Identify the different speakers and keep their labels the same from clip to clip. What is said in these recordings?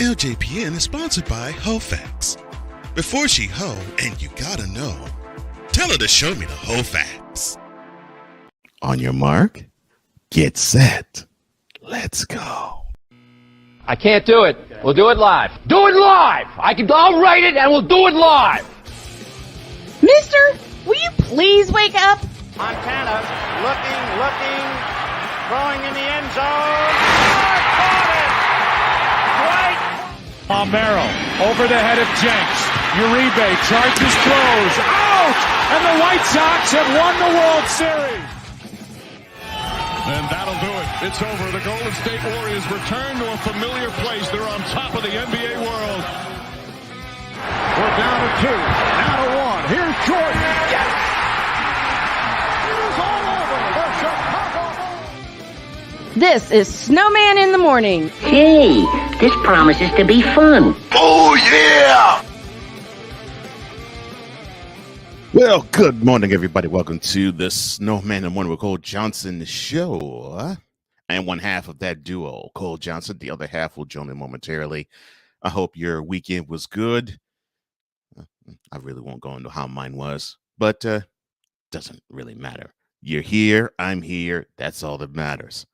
Speaker 1: LJPN is sponsored by HoFacts. Before she hoe, and you gotta know, tell her to show me the HoFacts. On your mark, get set, let's go.
Speaker 2: I can't do it. We'll do it live. Do it live! I'll write it and we'll do it live!
Speaker 3: Mister, will you please wake up?
Speaker 4: Montana looking, throwing in the end zone. Caught it! Right.
Speaker 5: Palmero over the head of Jenks. Uribe charges, throws, out! And the White Sox have won the World Series.
Speaker 6: And that'll do it. It's over. The Golden State Warriors return to a familiar place. They're on top of the NBA world.
Speaker 5: We're down to 2, now to 1. Here's Jordan. Yes! It's all over. The Chicago Bulls.
Speaker 3: This is Snowman in the Morning.
Speaker 7: Hey, this promises to be fun.
Speaker 1: Oh, yeah! Well, good morning, everybody. Welcome to the Snowman in the Morning with Cole Johnson show. And one half of that duo, Cole Johnson. The other half will join in momentarily. I hope your weekend was good. I really won't go into how mine was, but doesn't really matter. You're here. I'm here. That's all that matters.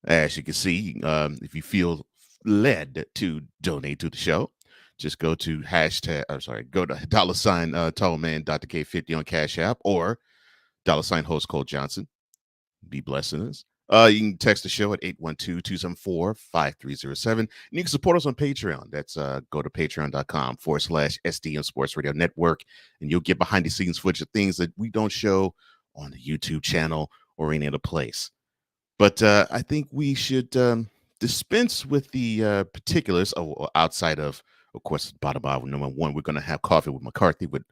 Speaker 1: As you can see, if you feel led to donate to the show, just go to go to $ Tallman Dr. K50 on Cash App or $ host Cole Johnson. Be blessing us. You can text the show at 812-274-5307. And you can support us on Patreon. That's go to patreon.com/SDM Sports Radio Network. And you'll get behind the scenes footage of things that we don't show on the YouTube channel or any other place. But I think we should dispense with the particulars outside of course, bottom line, number one, we're going to have Coffee with McCarthy with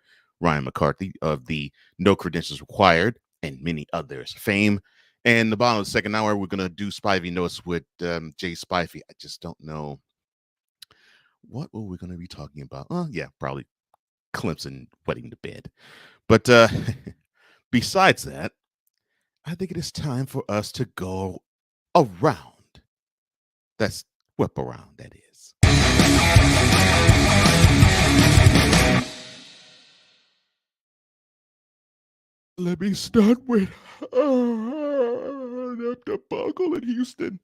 Speaker 1: Ryan McCarthy of the No Credentials Required and many others fame. And the bottom of the second hour, we're going to do Spivey Notes with Jay Spivey. I just don't know what were we going to be talking about. Yeah, probably Clemson wetting the bed. But besides that, I think it is time for us to go around. That's whip around, that is. Let me start with the debacle in Houston.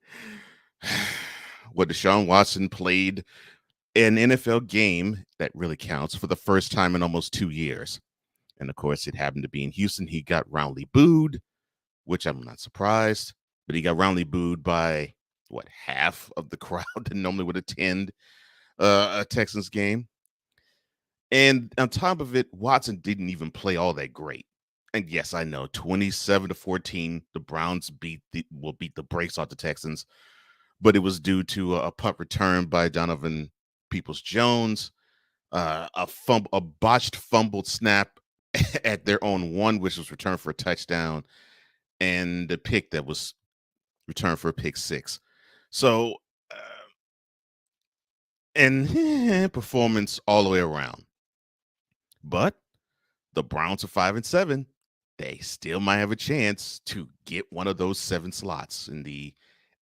Speaker 1: What Deshaun Watson played an NFL game that really counts for the first time in almost 2 years. And of course, it happened to be in Houston. He got roundly booed, which I'm not surprised, but he got roundly booed by half of the crowd that normally would attend a Texans game. And on top of it, Watson didn't even play all that great. And yes, I know 27-14, the Browns will beat the brakes off the Texans, but it was due to a punt return by Donovan Peoples-Jones, a botched fumbled snap at their own 1, which was returned for a touchdown, and the pick that was returned for a pick 6. So, and performance all the way around. But the Browns are 5-7. They still might have a chance to get one of those 7 slots in the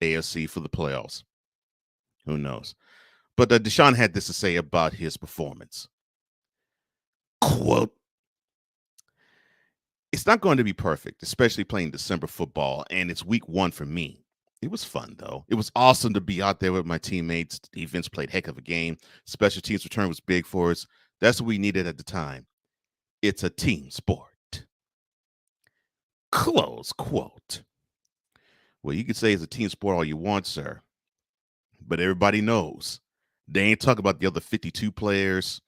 Speaker 1: AFC for the playoffs. Who knows? But Deshaun had this to say about his performance. Quote, "It's not going to be perfect, especially playing December football, and it's week 1 for me. It was fun, though. It was awesome to be out there with my teammates. The defense played heck of a game. Special teams return was big for us. That's what we needed at the time. It's a team sport." Close quote. Well, you can say it's a team sport all you want, sir. But everybody knows they ain't talking about the other 52 players,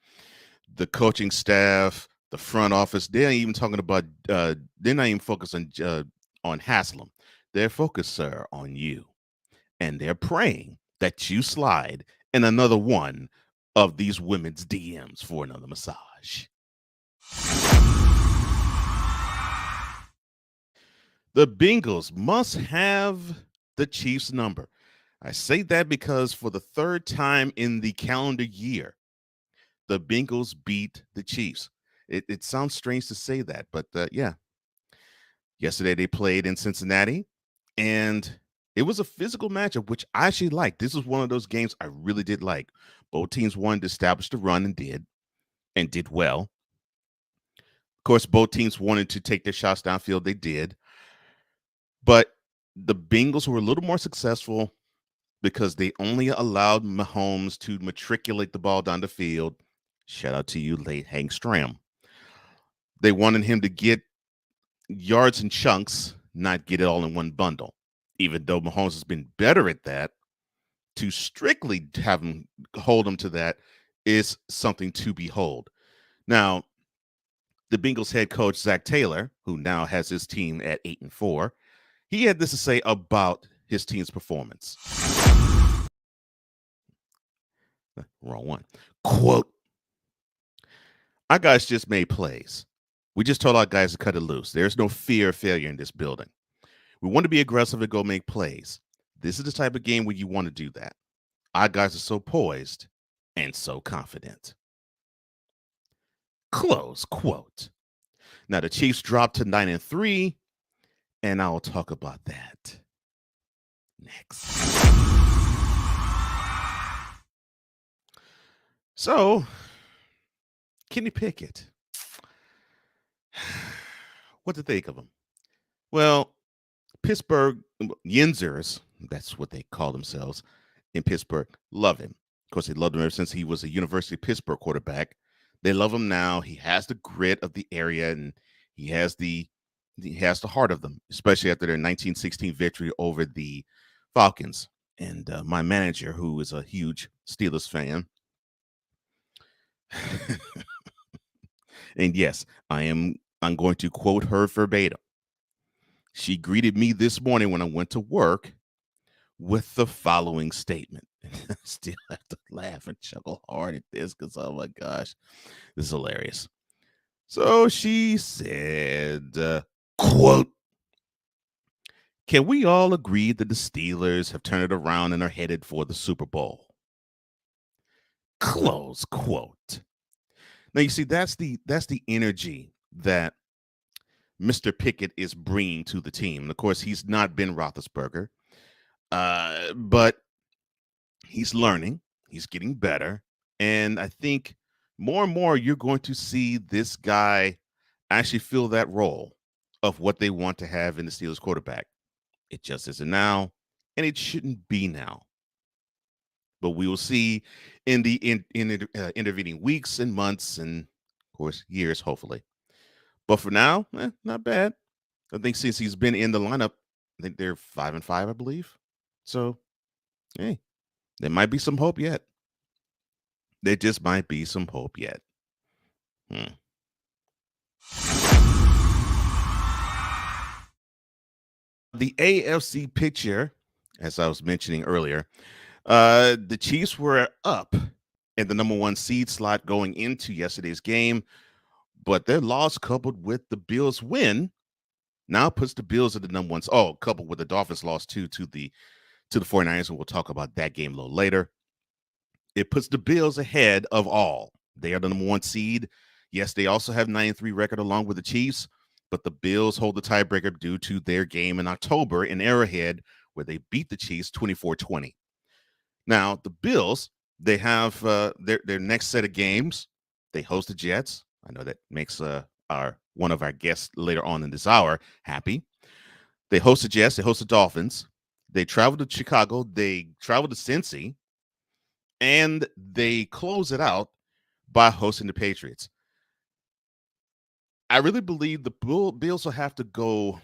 Speaker 1: the coaching staff, the front office. They ain't even talking about, they're not even focused on Haslam. They're focused, sir, on you. And they're praying that you slide in another one of these women's DMs for another massage. The Bengals must have the Chiefs' number. I say that because for the 3rd time in the calendar year, the Bengals beat the Chiefs. It sounds strange to say that, but yeah. Yesterday they played in Cincinnati, and It was a physical matchup, which I actually liked. This was one of those games I really did like. Both teams wanted to establish the run and did well. Of course, both teams wanted to take their shots downfield. They did. But the Bengals were a little more successful because they only allowed Mahomes to matriculate the ball down the field. Shout out to you, late Hank Stram. They wanted him to get yards in chunks, not get it all in one bundle. Even though Mahomes has been better at that, to strictly have him hold him to that is something to behold. Now, the Bengals head coach, Zach Taylor, who now has his team at 8-4, he had this to say about his team's performance. Wrong one. Quote, our guys just made plays. We just told our guys to cut it loose. There's no fear of failure in this building. We want to be aggressive and go make plays. This is the type of game where you want to do that. Our guys are so poised and so confident. Close quote. Now the Chiefs dropped to 9-3, and I'll talk about that next. So, Kenny Pickett. What to think of him? Well, Pittsburgh Yinzers, that's what they call themselves in Pittsburgh, love him. Of course, they loved him ever since he was a University of Pittsburgh quarterback. They love him now. He has the grit of the area, and he has the heart of them, especially after their 1916 victory over the Falcons. And my manager, who is a huge Steelers fan, and yes, I'm going to quote her verbatim. She greeted me this morning when I went to work with the following statement. I still have to laugh and chuckle hard at this because, oh my gosh, this is hilarious. So she said, quote, can we all agree that the Steelers have turned it around and are headed for the Super Bowl? Close quote. Now, you see, that's the energy that Mr. Pickett is bringing to the team. And of course, he's not Ben Roethlisberger, but he's learning. He's getting better. And I think more and more you're going to see this guy actually fill that role of what they want to have in the Steelers quarterback. It just isn't now, and it shouldn't be now. But we will see in the intervening weeks and months and, of course, years, hopefully. But for now, not bad. I think since he's been in the lineup, I think they're 5-5, I believe. So, hey, there might be some hope yet. There just might be some hope yet. The AFC picture, as I was mentioning earlier, the Chiefs were up in the number 1 seed slot going into yesterday's game, but their loss coupled with the Bills' win now puts the Bills at the number 1. Oh, coupled with the Dolphins' loss too to the 49ers, and we'll talk about that game a little later. It puts the Bills ahead of all. They are the number 1 seed. Yes, they also have 9-3 record along with the Chiefs, but the Bills hold the tiebreaker due to their game in October in Arrowhead, where they beat the Chiefs 24-20. Now, the Bills, they have their next set of games. They host the Jets. I know that makes one of our guests later on in this hour happy. They host the Jets. They host the Dolphins. They travel to Chicago. They travel to Cincy. And they close it out by hosting the Patriots. I really believe the Bills will have to go,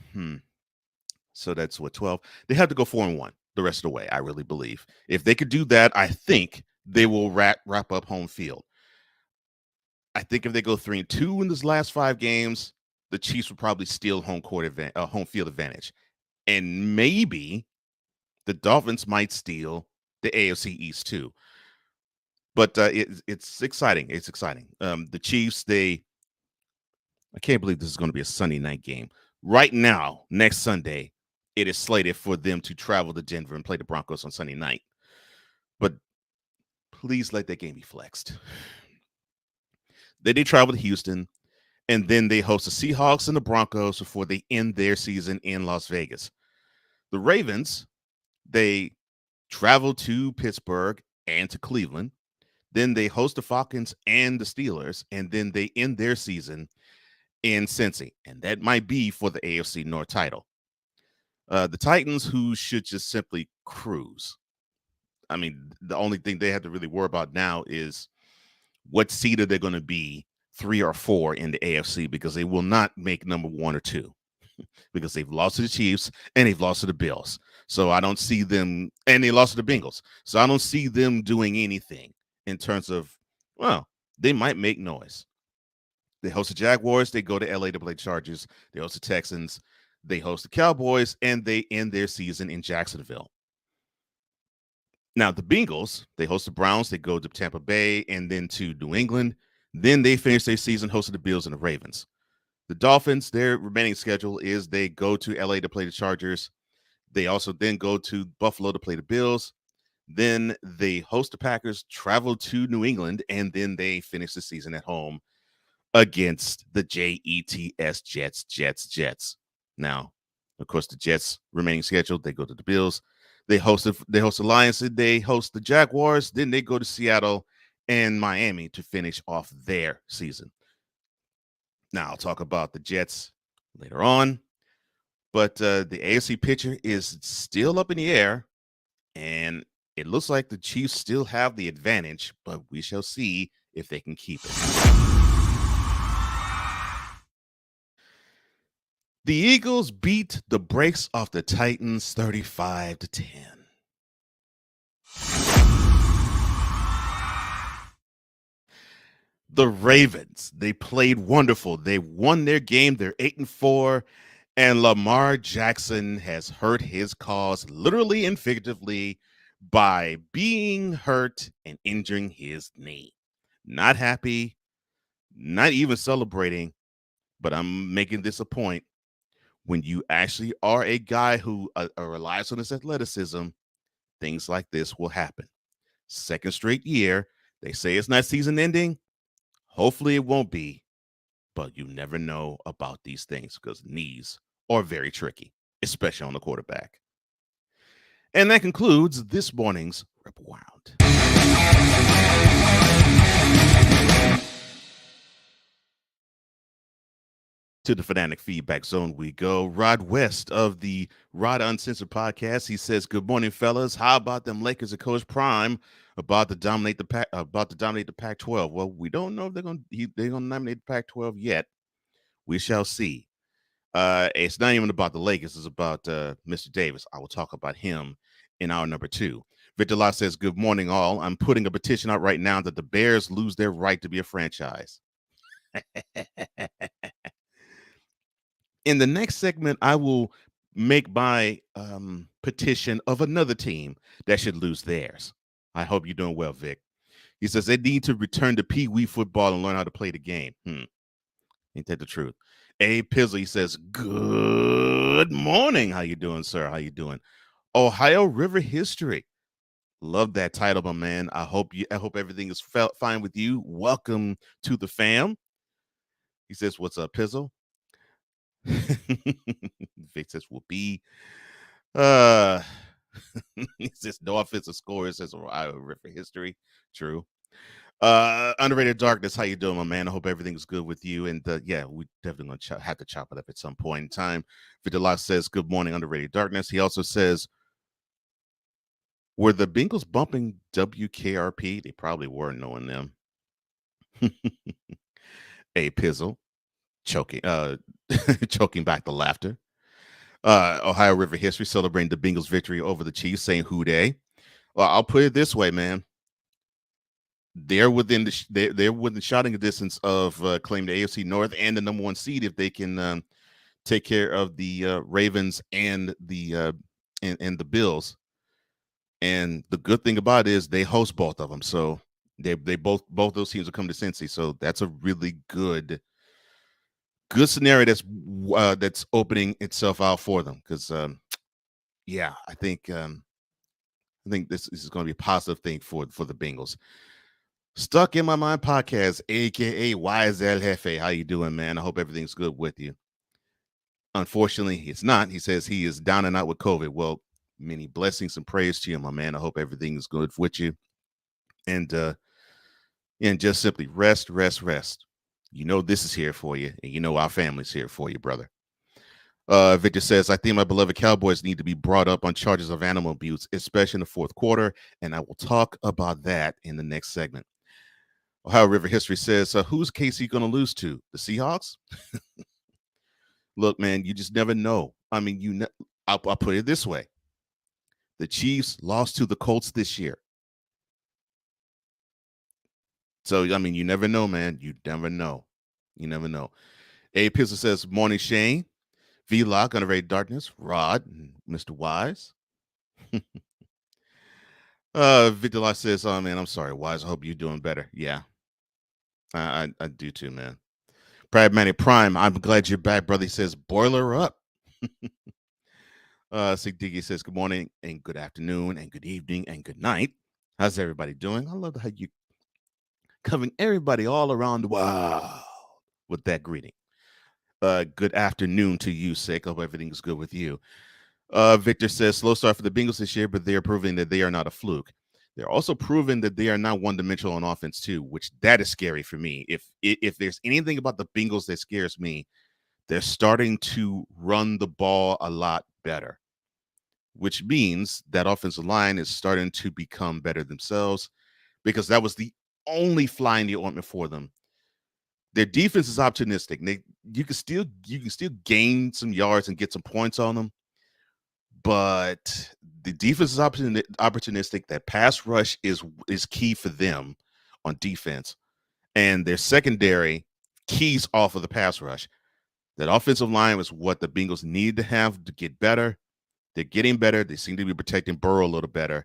Speaker 1: so that's what, 12? They have to go 4-1 the rest of the way, I really believe. If they could do that, I think they will wrap up home field. I think if they go 3-2 in this last 5 games, the Chiefs will probably steal home field advantage. And maybe the Dolphins might steal the AFC East too. But it's exciting. It's exciting. The Chiefs, I can't believe this is going to be a Sunday night game. Right now, next Sunday, it is slated for them to travel to Denver and play the Broncos on Sunday night. But please let that game be flexed. Then they travel to Houston, and then they host the Seahawks and the Broncos before they end their season in Las Vegas. The Ravens, They travel to Pittsburgh and to Cleveland. Then they host the Falcons and the Steelers, and then they end their season in Cincy, and that might be for the AFC North title. The Titans, who should just simply cruise. I mean, the only thing they have to really worry about now is what seed are they going to be, 3 or 4 in the AFC, because they will not make number 1 or 2 because they've lost to the Chiefs and they've lost to the Bills. So I don't see them, and they lost to the Bengals. So I don't see them doing anything in terms of, well, they might make noise. They host the Jaguars. They go to LA to play Chargers. They host the Texans. They host the Cowboys, and they end their season in Jacksonville. Now, the Bengals, they host the Browns. They go to Tampa Bay and then to New England. Then they finish their season hosting the Bills and the Ravens. The Dolphins, their remaining schedule is they go to LA to play the Chargers. They also then go to Buffalo to play the Bills. Then they host the Packers, travel to New England, and then they finish the season at home against the Jets. Now, of course, the Jets remaining schedule, they go to the Bills. They host the Lions, they host the Jaguars, then they go to Seattle and Miami to finish off their season. Now, I'll talk about the Jets later on, but the AFC picture is still up in the air, and it looks like the Chiefs still have the advantage, but we shall see if they can keep it. The Eagles beat the brakes off the Titans 35-10. The Ravens, they played wonderful. They won their game. They're 8-4, and Lamar Jackson has hurt his cause literally and figuratively by being hurt and injuring his knee. Not happy, not even celebrating, but I'm making this a point. When you actually are a guy who relies on his athleticism, things like this will happen. Second straight year, they say it's not season ending. Hopefully it won't be, but you never know about these things because knees are very tricky, especially on the quarterback. And that concludes this morning's Rip Wild. To the Fanatic Feedback Zone we go. Rod West of the Rod Uncensored podcast. He says, "Good morning, fellas. How about them Lakers of Coach Prime about to dominate the Pac-12?" Well, we don't know if they're gonna dominate the Pac-12 yet. We shall see. It's not even about the Lakers. It's about Mr. Davis. I will talk about him in hour number 2. Victor Lott says, "Good morning, all. I'm putting a petition out right now that the Bears lose their right to be a franchise." In the next segment, I will make my petition of another team that should lose theirs. I hope you're doing well, Vic. He says they need to return to Pee Wee football and learn how to play the game. Ain't that the truth? A Pizzle, he says, "Good morning. How you doing, sir? How you doing? Ohio River history. Love that title, my man. I hope everything is fine with you. Welcome to the fam." He says, "What's up, Pizzle?" Vic says, "Whoopee." He says, "No offensive score." It says Ohio River history. True. Underrated Darkness, how you doing, my man? I hope everything is good with you. And yeah, we definitely gonna have to chop it up at some point in time. Vidala says, "Good morning, Underrated Darkness." He also says, "Were the Bengals bumping WKRP?" They probably were, knowing them. A Pizzle, choking back the laughter. Ohio River history, celebrating the Bengals' victory over the Chiefs, saying "Who Dey?" Well, I'll put it this way, man. They're within they're within shouting distance of claiming the AFC North and the number 1 seed if they can take care of the Ravens and the Bills. And the good thing about it is they host both of them, so they both those teams will come to Cincy. So that's a really good scenario that's opening itself out for them. Because yeah, I think this is going to be a positive thing for the Bengals. Stuck in My Mind podcast, aka YZL Jefe. How you doing, man? I hope everything's good with you. Unfortunately, it's not. He says he is down and out with COVID. Well, Many blessings and praise to you, my man. I hope everything is good with you. And just simply rest. You know this is here for you, and you know our family's here for you, brother. Victor says, I think my beloved Cowboys need to be brought up on charges of animal abuse, especially in the fourth quarter, and I will talk about that in the next segment. Ohio River History says, who's KC going to lose to? The Seahawks? Look, man, you just never know. I mean, I'll put it this way. The Chiefs lost to the Colts this year. So, I mean, you never know, man. You never know. A. Pistol says, morning, Shane. V-Lock, Unrated Darkness, Rod, and Mr. Wise. Victor Lock says, oh, man, I'm sorry, Wise. I hope you're doing better. Yeah, I do too, man. Pragmatic Prime, I'm glad you're back, brother. He says, boiler up. Sig Diggy says, good morning and good afternoon and good evening and good night. How's everybody doing? I love how you covering everybody all around the world with that greeting. Good afternoon to you, Sig. I hope everything is good with you. Victor says, slow start for the Bengals this year, but they are proving that they are not a fluke. They're also proving that they are not one-dimensional on offense, too, which that is scary for me. If there's anything about the Bengals that scares me, they're starting to run the ball a lot better, which means that offensive line is starting to become better themselves, because that was the only fly in the ointment for them. Their defense is opportunistic. You can still gain some yards and get some points on them, but the defense is opportunistic. That pass rush is key for them on defense, and their secondary keys off of the pass rush. That offensive line was what the Bengals need to have to get better. They're getting better. They seem to be protecting Burrow a little better,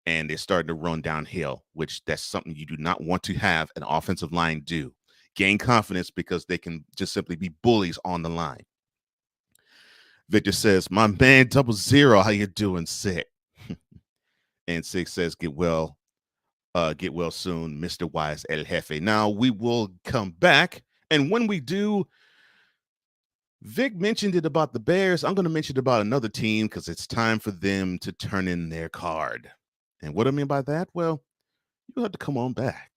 Speaker 1: and they're starting to run downhill, which that's something you do not want to have an offensive line do. Gain confidence because they can just simply be bullies on the line. Victor says, my man 00, how you doing, Sick? And Sick says, get well soon, Mr. Wise El Jefe. Now we will come back, and when we do, Vic mentioned it about the Bears. I'm going to mention it about another team because it's time for them to turn in their card. And what I mean by that? Well, you'll have to come on back.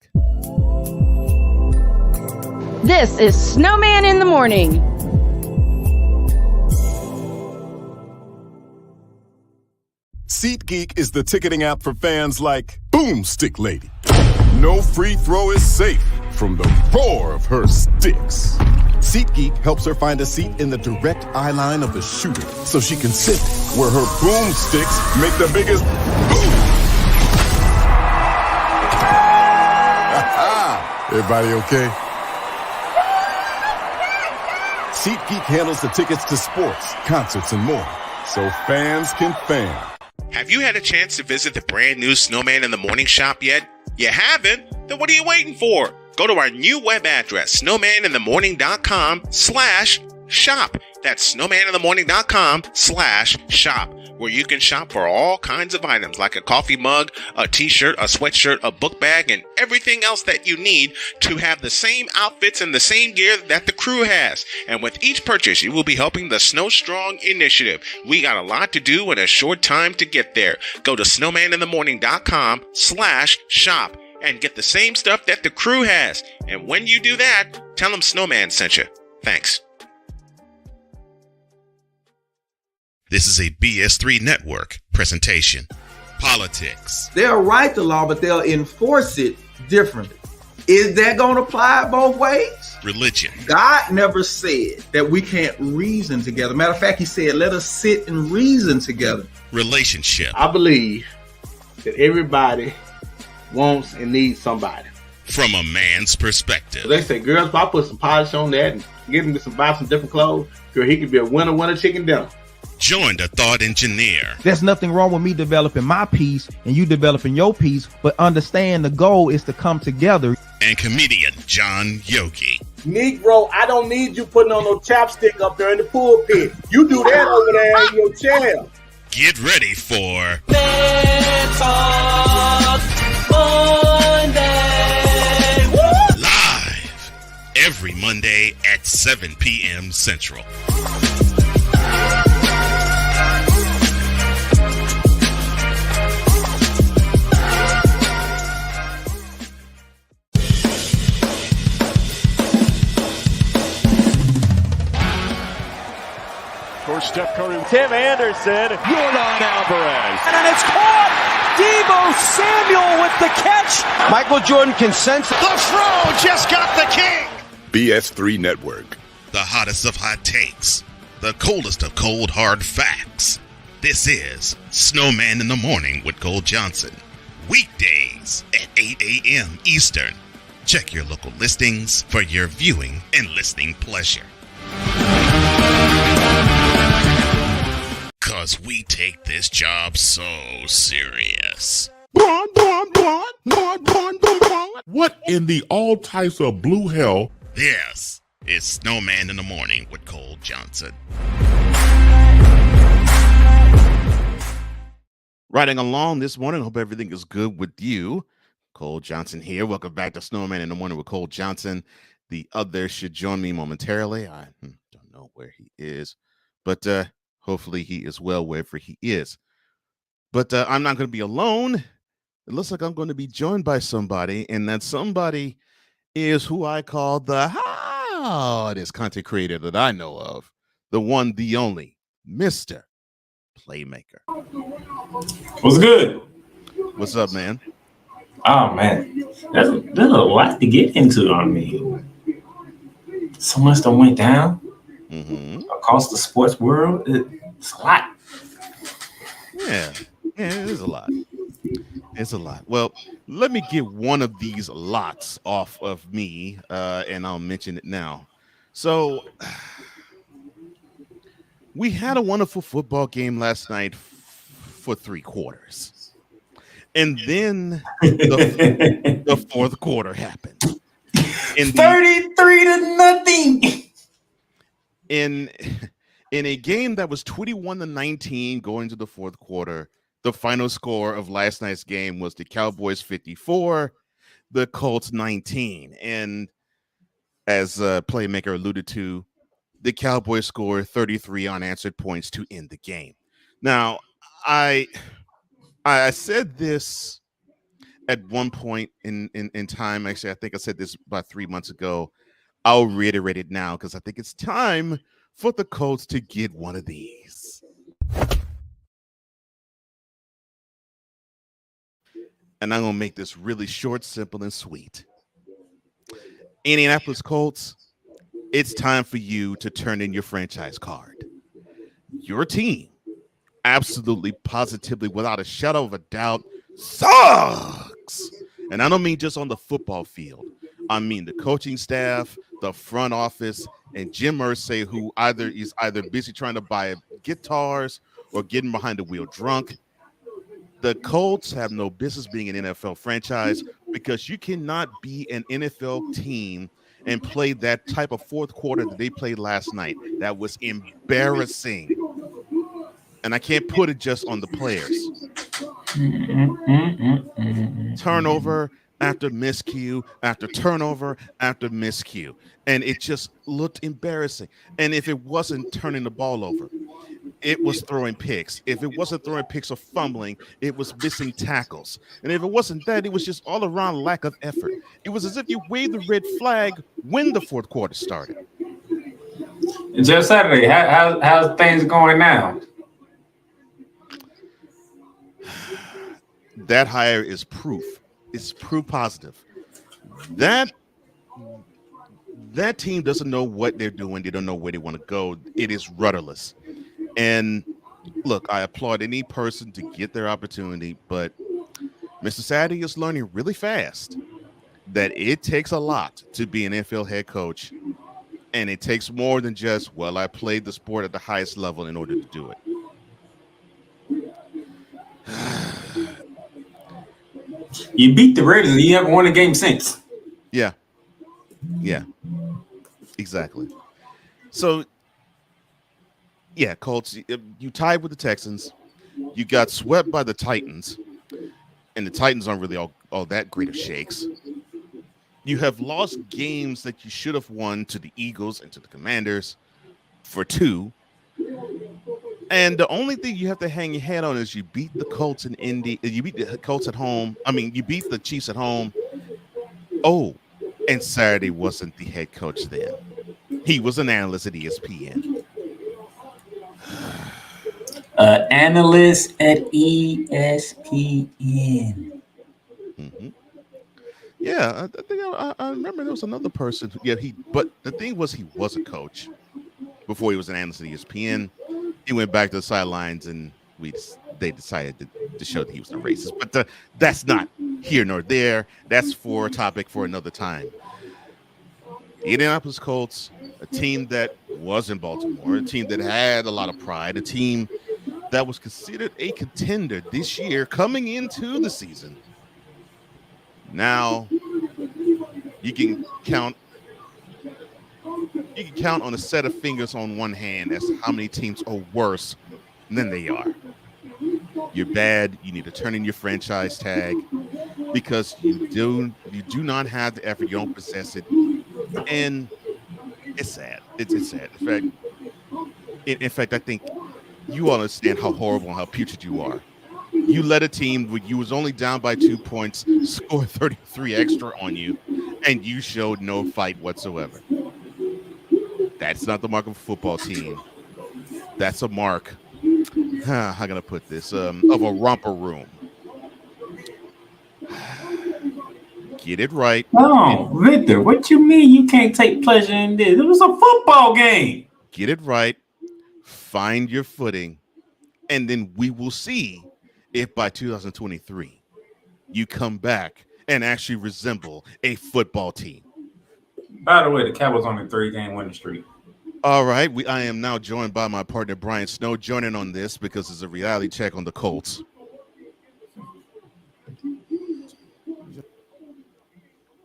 Speaker 3: This is Snowman in the Morning.
Speaker 8: SeatGeek is the ticketing app for fans like Boomstick Lady. No free throw is safe from the roar of her sticks. SeatGeek helps her find a seat in the direct eye line of the shooter so she can sit where her boomsticks make the biggest boom. Everybody okay? SeatGeek handles the tickets to sports, concerts, and more, so fans can fan.
Speaker 9: Have you had a chance to visit the brand new Snowman in the Morning shop yet? You haven't? Then what are you waiting for? Go to our new web address, snowmaninthemorning.com/shop. That's snowmaninthemorning.com/shop, where you can shop for all kinds of items like a coffee mug, a t-shirt, a sweatshirt, a book bag, and everything else that you need to have the same outfits and the same gear that the crew has. And with each purchase, you will be helping the Snow Strong initiative. We got a lot to do in a short time to get there. Go to snowmaninthemorning.com/shop and get the same stuff that the crew has. And when you do that, tell them Snowman sent you. Thanks.
Speaker 1: This is a BS3 Network presentation. Politics.
Speaker 10: They'll write the law, but they'll enforce it differently. Is that going to apply both ways?
Speaker 1: Religion.
Speaker 10: God never said that we can't reason together. Matter of fact, he said, let us sit and reason together.
Speaker 1: Relationship.
Speaker 11: I believe that everybody wants and needs somebody.
Speaker 1: From a man's perspective.
Speaker 11: So they say, girls, if I put some polish on that and get him to buy some different clothes, girl, he could be a winner chicken dinner.
Speaker 1: Join the thought engineer.
Speaker 12: There's nothing wrong with me developing my piece and you developing your piece, but understand the goal is to come together.
Speaker 1: And comedian John Yogi.
Speaker 11: Negro, I don't need you putting on no chapstick up there in the pulpit. You do that over there in your chair.
Speaker 1: Get ready for
Speaker 13: Let's Talk Monday.
Speaker 1: Live every Monday at 7 p.m. Central.
Speaker 6: course, Steph Curry.
Speaker 5: Tim Anderson. Yordan Alvarez. And it's caught. Debo Samuel with the catch.
Speaker 2: Michael Jordan can sense
Speaker 9: The Fro just got the king.
Speaker 8: BS3 Network.
Speaker 9: The hottest of hot takes. The coldest of cold, hard facts. This is Snowman in the Morning with Cole Johnson. Weekdays at 8 a.m. Eastern. Check your local listings for your viewing and listening pleasure. 'Cause we take this job so serious.
Speaker 6: What in the all types of blue hell?
Speaker 9: Yes, it's Snowman in the Morning with Cole Johnson. Riding along this morning, hope everything is good with you. Cole Johnson here. Welcome back to Snowman in the Morning with Cole Johnson. The other should join me momentarily. I don't know where he is, but hopefully he is well wherever he is. But I'm not going to be alone. It looks like I'm going to be joined by somebody, and that somebody is who I call the hottest content creator that I know of. The one, the only, Mr. Playmaker.
Speaker 14: What's good?
Speaker 9: What's up, man?
Speaker 14: Oh man, there's a lot to get into on me. So much that went down across the sports world. It's a lot.
Speaker 9: Yeah, it is a lot. It's a lot. Well, let me get one of these lots off of me, and I'll mention it now. So, we had a wonderful football game last night for 3 quarters. And then the fourth quarter happened.
Speaker 14: 33-0.
Speaker 9: In a game that was 21-19 going to the fourth quarter, the final score of last night's game was the Cowboys 54, the Colts 19. And as Playmaker alluded to, the Cowboys scored 33 unanswered points to end the game. Now, I said this at one point in time. Actually, I think I said this about 3 months ago. I'll reiterate it now because I think it's time for the Colts to get one of these. And I'm going to make this really short, simple, and sweet. Indianapolis Colts, it's time for you to turn in your franchise card. Your team, absolutely, positively, without a shadow of a doubt, sucks. And I don't mean just on the football field. I mean the coaching staff, the front office, and Jim Irsay, who is either busy trying to buy guitars or getting behind the wheel drunk. The Colts have no business being an NFL franchise because you cannot be an NFL team and play that type of fourth quarter that they played last night. That was embarrassing. And I can't put it just on the players. Turnover after miscue after turnover after miscue. And it just looked embarrassing. And if it wasn't turning the ball over, it was throwing picks. If it wasn't throwing picks or fumbling, it was missing tackles. And if it wasn't that, it was just all around lack of effort. It was as if you waved the red flag when the fourth quarter started.
Speaker 14: Jeff Saturday, how's things going now?
Speaker 9: That hire is proof. It's proof positive. That team doesn't know what they're doing. They don't know where they want to go. It is rudderless. And look, I applaud any person to get their opportunity, but Mr. Saturday is learning really fast that it takes a lot to be an NFL head coach. And it takes more than just, well, I played the sport at the highest level in order to do it.
Speaker 14: You beat the Raiders and you haven't won a game since.
Speaker 9: Yeah, exactly. So, yeah, Colts, you tied with the Texans. You got swept by the Titans, and the Titans aren't really all that great of shakes. You have lost games that you should have won to the Eagles and to the Commanders for 2. And the only thing you have to hang your head on is you beat the Colts in Indy. You beat the Colts at home. I mean, you beat the Chiefs at home. Oh, and Saturday wasn't the head coach then. He was an analyst at ESPN.
Speaker 14: Analyst at ESPN.
Speaker 1: Mm-hmm. Yeah, I think I remember there was another person. Yeah, but the thing was, he was a coach before he was an analyst at ESPN. He went back to the sidelines, and they decided to show that he was a racist. But that's not here nor there. That's for a topic for another time. The Indianapolis Colts, a team that was in Baltimore, a team that had a lot of pride, a team that was considered a contender this year coming into the season. Now you can count on a set of fingers on one hand as to how many teams are worse than they are. You're bad. You need to turn in your franchise tag because you do not have the effort. You don't possess it, and it's sad. It's sad. In fact, I think you all understand how horrible and how putrid you are. You let a team where you was only down by 2 points score 33 extra on you, and you showed no fight whatsoever. That's not the mark of a football team. That's a mark. How can I put this? Of a romper room. Get it right.
Speaker 14: No, Victor, what you mean you can't take pleasure in this? It was a football game.
Speaker 1: Get it right. Find your footing, and then we will see if by 2023 you come back and actually resemble a football team.
Speaker 14: By the way, the Cowboys on a 3-game winning streak.
Speaker 1: All right, I am now joined by my partner Brian Snow, joining on this because it's a reality check on the Colts.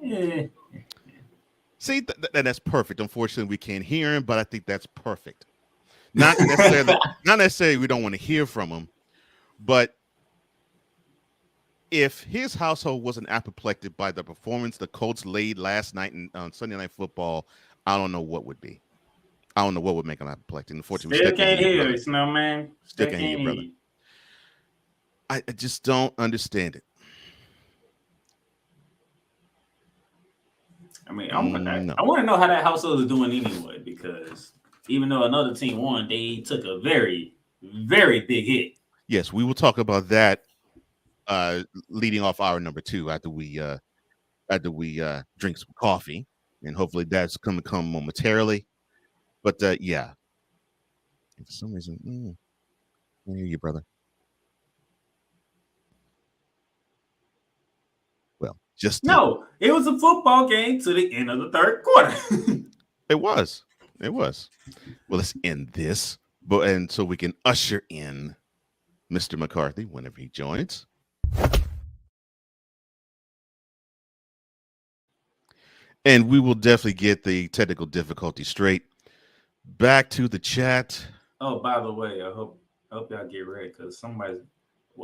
Speaker 14: Yeah.
Speaker 1: See, that's perfect. Unfortunately, we can't hear him, but I think that's perfect. Not necessarily we don't want to hear from him, but if his household wasn't apoplectic by the performance the Colts laid last night on Sunday Night Football, I don't know what would be. I don't know what would make him apoplectic. Unfortunately,
Speaker 14: still can't hear it, Snowman.
Speaker 1: Still can't hear you, brother. I just don't understand it.
Speaker 14: I mean, I want to know how that household is doing anyway, because even though another team won, they took a very, very big hit.
Speaker 1: Yes, we will talk about that leading off hour number 2 after we drink some coffee, and hopefully that's going to come momentarily. But yeah, and for some reason, I hear you, brother. Well,
Speaker 14: it was a football game to the end of the third quarter.
Speaker 1: It was. Well, let's end this, and so we can usher in Mr. McCarthy whenever he joins. And we will definitely get the technical difficulty straight. Back to the chat.
Speaker 14: Oh, by the way, I hope y'all get ready, because somebody,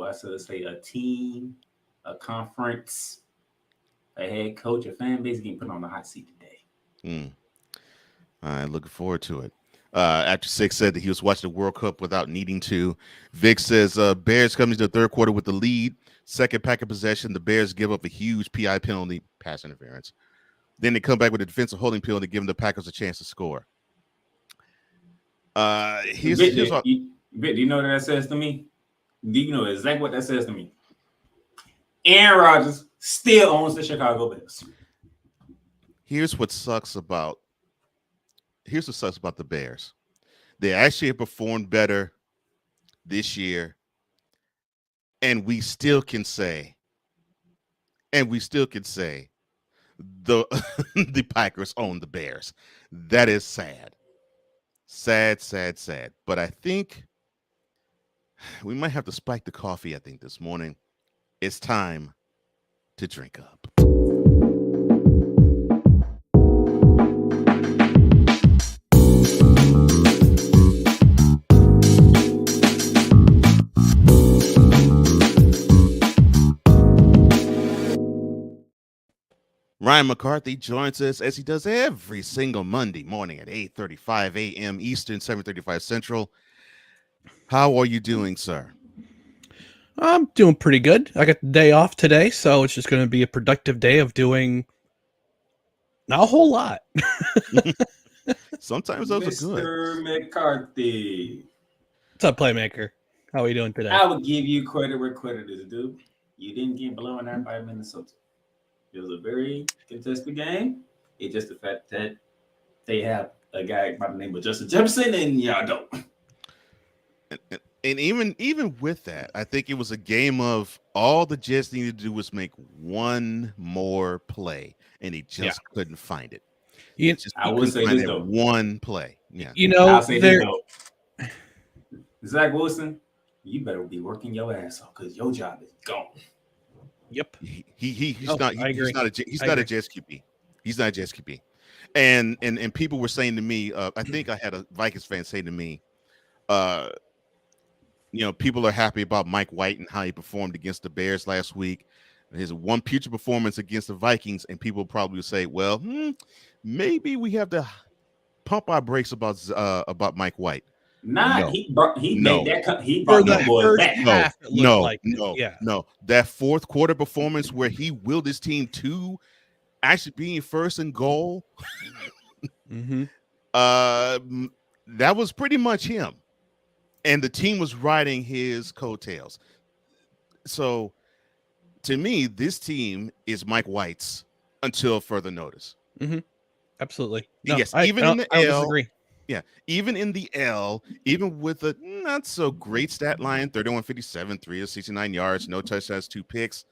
Speaker 14: I should say, a team, a conference, a head coach, a fan base getting put on the hot seat today.
Speaker 1: All right, looking forward to it. After 6 said that he was watching the World Cup without needing to. Vic says Bears coming to the third quarter with the lead. Second pack of possession, the Bears give up a huge PI penalty, pass interference. Then they come back with a defensive holding penalty, giving the Packers a chance to score.
Speaker 14: Vic, do you know what that says to me? Do you know exactly what that says to me? Aaron Rodgers still owns the Chicago Bears.
Speaker 1: Here's what sucks about the Bears. They actually have performed better this year, and we still can say the the Packers own the Bears. That is sad. Sad. But I think we might have to spike the coffee, I think, this morning. It's time to drink up. Ryan McCarthy joins us as he does every single Monday morning at 8:35 a.m. Eastern, 7:35 Central. How are you doing, sir?
Speaker 15: I'm doing pretty good. I got the day off today, so it's just going to be a productive day of doing not a whole lot.
Speaker 1: Sometimes those are good.
Speaker 14: Mr. McCarthy.
Speaker 15: What's up, Playmaker? How are you doing today?
Speaker 14: I would give you credit where credit is due. You didn't get blown out by Minnesota. It was a very contested game. It's just the fact that they have a guy by the name of Justin Jefferson, and y'all don't.
Speaker 1: And even with that, I think it was a game of all the Jets needed to do was make one more play, and he just couldn't find it.
Speaker 14: I would say this though.
Speaker 1: One play. Yeah.
Speaker 14: I'll say this though. Zach Wilson, you better be working your ass off because your job is gone.
Speaker 15: Yep.
Speaker 1: He's not a Jets QB. He's not a Jets QB. And people were saying to me, I think I had a Vikings fan say to me, people are happy about Mike White and how he performed against the Bears last week. His one future performance against the Vikings, and people probably would say, well, maybe we have to pump our brakes about Mike White.
Speaker 14: He brought the boys back.
Speaker 1: No. That fourth quarter performance where he willed his team to actually being first and goal. That was pretty much him. And the team was riding his coattails. So to me, this team is Mike White's until further notice.
Speaker 15: Absolutely.
Speaker 1: No, yes, even in the L. Yeah, even in the L, even with a not so great stat line, 31-57, 369 yards, no touchdowns, 2 picks.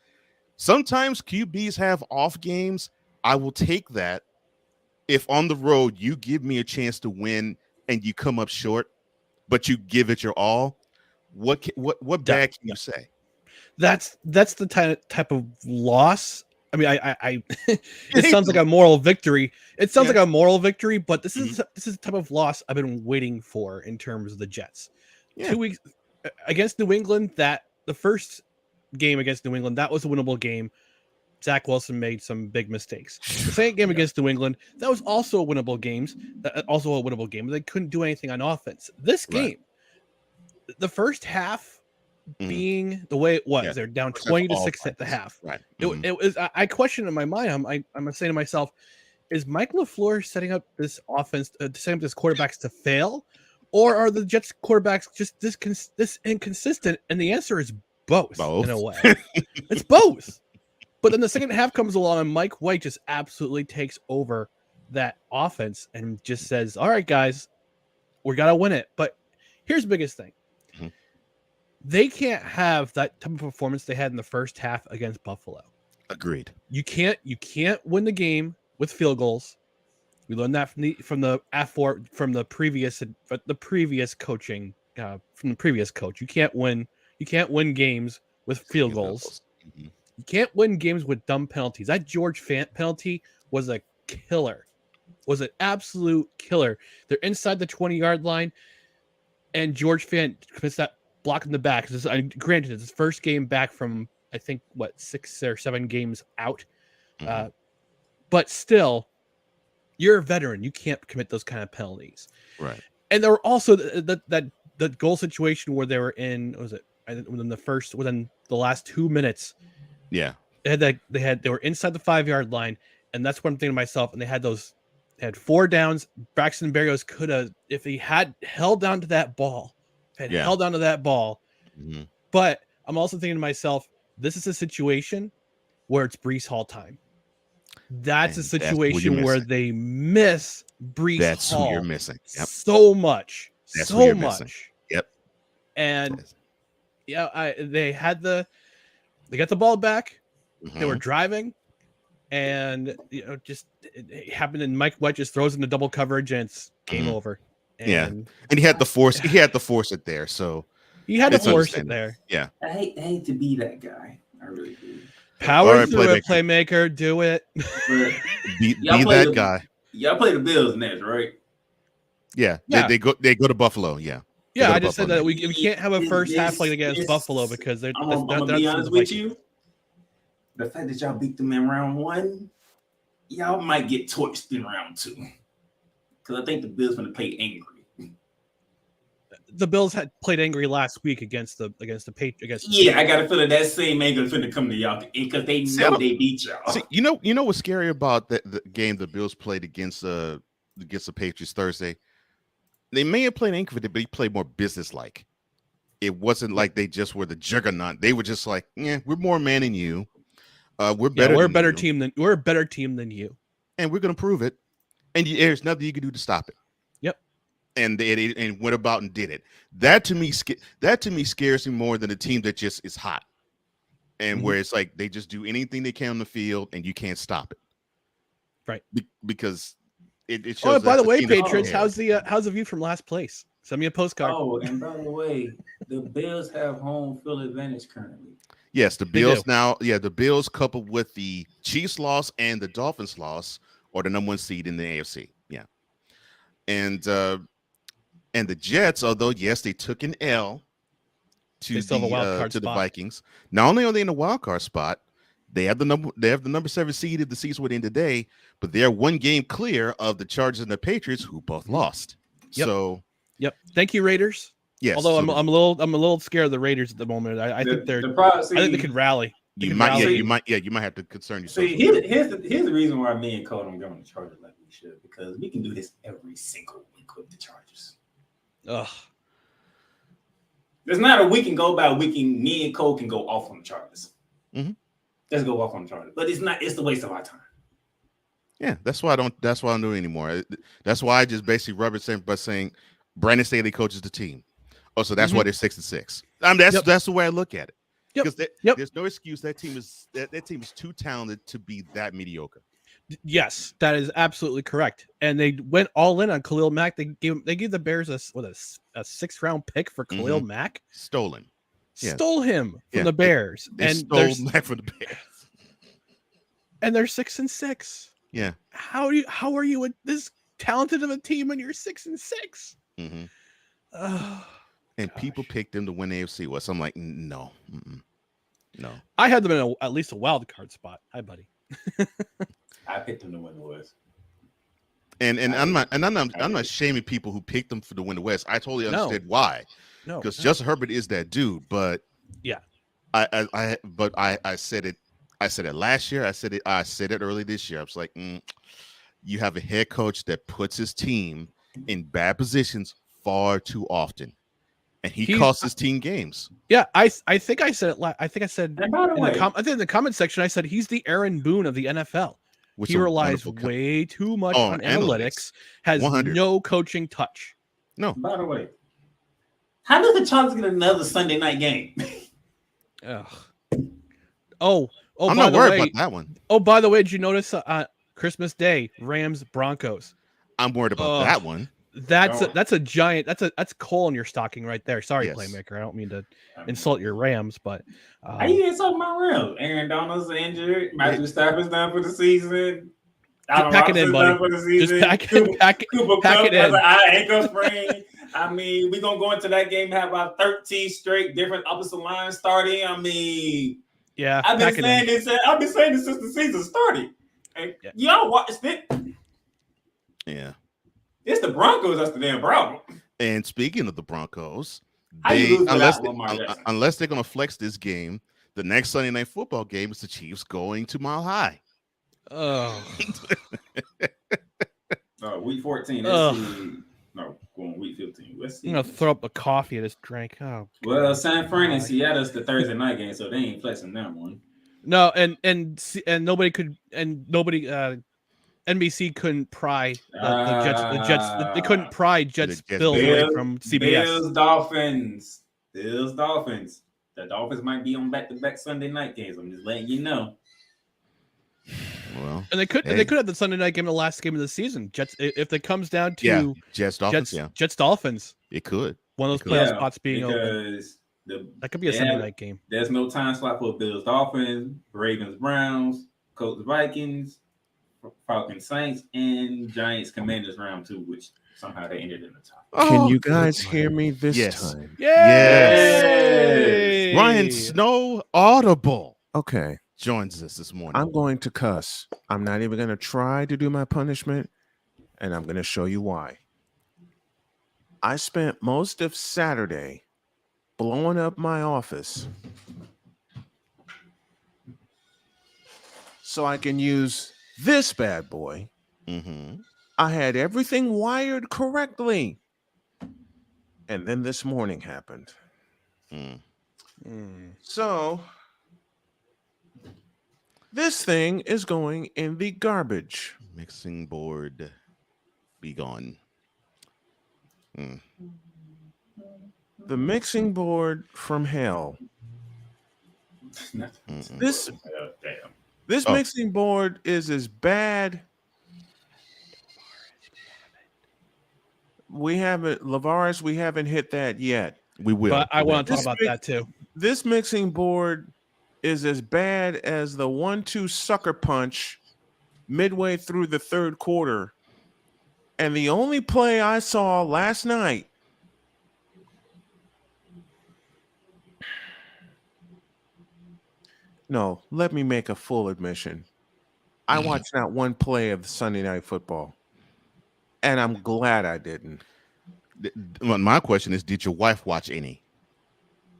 Speaker 1: Sometimes QBs have off games. I will take that if on the road you give me a chance to win and you come up short, but you give it your all. What bad can you say?
Speaker 15: That's the type of loss. I mean, I it sounds like a moral victory. It sounds like a moral victory, but this is the type of loss I've been waiting for in terms of the Jets. 2 weeks against New England, that the first game against New England, that was a winnable game. Zach Wilson made some big mistakes. The second game against New England, that was also a winnable game. They couldn't do anything on offense. This game, the first half being the way it was, they're down 20-6 at the half.
Speaker 1: Right.
Speaker 15: It was. I questioned in my mind. I'm saying to myself, is Mike LaFleur setting up this offense, setting up this quarterbacks to fail, or are the Jets quarterbacks just this inconsistent? And the answer is both. In a way. It's both. But then the second half comes along, and Mike White just absolutely takes over that offense and just says, "All right, guys, we got to win it." But here's the biggest thing. They can't have that type of performance they had in the first half against Buffalo.
Speaker 1: Agreed.
Speaker 15: You can't win the game with field goals. We learned that from the previous coaching from the previous coach. You can't win games with field goals. You can't win games with dumb penalties. That George Fant penalty was a killer. Was an absolute killer. They're inside the 20-yard line, and George Fant commits that block in the back. Granted, it's his first game back from, I think, 6 or 7 games out. But still, you're a veteran. You can't commit those kind of penalties.
Speaker 1: Right.
Speaker 15: And there were also the goal situation where they were in, within the last 2 minutes.
Speaker 1: Yeah.
Speaker 15: They were inside the 5-yard line, and that's what I'm thinking to myself. And they had 4 downs. Braxton Berrios could have, if he had held down to that ball. But I'm also thinking to myself, this is a situation where it's Breece Hall time. That's a situation where they miss Breece Hall.
Speaker 1: That's who you're missing. Yep.
Speaker 15: So much.
Speaker 1: That's
Speaker 15: so much.
Speaker 1: Missing. Yep.
Speaker 15: And they got the ball back. They were driving, and just it happened. And Mike White just throws into double coverage, and it's game over.
Speaker 1: And he had to force. He had to force it there. So
Speaker 15: he had to force it there.
Speaker 1: Yeah.
Speaker 14: I hate to be that guy. I really do.
Speaker 15: Power through it, playmaker. Do it.
Speaker 1: Be that guy.
Speaker 14: Y'all play the Bills next, right?
Speaker 1: Yeah. They go to Buffalo. Yeah.
Speaker 15: Yeah, I just said that we can't have a first half like against Buffalo because they're.
Speaker 14: I'm gonna be honest with you. The fact that y'all beat them in round 1, y'all might get torched in round 2. Because I think the Bills going to play angry.
Speaker 15: The Bills had played angry last week against the Patriots.
Speaker 14: I got to feel that same anger is going to come to y'all because they know they beat y'all.
Speaker 1: See, you know what's scary about the game the Bills played against the Patriots Thursday? They may have played angry, but he played more businesslike. It wasn't like they just were the juggernaut. They were just like, yeah, we're more man than you. We're
Speaker 15: Yeah,
Speaker 1: better.
Speaker 15: we're a
Speaker 1: than
Speaker 15: better
Speaker 1: you,
Speaker 15: team than we're a better team than you.
Speaker 1: and we're gonna prove it. And there's nothing you can do to stop it.
Speaker 15: Yep.
Speaker 1: And they and went about and did it. That to me scares me more than a team that just is hot, and where it's like they just do anything they can on the field and you can't stop it.
Speaker 15: Right.
Speaker 1: Because it shows.
Speaker 15: Oh, by
Speaker 1: that's
Speaker 15: the
Speaker 1: a
Speaker 15: way,
Speaker 1: team that's
Speaker 15: Patriots,
Speaker 1: prepared.
Speaker 15: how's the view from last place? Send me a postcard.
Speaker 14: Oh, and by the way, the Bills have home field advantage currently.
Speaker 1: Yes, the Bills now. Yeah, the Bills coupled with the Chiefs loss and the Dolphins loss are the number 1 seed in the AFC. Yeah, and the Jets, although yes, they took an L to the Vikings. Not only are they in the wild card spot, they have the number 7 seed if the season would end today, but they're 1 game clear of the Chargers and the Patriots, who both lost.
Speaker 15: Yep.
Speaker 1: So,
Speaker 15: thank you, Raiders.
Speaker 1: Yes.
Speaker 15: Although I'm a little scared of the Raiders at the moment. I think I think they could rally.
Speaker 1: You might have to concern yourself.
Speaker 14: See, here's the reason why me and Cole don't go on the Chargers like we should, because we can do this every single week with the Chargers.
Speaker 15: Ugh.
Speaker 14: There's not a week can go by me and Cole can go off on the Chargers.
Speaker 1: Mm-hmm.
Speaker 14: Let's go off on the Chargers. But it's the waste of our time.
Speaker 1: Yeah, that's why I don't do it anymore. That's why I just basically rub it by saying Brandon Staley coaches the team. Oh, so that's why they're 6-6. I mean, that's the way I look at it. Because there's no excuse. That team is too talented to be that mediocre.
Speaker 15: Yes, that is absolutely correct. And they went all in on Khalil Mack. They gave the Bears a 6th round pick for Khalil Mack.
Speaker 1: Stolen. Yeah.
Speaker 15: Stole him from the Bears.
Speaker 1: They stole Mack from the Bears.
Speaker 15: And they're 6-6.
Speaker 1: Yeah.
Speaker 15: How are you with this talented of a team when you're 6-6?
Speaker 1: Mm-hmm. And people picked them to win AFC West. I'm like, no. No.
Speaker 15: I had them in at least a wild card spot. Hi, buddy.
Speaker 14: I picked them to win the West.
Speaker 1: And I'm not shaming people who picked them for to win the West. I totally understood why.
Speaker 15: No.
Speaker 1: Because Justin Herbert is that dude. But
Speaker 15: yeah.
Speaker 1: I said it. I said it last year. I said it early this year. I was like, you have a head coach that puts his team in bad positions far too often. And he costs his team games.
Speaker 15: Yeah, I think I said it. I think I said
Speaker 14: in
Speaker 15: the comment section. I said he's the Aaron Boone of the NFL. He relies way too much on analytics. Has no coaching touch.
Speaker 1: No.
Speaker 14: By the way, how does the Chargers get another Sunday night game?
Speaker 15: Oh,
Speaker 1: I'm not worried about that one.
Speaker 15: Oh, by the way, did you notice Christmas Day, Rams Broncos?
Speaker 1: I'm worried about that one.
Speaker 15: That's a giant. That's coal in your stocking right there. Sorry, Playmaker. I don't mean to insult your Rams, but
Speaker 14: how you insult my Rams? Aaron Donald's injured. Matthew Stafford's done for the season.
Speaker 15: Pack it in, buddy.
Speaker 14: For the season.
Speaker 15: Just pack it in.
Speaker 14: An ankle sprain. I mean, we're gonna go into that game and have about 13 straight different opposite lines starting. I mean,
Speaker 15: yeah,
Speaker 14: I've been saying this since the season started. And y'all watch it.
Speaker 1: Yeah.
Speaker 14: It's the Broncos that's the damn problem.
Speaker 1: And speaking of the Broncos, unless they're going to flex this game, the next Sunday Night Football game is the Chiefs going to Mile High.
Speaker 15: Oh.
Speaker 14: Week 14. Going week 15. Let's see.
Speaker 15: I'm going to throw up a coffee I just drank. Oh.
Speaker 14: Well, San Fran and Seattle is the Thursday night game, so they ain't flexing that one.
Speaker 15: No, and nobody could, and nobody NBC couldn't pry the Jets. They couldn't pry Jets Bills away from CBS.
Speaker 14: Bills Dolphins. The Dolphins might be on back-to-back Sunday night games. I'm just letting you know.
Speaker 1: Well,
Speaker 15: and they could have the Sunday night game, the last game of the season. Jets, if it comes down to
Speaker 1: Jets
Speaker 15: Dolphins,
Speaker 1: it could.
Speaker 15: One of those playoff spots being open. That could be a Sunday night game.
Speaker 14: There's no time slot for Bills Dolphins, Ravens Browns, Colts Vikings, Falcons Saints, and Giants Commanders round 2, which somehow they ended in the top.
Speaker 16: Can you guys hear me this time?
Speaker 1: Yes. Ryan Snow Audible.
Speaker 16: Okay.
Speaker 1: Joins us this morning.
Speaker 16: I'm going to cuss. I'm not even going to try to do my punishment, and I'm going to show you why. I spent most of Saturday blowing up my office so I can use this bad boy.
Speaker 1: Mm-hmm.
Speaker 16: I had everything wired correctly. And then this morning happened. So this thing is going in the garbage.
Speaker 1: Mixing board be gone.
Speaker 16: The mixing board from hell. This mixing board is as bad. We haven't hit that yet.
Speaker 1: We will.
Speaker 15: But I want to talk about that too.
Speaker 16: This mixing board is as bad as the 1-2 sucker punch midway through the third quarter. And the only play I saw last night No, let me make a full admission. I watched not one play of Sunday Night Football, and I'm glad I didn't.
Speaker 1: My question is, did your wife watch any?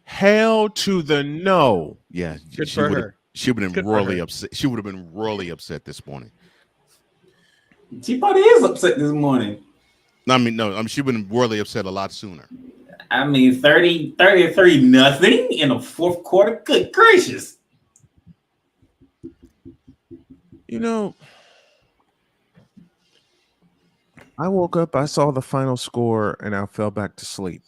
Speaker 16: Hell to the no.
Speaker 1: Yeah,
Speaker 15: Good for her.
Speaker 1: She would have
Speaker 15: Good
Speaker 1: been
Speaker 15: for
Speaker 1: royally
Speaker 15: her.
Speaker 1: upset. She would have been royally upset this morning.
Speaker 14: She probably is upset this morning.
Speaker 1: She would have been royally upset a lot sooner.
Speaker 14: I mean, 33 nothing in the fourth quarter. Good gracious.
Speaker 16: You know, I woke up, I saw the final score, and I fell back to sleep.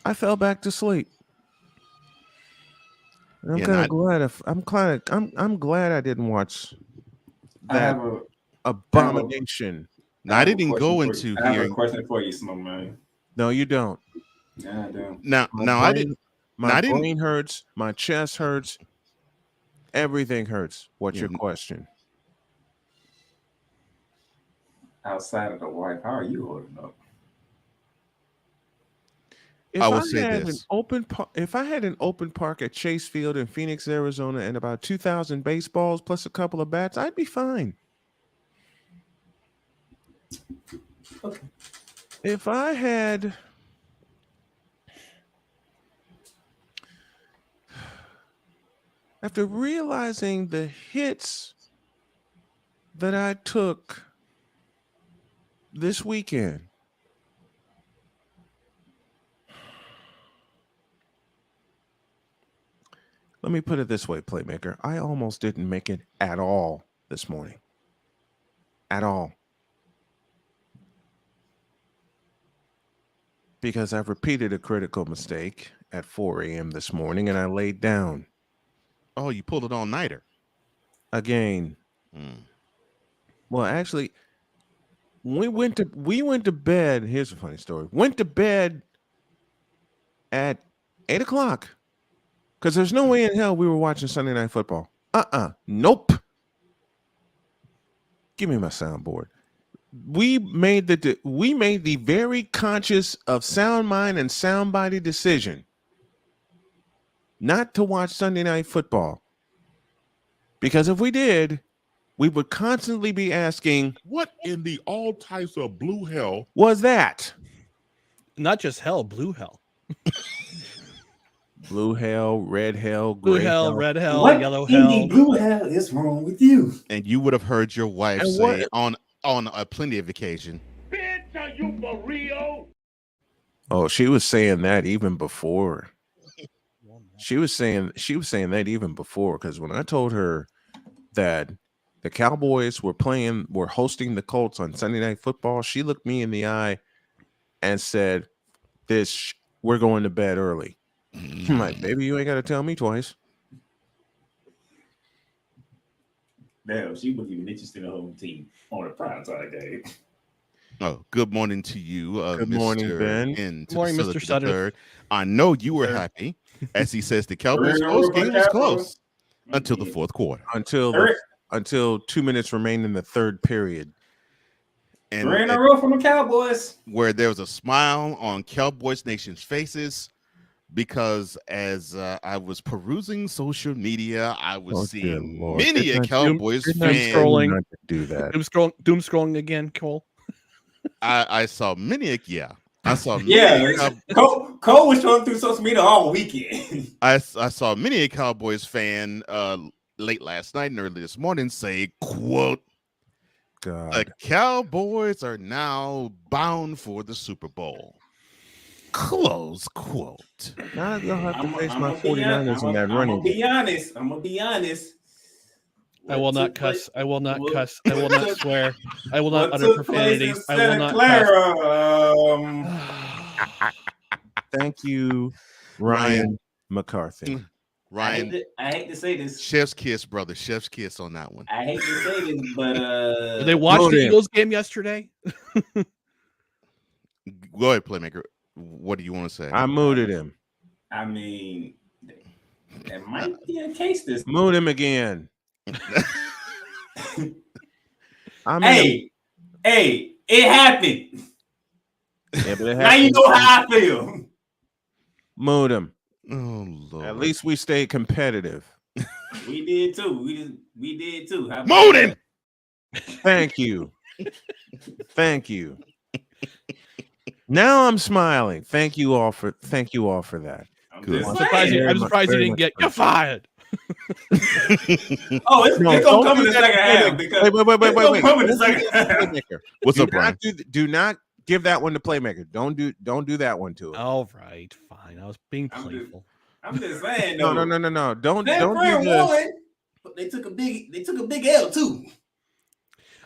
Speaker 16: I fell back to sleep. And I'm kind of glad. I'm glad I didn't watch that abomination.
Speaker 1: Now I didn't go into
Speaker 14: I have
Speaker 1: hearing.
Speaker 14: a question for you, Snowman.
Speaker 16: No, you don't.
Speaker 14: Yeah, I do.
Speaker 1: Now I didn't.
Speaker 16: My brain hurts. My chest hurts. Everything hurts. What's your question?
Speaker 14: Outside of the wife, how are you holding up?
Speaker 16: If
Speaker 1: I will say this.
Speaker 16: If I had an open park at Chase Field in Phoenix, Arizona, and about 2,000 baseballs plus a couple of bats, I'd be fine.
Speaker 14: Okay.
Speaker 16: If I had after realizing the hits that I took this weekend, let me put it this way, Playmaker. I almost didn't make it at all this morning. At all. Because I've repeated a critical mistake at 4 a.m. this morning and I laid down.
Speaker 1: Oh, you pulled it all-nighter.
Speaker 16: Again. Well, actually, we went to bed. Here's a funny story. Went to bed at 8 o'clock. Because there's no way in hell we were watching Sunday Night Football. Nope. Give me my soundboard. We made the very conscious of sound mind and sound body decision not to watch Sunday Night Football. Because if we did, we would constantly be asking,
Speaker 6: what in the all types of blue hell
Speaker 16: was that?
Speaker 15: Not just hell, blue hell.
Speaker 16: Blue hell, red hell,
Speaker 15: Blue
Speaker 16: gray
Speaker 15: hell, red hell,
Speaker 14: What
Speaker 15: yellow
Speaker 14: in the
Speaker 15: hell.
Speaker 14: blue hell is wrong with you?
Speaker 1: And you would have heard your wife
Speaker 16: And
Speaker 1: say
Speaker 16: what-
Speaker 1: on a plenty of occasion.
Speaker 6: Bitch, are you for real?
Speaker 16: Oh, she was saying that even before. She was saying that even before, because when I told her that the Cowboys were hosting the Colts on Sunday Night Football, she looked me in the eye and said, we're going to bed early. I'm like, baby, you ain't got to tell me twice.
Speaker 14: Damn, she wasn't even interested in her home team on a primetime game.
Speaker 1: Oh, good morning to you,
Speaker 16: Good
Speaker 1: Mr.
Speaker 16: morning, Ben.
Speaker 1: And
Speaker 15: Good morning, Mr. Sutter.
Speaker 1: Third. I know you were happy, as he says the Cowboys post game was close until the fourth quarter.
Speaker 16: Until 2 minutes remained in the third period.
Speaker 1: And
Speaker 14: 3 in a row from the Cowboys.
Speaker 1: where there was a smile on Cowboys Nation's faces, because as I was perusing social media, I was seeing many a Cowboys fan
Speaker 15: scrolling.
Speaker 16: Do that.
Speaker 15: Doom scrolling again, Cole.
Speaker 1: I saw many a I saw many
Speaker 14: Yeah, Cole was showing through social media all weekend.
Speaker 1: I saw many a Cowboys fan late last night and early this morning say, quote,
Speaker 16: God.
Speaker 1: the Cowboys are now bound for the Super Bowl. Close quote.
Speaker 16: Now you'll have to face
Speaker 14: I'm
Speaker 16: my
Speaker 14: gonna be
Speaker 16: 49ers in that
Speaker 14: I'm
Speaker 16: running
Speaker 14: gonna be
Speaker 16: game.
Speaker 14: honest. I'm gonna be honest.
Speaker 15: I will not cuss. I will not cuss. I will not swear. I will not
Speaker 14: What
Speaker 15: utter
Speaker 14: took place in
Speaker 15: profanities. I will
Speaker 14: Santa
Speaker 15: not
Speaker 14: Clara?
Speaker 16: Thank you, Ryan McCarthy.
Speaker 1: Ryan,
Speaker 14: I hate to say this.
Speaker 1: chef's kiss, brother. Chef's kiss on that one.
Speaker 14: I hate to say this, but
Speaker 15: Did they watch the Eagles game yesterday?
Speaker 1: Go ahead, playmaker. What do you want to say?
Speaker 16: I mooted him.
Speaker 14: I mean, there might be a case this.
Speaker 16: Mood him again.
Speaker 14: Hey, it happened.
Speaker 16: Yeah, but it
Speaker 14: Now you know how I feel.
Speaker 16: Mood him.
Speaker 1: Oh Lord.
Speaker 16: At least we stayed competitive.
Speaker 14: We did too. We did too.
Speaker 1: Mood him.
Speaker 16: Thank you. Thank you. Now I'm smiling. Thank you all for that.
Speaker 1: Good.
Speaker 15: I'm surprised you didn't get you're fired.
Speaker 14: Oh, it's gonna come in the second half because
Speaker 16: wait.
Speaker 14: Come in the second half.
Speaker 1: What's up, Brian?
Speaker 16: Do not give that one to playmaker. Don't do that one to it.
Speaker 15: All right, fine. I was being playful.
Speaker 14: I'm just saying.
Speaker 16: No. Don't do this.
Speaker 14: Won, but they took a big L too.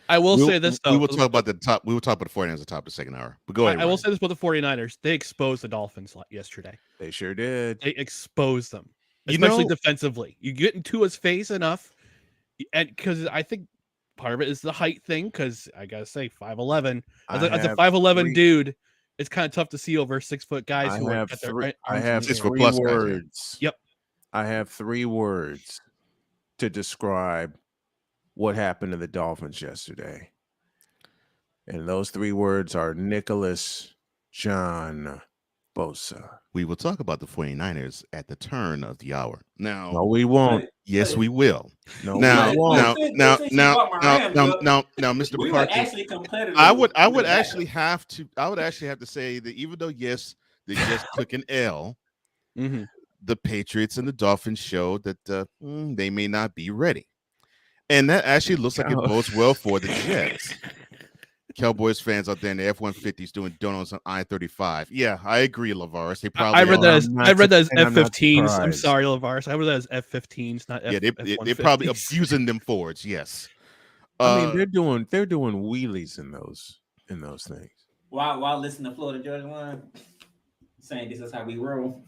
Speaker 15: I will say this though.
Speaker 1: We will talk about the top. We will talk about the 49ers at the top of the second hour. But go ahead.
Speaker 15: I will say this about the 49ers. They exposed the Dolphins yesterday.
Speaker 16: They sure did.
Speaker 15: They exposed them, especially defensively. You get into his face enough, and because I think part of it is the height thing. Because I gotta say, 5'11", as a 5'11" dude, it's kind of tough to see over 6 foot guys who are at their.
Speaker 16: I have
Speaker 1: 6
Speaker 16: three
Speaker 1: foot plus
Speaker 16: words.
Speaker 15: Yep.
Speaker 16: I have 3 words to describe what happened to the Dolphins yesterday. And those 3 words are Nicholas John Bosa.
Speaker 1: We will talk about the 49ers at the turn of the hour. Now,
Speaker 16: No, we won't.
Speaker 1: Yes, we will.
Speaker 16: No,
Speaker 1: now,
Speaker 16: we won't.
Speaker 1: now, Mr.
Speaker 14: We were
Speaker 1: McCarthy.
Speaker 14: actually competitive.
Speaker 1: I would actually have to say that even though yes, they just took an L, the Patriots and the Dolphins showed that they may not be ready. And that actually looks like it bodes well for the Jets. Cowboys fans out there in the F-150s doing donuts on I-35. Yeah, I agree, Lavaris. They probably
Speaker 15: I read that as F-15s. I'm
Speaker 16: I'm
Speaker 15: sorry, Lavaris. I read that as F-15s, not F.
Speaker 1: Yeah, they're probably abusing them Fords. Yes.
Speaker 16: I mean, they're doing wheelies in those things.
Speaker 14: While listening to Florida Georgia Line, saying this is how we roll.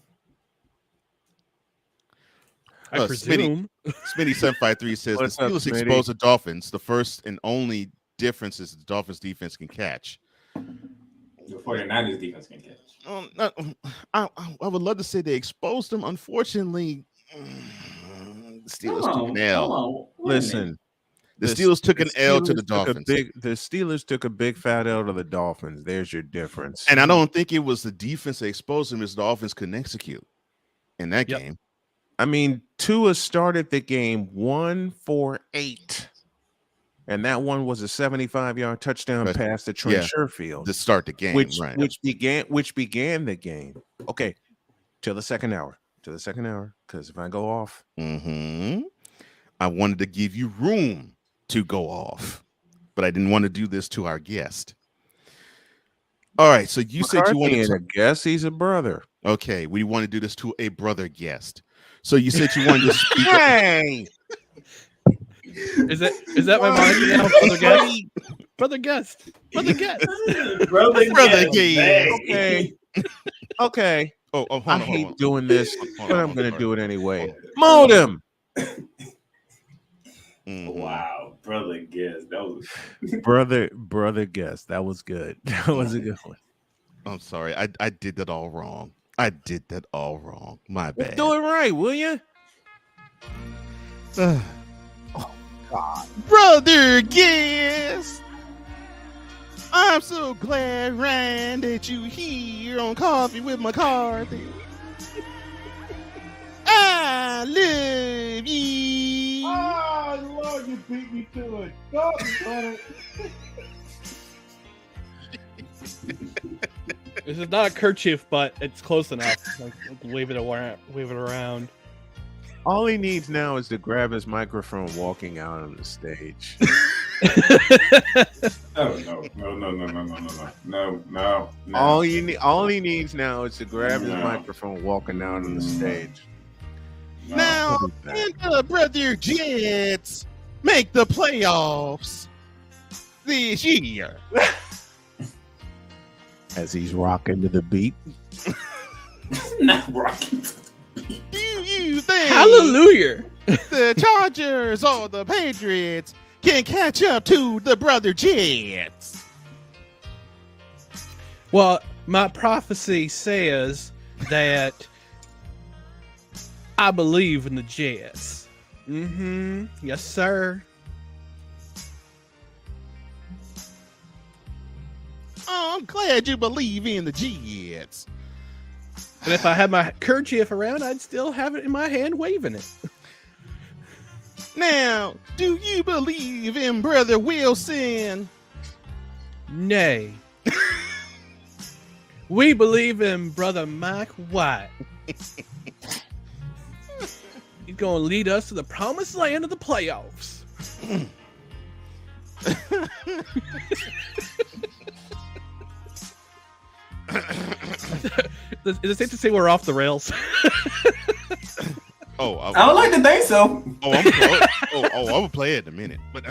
Speaker 15: I presume.
Speaker 1: Smitty 753 says
Speaker 16: What's
Speaker 1: the
Speaker 16: up,
Speaker 1: Steelers
Speaker 16: Smitty?
Speaker 1: expose the Dolphins. The first and only difference is the Dolphins defense can catch.
Speaker 14: The 49ers defense can catch.
Speaker 1: I would love to say they exposed them. Unfortunately, the Steelers took an L.
Speaker 16: Listen,
Speaker 1: the Steelers took an L to the
Speaker 16: Steelers took
Speaker 1: Dolphins.
Speaker 16: the Steelers took a big fat L to the Dolphins. There's your difference.
Speaker 1: And I don't think it was the defense that exposed them, as the offense couldn't execute in that game.
Speaker 16: I mean, Tua started the game 1 for 8. And that one was a 75-yard touchdown pass to Trent Sherfield
Speaker 1: to start the game,
Speaker 16: which began the game. Okay, till the second hour. Because if I go off,
Speaker 1: I wanted to give you room to go off, but I didn't want to do this to our guest. All right, so you said you wanted to.
Speaker 16: A guest, he's a brother.
Speaker 1: Okay, we want to do this to a brother guest. So you said you wanted to speak.
Speaker 16: Hey.
Speaker 15: Is that my mind now, brother guest? Brother guest. Brother guest.
Speaker 14: Brother
Speaker 16: guest. Okay.
Speaker 1: Oh, hold
Speaker 16: I
Speaker 1: on,
Speaker 16: hate doing this, but I'm going to do it anyway.
Speaker 14: Mold
Speaker 16: him.
Speaker 14: Wow, brother guest. That was
Speaker 16: brother guest. That was good. That was a good one.
Speaker 1: I'm sorry. I did that all wrong. My bad.
Speaker 16: Do it right, will you?
Speaker 1: God. Brother guest, I'm so glad, Ryan, that you here on Coffee with McCarthy. I love you.
Speaker 11: Oh, Lord, you beat me to it. Go, brother.
Speaker 15: This is not a kerchief, but it's close enough. Like, wave it around.
Speaker 16: All he needs now is to grab his microphone walking out on the stage.
Speaker 14: Oh no.
Speaker 16: All he needs now is to grab his microphone walking down on the stage.
Speaker 1: Now, and the brother Jets make the playoffs this year.
Speaker 16: As he's rocking to the beat.
Speaker 14: Not rocking.
Speaker 1: Do you think
Speaker 15: Hallelujah
Speaker 1: the Chargers or the Patriots can catch up to the brother Jets?
Speaker 15: Well, my prophecy says that I believe in the Jets. Mm-hmm. Yes, sir.
Speaker 1: Oh, I'm glad you believe in the Jets.
Speaker 15: And if I had my kerchief around, I'd still have it in my hand waving it.
Speaker 1: Now, do you believe in Brother Wilson?
Speaker 15: Nay. We believe in Brother Mike White. He's going to lead us to the promised land of the playoffs. Is it safe to say we're off the rails?
Speaker 14: I would like to think so.
Speaker 1: I'm gonna play it in a minute. But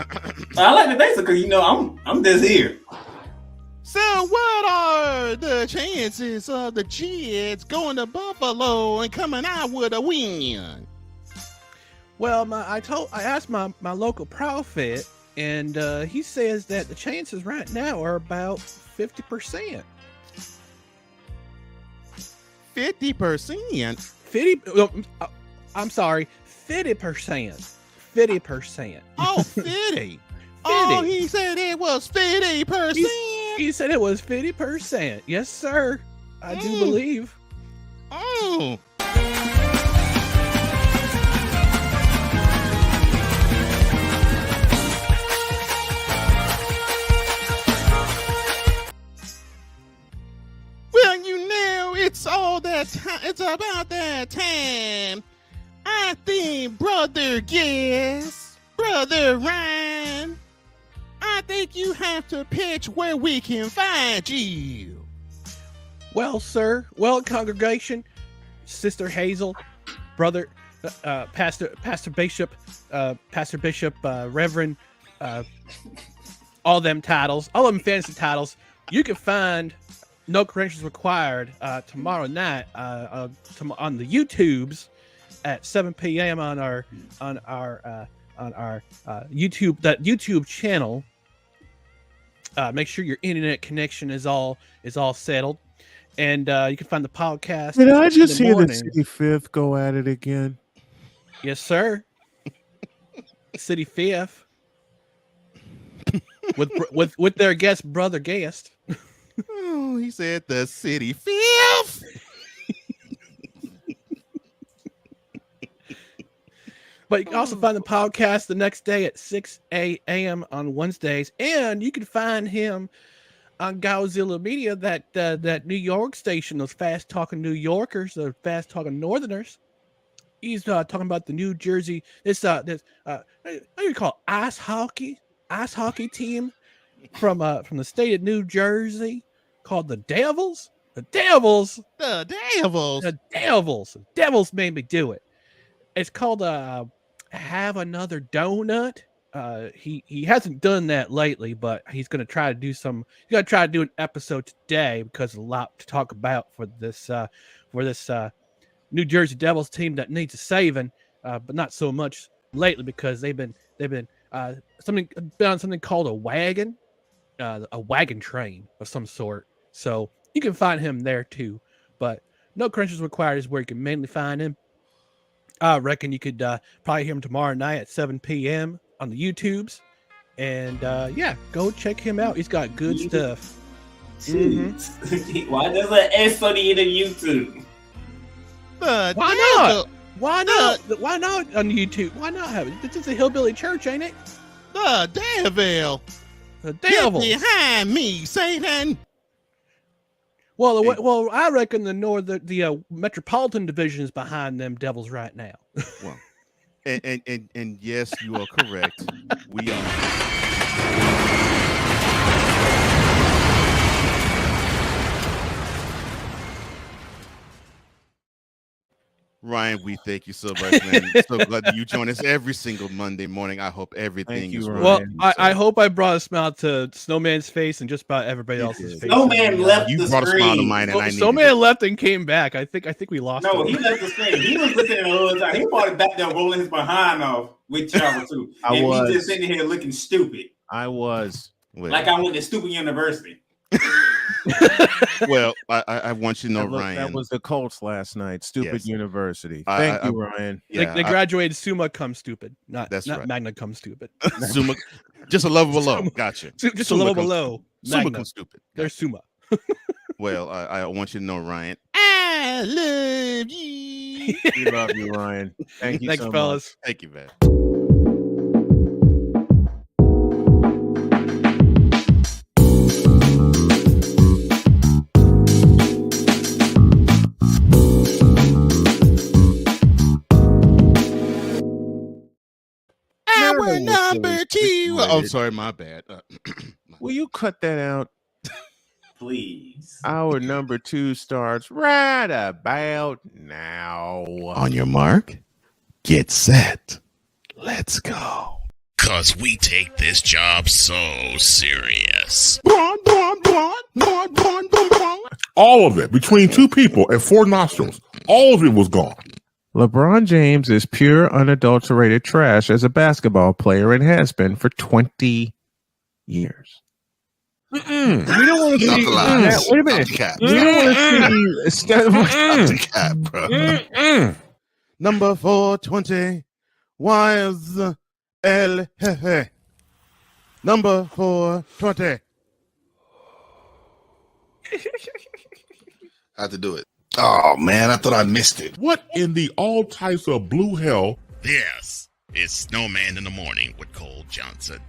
Speaker 14: I like to think so because I'm just here.
Speaker 1: So, what are the chances of the Jets going to Buffalo and coming out with a win?
Speaker 15: Well, I asked my local prophet, and he says that the chances right now are about 50%.
Speaker 1: 50%?
Speaker 15: 50? I'm sorry, 50%. 50%.
Speaker 1: Oh, 50. Oh, he said it was 50%.
Speaker 15: He said it was 50%. Yes, sir. I do believe.
Speaker 1: Oh. Well, it's all that time. It's about that time. I think Brother Ryan, I think you have to pitch where we can find you.
Speaker 15: Well, sir. Well, congregation, Sister Hazel, Brother, Pastor Bishop, Reverend, all them titles, all them fantasy titles. You can find No Credentials Required tomorrow night on the YouTubes at 7 p.m. on our YouTube channel. Make sure your internet connection is all settled, and you can find the podcast.
Speaker 16: Did I just hear the City Fifth go at it again?
Speaker 15: Yes, sir. City Fifth with their brother guest.
Speaker 1: Oh, he said the City Fifth.
Speaker 15: But you can also find the podcast the next day at 6 a.m. on Wednesdays, and you can find him on Godzilla Media, that New York station, those fast talking New Yorkers, those fast talking Northerners. He's talking about the New Jersey what do you call it? ice hockey team from the state of New Jersey called the Devils. The Devils made me do it. It's called Have Another Donut. He hasn't done that lately, but he's gonna try to do an episode today because there's a lot to talk about for this New Jersey Devils team that needs a saving, but not so much lately because they've been on something called a wagon train of some sort. So you can find him there too, but No Credentials Required is where you can mainly find him. I reckon you could probably hear him tomorrow night at 7 p.m. on the YouTubes. And go check him out. He's got good stuff.
Speaker 14: Mm-hmm. Why does an S on the end of YouTube?
Speaker 15: Why not? Why not? Why not on YouTube? Why not have it? This is a hillbilly church, ain't it?
Speaker 1: The Devil.
Speaker 15: The Devil.
Speaker 1: Get behind me, Satan.
Speaker 15: Well, I reckon the Metropolitan Division is behind them Devils right now.
Speaker 1: Well, and yes, you are correct. We are. Ryan, we thank you so much, man. So glad that you join us every single Monday morning. I hope everything is
Speaker 15: Well,
Speaker 1: working.
Speaker 15: I hope I brought a smile to Snowman's face and just about everybody else's face.
Speaker 14: Snowman left
Speaker 1: You
Speaker 14: the
Speaker 1: brought a smile to
Speaker 14: screen.
Speaker 1: mine, and I needed
Speaker 15: Snowman
Speaker 1: it.
Speaker 15: left and came back. I think we lost
Speaker 14: No,
Speaker 15: him.
Speaker 14: he left the screen. He was looking at the whole time. He probably back there rolling his behind off with y'all too.
Speaker 16: I
Speaker 14: And
Speaker 16: was.
Speaker 14: me just sitting here looking stupid.
Speaker 16: I was.
Speaker 14: Like I went to stupid university.
Speaker 1: Well, I want you to know, Ryan.
Speaker 16: That was the Colts last night. Stupid
Speaker 1: Yes.
Speaker 16: University. Thank you, Ryan.
Speaker 15: They graduated Summa cum stupid, not
Speaker 1: right.
Speaker 15: Magna cum stupid.
Speaker 1: Summa, just a level below. Gotcha.
Speaker 15: Just
Speaker 1: Summa
Speaker 15: a level
Speaker 1: cum
Speaker 15: below.
Speaker 1: stupid. Summa
Speaker 15: Magna.
Speaker 1: cum stupid.
Speaker 15: They're Summa.
Speaker 1: Well, I want you to know, Ryan. I love you.
Speaker 16: We love you, Ryan. Thank you
Speaker 15: Thanks,
Speaker 16: so
Speaker 15: fellas.
Speaker 16: much.
Speaker 1: Thank you, man. Our number two. Oh, I'm sorry, my bad.
Speaker 16: Will you cut that out?
Speaker 14: Please.
Speaker 16: Our number 2 starts right about now.
Speaker 1: On your mark, get set. Let's go.
Speaker 9: Cause we take this job so serious.
Speaker 6: All of it between two people and 4 nostrils. All of it was gone.
Speaker 16: LeBron James is pure, unadulterated trash as a basketball player and has been for 20 years.
Speaker 6: We don't want to see
Speaker 16: that. Wait a minute. We don't want to see
Speaker 1: bro. Number 420. Wise El Jefe. Number 420.
Speaker 17: I had to do it. Oh man, I thought I missed it.
Speaker 6: What in the all types of blue hell?
Speaker 9: Yes, it's Snowman in the Morning with Cole Johnson.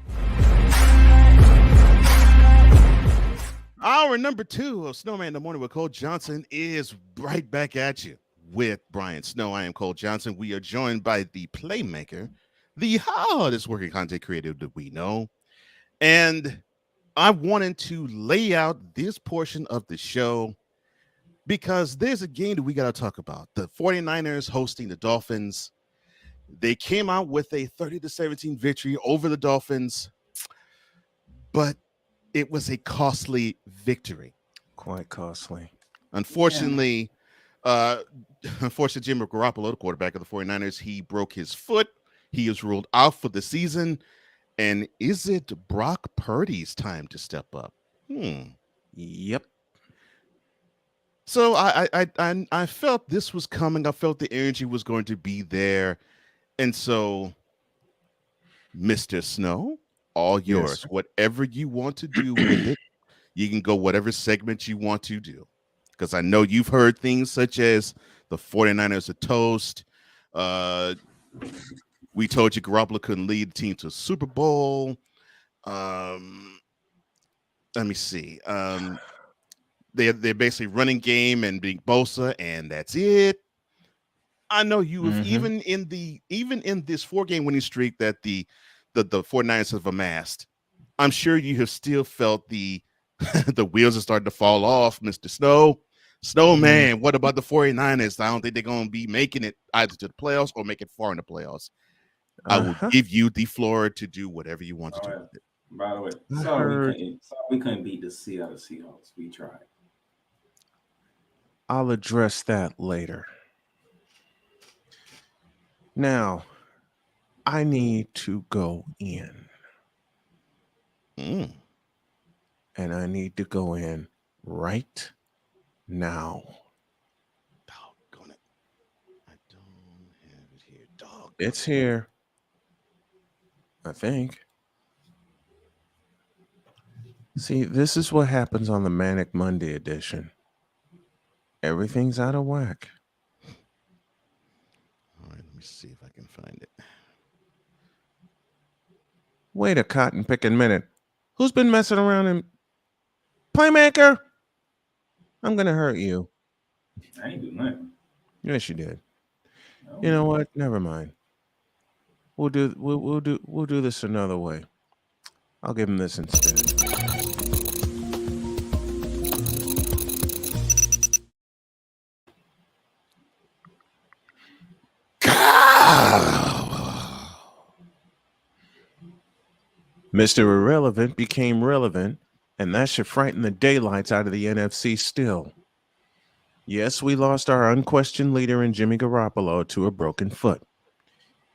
Speaker 1: Hour number 2 of Snowman in the Morning with Cole Johnson is right back at you with Brian Snow. I am Cole Johnson. We are joined by the playmaker, the hardest working content creator that we know. And I wanted to lay out this portion of the show because there's a game that we got to talk about. The 49ers hosting the Dolphins. They came out with a 30-17 victory over the Dolphins, but it was a costly victory.
Speaker 16: Quite costly.
Speaker 1: Unfortunately, Jimmy Garoppolo, the quarterback of the 49ers, he broke his foot. He is ruled out for the season. And is it Brock Purdy's time to step up?
Speaker 16: Yep.
Speaker 1: So I felt this was coming. I felt the energy was going to be there. And so, Mr. Snow, all yours.
Speaker 16: Yes.
Speaker 1: Whatever you want to do with it, you can go whatever segment you want to do. Because I know you've heard things such as the 49ers are toast. We told you Garoppolo couldn't lead the team to a Super Bowl. Let me see. They're basically running game and being Bosa, and that's it. I know you have even in this 4-game winning streak that the 49ers have amassed. I'm sure you have still felt the wheels are starting to fall off, Mr. Snowman. What about the 49ers? I don't think they're going to be making it either to the playoffs or make it far in the playoffs. I will give you the floor to do whatever you want to do with it.
Speaker 14: By the way, sorry we couldn't beat the Seattle Seahawks. We tried.
Speaker 16: I'll address that later. Now, I need to go in. And I need to go in right now.
Speaker 1: Doggone it. I don't have it here.
Speaker 16: It's here. I think. See, this is what happens on the Manic Monday edition. Everything's out of whack.
Speaker 1: All right, let me see if I can find it.
Speaker 16: Wait a cotton picking minute. Who's been messing around in Playmaker? I'm gonna hurt you.
Speaker 14: I ain't do nothing.
Speaker 16: Yes, you did. You know what? Never mind. We'll do this another way. I'll give him this instead. Mr. Irrelevant became relevant, and that should frighten the daylights out of the NFC still. Yes, we lost our unquestioned leader in Jimmy Garoppolo to a broken foot.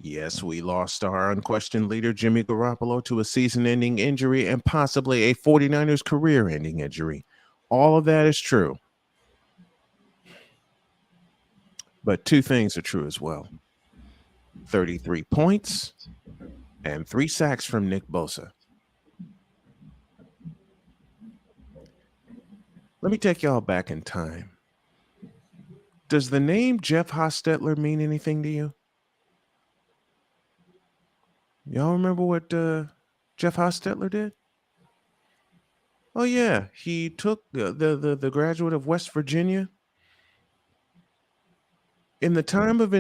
Speaker 16: Yes, we lost our unquestioned leader, Jimmy Garoppolo, to a season-ending injury and possibly a 49ers career-ending injury. All of that is true. But two things are true as well. 33 points and 3 sacks from Nick Bosa. Let me take y'all back in time. Does the name Jeff Hostetler mean anything to you? Y'all remember what Jeff Hostetler did? Oh yeah, he took the graduate of West Virginia in the time of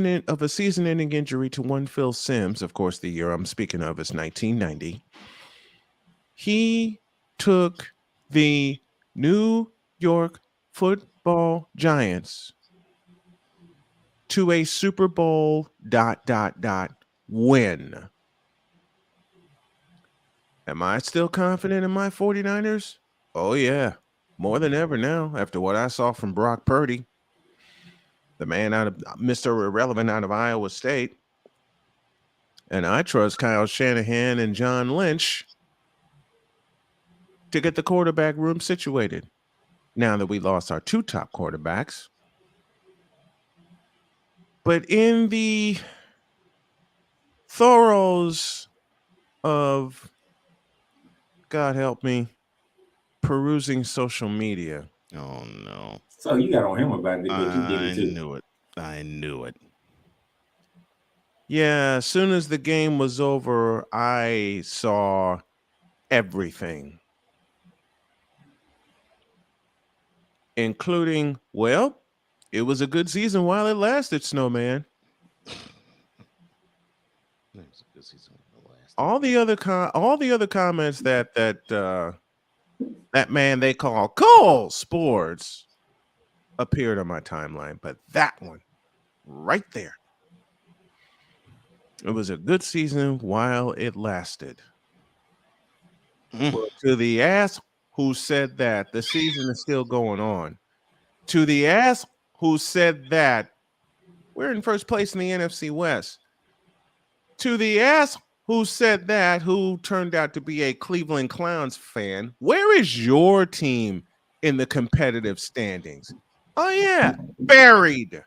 Speaker 16: a season-ending injury to one Phil Simms. Of course, the year I'm speaking of is 1990. He took the New York Football Giants to a Super Bowl ... win. Am I still confident in my 49ers? Oh, yeah. More than ever now, after what I saw from Brock Purdy, the man out of Mr. Irrelevant out of Iowa State. And I trust Kyle Shanahan and John Lynch to get the quarterback room situated. Now that we lost our 2 top quarterbacks. But in the thorough of, God help me, perusing social media.
Speaker 1: Oh no!
Speaker 14: So you got on him about it, but you did it too.
Speaker 1: I knew it.
Speaker 16: Yeah, as soon as the game was over, I saw everything, including, well, it was a good season while it lasted, Snowman. All the other comments that man they call Cole Sports appeared on my timeline, but that one right there. It was a good season while it lasted. Well, to the ass who said that the season is still going on, to the ass who said that we're in first place in the NFC West, to the ass who said that, who turned out to be a Cleveland Clowns fan, where is your team in the competitive standings? Oh yeah, buried.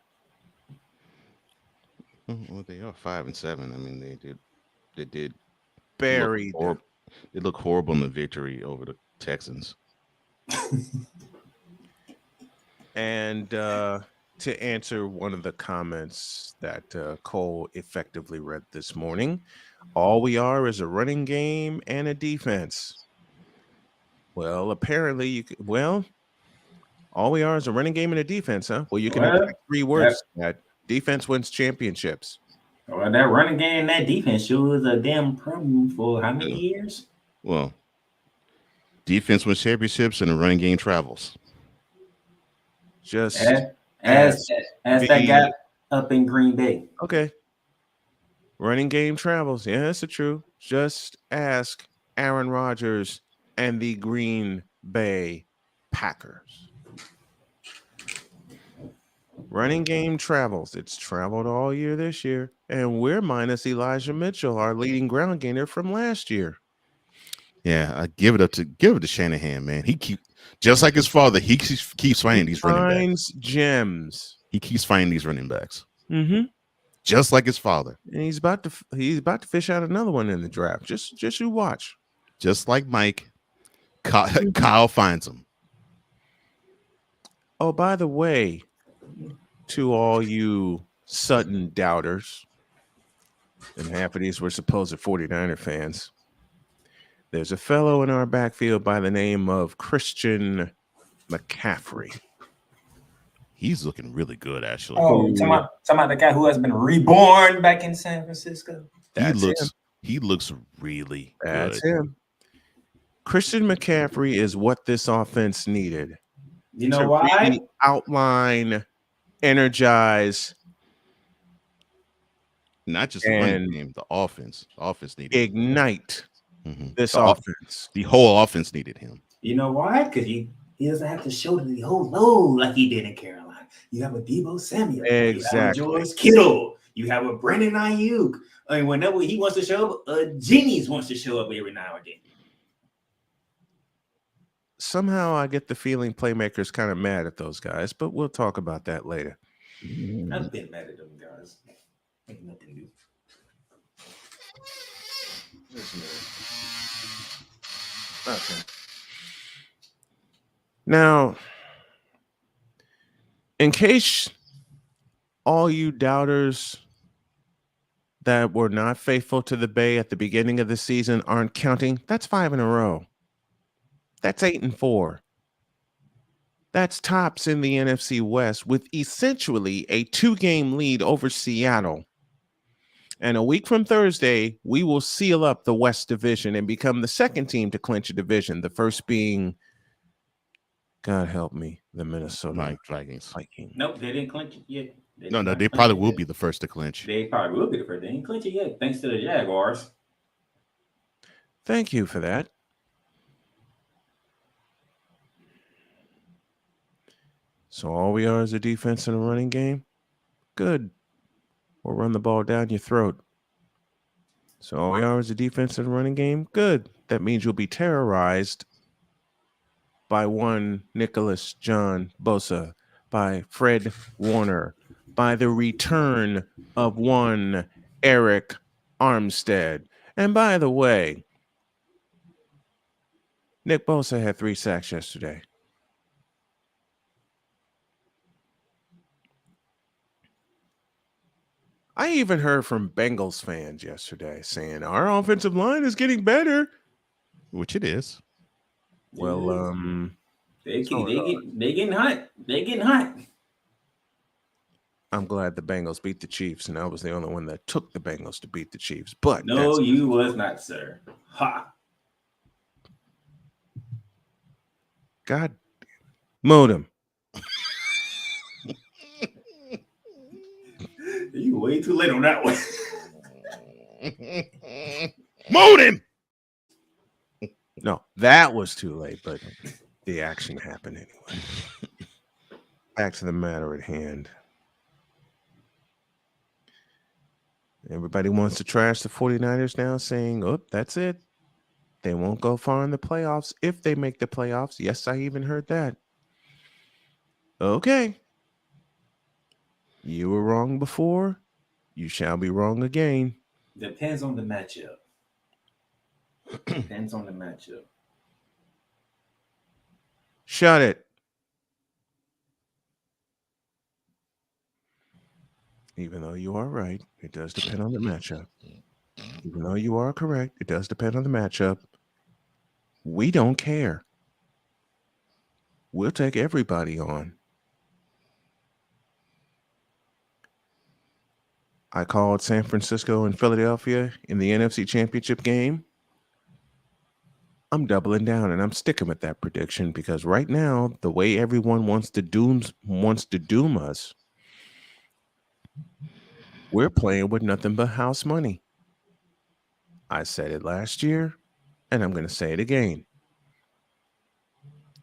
Speaker 1: Well, they are 5-7. I mean, they did
Speaker 16: buried.
Speaker 1: They look horrible in the victory over the Texans.
Speaker 16: And to answer one of the comments that Cole effectively read this morning, all we are is a running game and a defense. Well, apparently all we are is a running game and a defense, huh? Well, you can expect 3 words. That defense wins championships.
Speaker 14: Well, that running game and that defense sure was a damn problem for how many years?
Speaker 1: Well, defense wins championships and the running game travels.
Speaker 16: Just
Speaker 14: as that guy up in Green Bay.
Speaker 16: Okay. Running game travels. Yeah, that's true. Just ask Aaron Rodgers and the Green Bay Packers. Running game travels. It's traveled all year this year. And we're minus Elijah Mitchell, our leading ground gainer from last year.
Speaker 1: Yeah, I give it to Shanahan, man. He just like his father, he keeps finding these running backs.
Speaker 16: Gems.
Speaker 1: He keeps finding these running backs.
Speaker 16: Mm-hmm.
Speaker 1: Just like his father.
Speaker 16: And he's about to fish out another one in the draft. Just you watch.
Speaker 1: Just like Mike, Kyle finds him.
Speaker 16: Oh, by the way, to all you Sutton doubters, and half of these were supposed 49er fans, there's a fellow in our backfield by the name of Christian McCaffrey.
Speaker 1: He's looking really good, actually.
Speaker 14: Oh, talking about the guy who has been reborn back in San Francisco.
Speaker 1: He looks really
Speaker 16: That's
Speaker 1: good.
Speaker 16: him. Christian McCaffrey is what this offense needed.
Speaker 14: You know
Speaker 16: to
Speaker 14: why?
Speaker 16: really outline, energize,
Speaker 1: not just the running game, the offense. The offense needed
Speaker 16: ignite this
Speaker 1: the
Speaker 16: offense.
Speaker 1: The whole offense needed him.
Speaker 14: You know why? Because he doesn't have to shoulder the whole load like he did in Carolina. You have a Debo Samuel.
Speaker 16: Exactly.
Speaker 14: You have a George Kittle. You have a Brandon Ayuk. I mean, whenever he wants to show up, Genius wants to show up every now and then.
Speaker 16: Somehow I get the feeling playmakers kind of mad at those guys, but we'll talk about that later.
Speaker 14: I've been mad at them guys. Ain't nothing new.
Speaker 16: Okay. Now, in case all you doubters that were not faithful to the Bay at the beginning of the season aren't counting, that's 5 in a row. That's 8-4. That's tops in the NFC West with essentially a 2-game lead over Seattle. And a week from Thursday, we will seal up the West Division and become the second team to clinch a division. The first being, God help me, the Minnesota
Speaker 1: Vikings.
Speaker 14: Nope, they didn't clinch it yet.
Speaker 1: They probably will be the first to clinch.
Speaker 14: They probably will be the first. They didn't clinch it yet, thanks to the Jaguars.
Speaker 16: Thank you for that. So all we are is a defense and a running game? Good. We'll run the ball down your throat. So all we are is a defense and a running game? Good. That means you'll be terrorized by one Nicholas John Bosa, by Fred Warner, by the return of one Eric Armstead. And by the way, Nick Bosa had 3 sacks yesterday. I even heard from Bengals fans yesterday saying our offensive line is getting better,
Speaker 1: which it is.
Speaker 16: Well,
Speaker 14: they getting hot. They getting hot.
Speaker 16: I'm glad the Bengals beat the Chiefs, and I was the only one that took the Bengals to beat the Chiefs. But
Speaker 14: no, you was not, sir. Ha!
Speaker 16: God, modem.
Speaker 14: You way too late on that one.
Speaker 1: Modem.
Speaker 16: No, that was too late, but the action happened anyway. Back to the matter at hand. Everybody wants to trash the 49ers now, saying, oh, that's it. They won't go far in the playoffs if they make the playoffs. Yes, I even heard that. Okay. You were wrong before. You shall be wrong again.
Speaker 14: Depends on the matchup. Depends on the matchup.
Speaker 16: Shut it. Even though you are right, it does depend on the matchup. Even though you are correct, it does depend on the matchup. We don't care. We'll take everybody on. I called San Francisco and Philadelphia in the NFC Championship game. I'm doubling down and I'm sticking with that prediction because right now, the way everyone wants to doom us, we're playing with nothing but house money. I said it last year, and I'm going to say it again.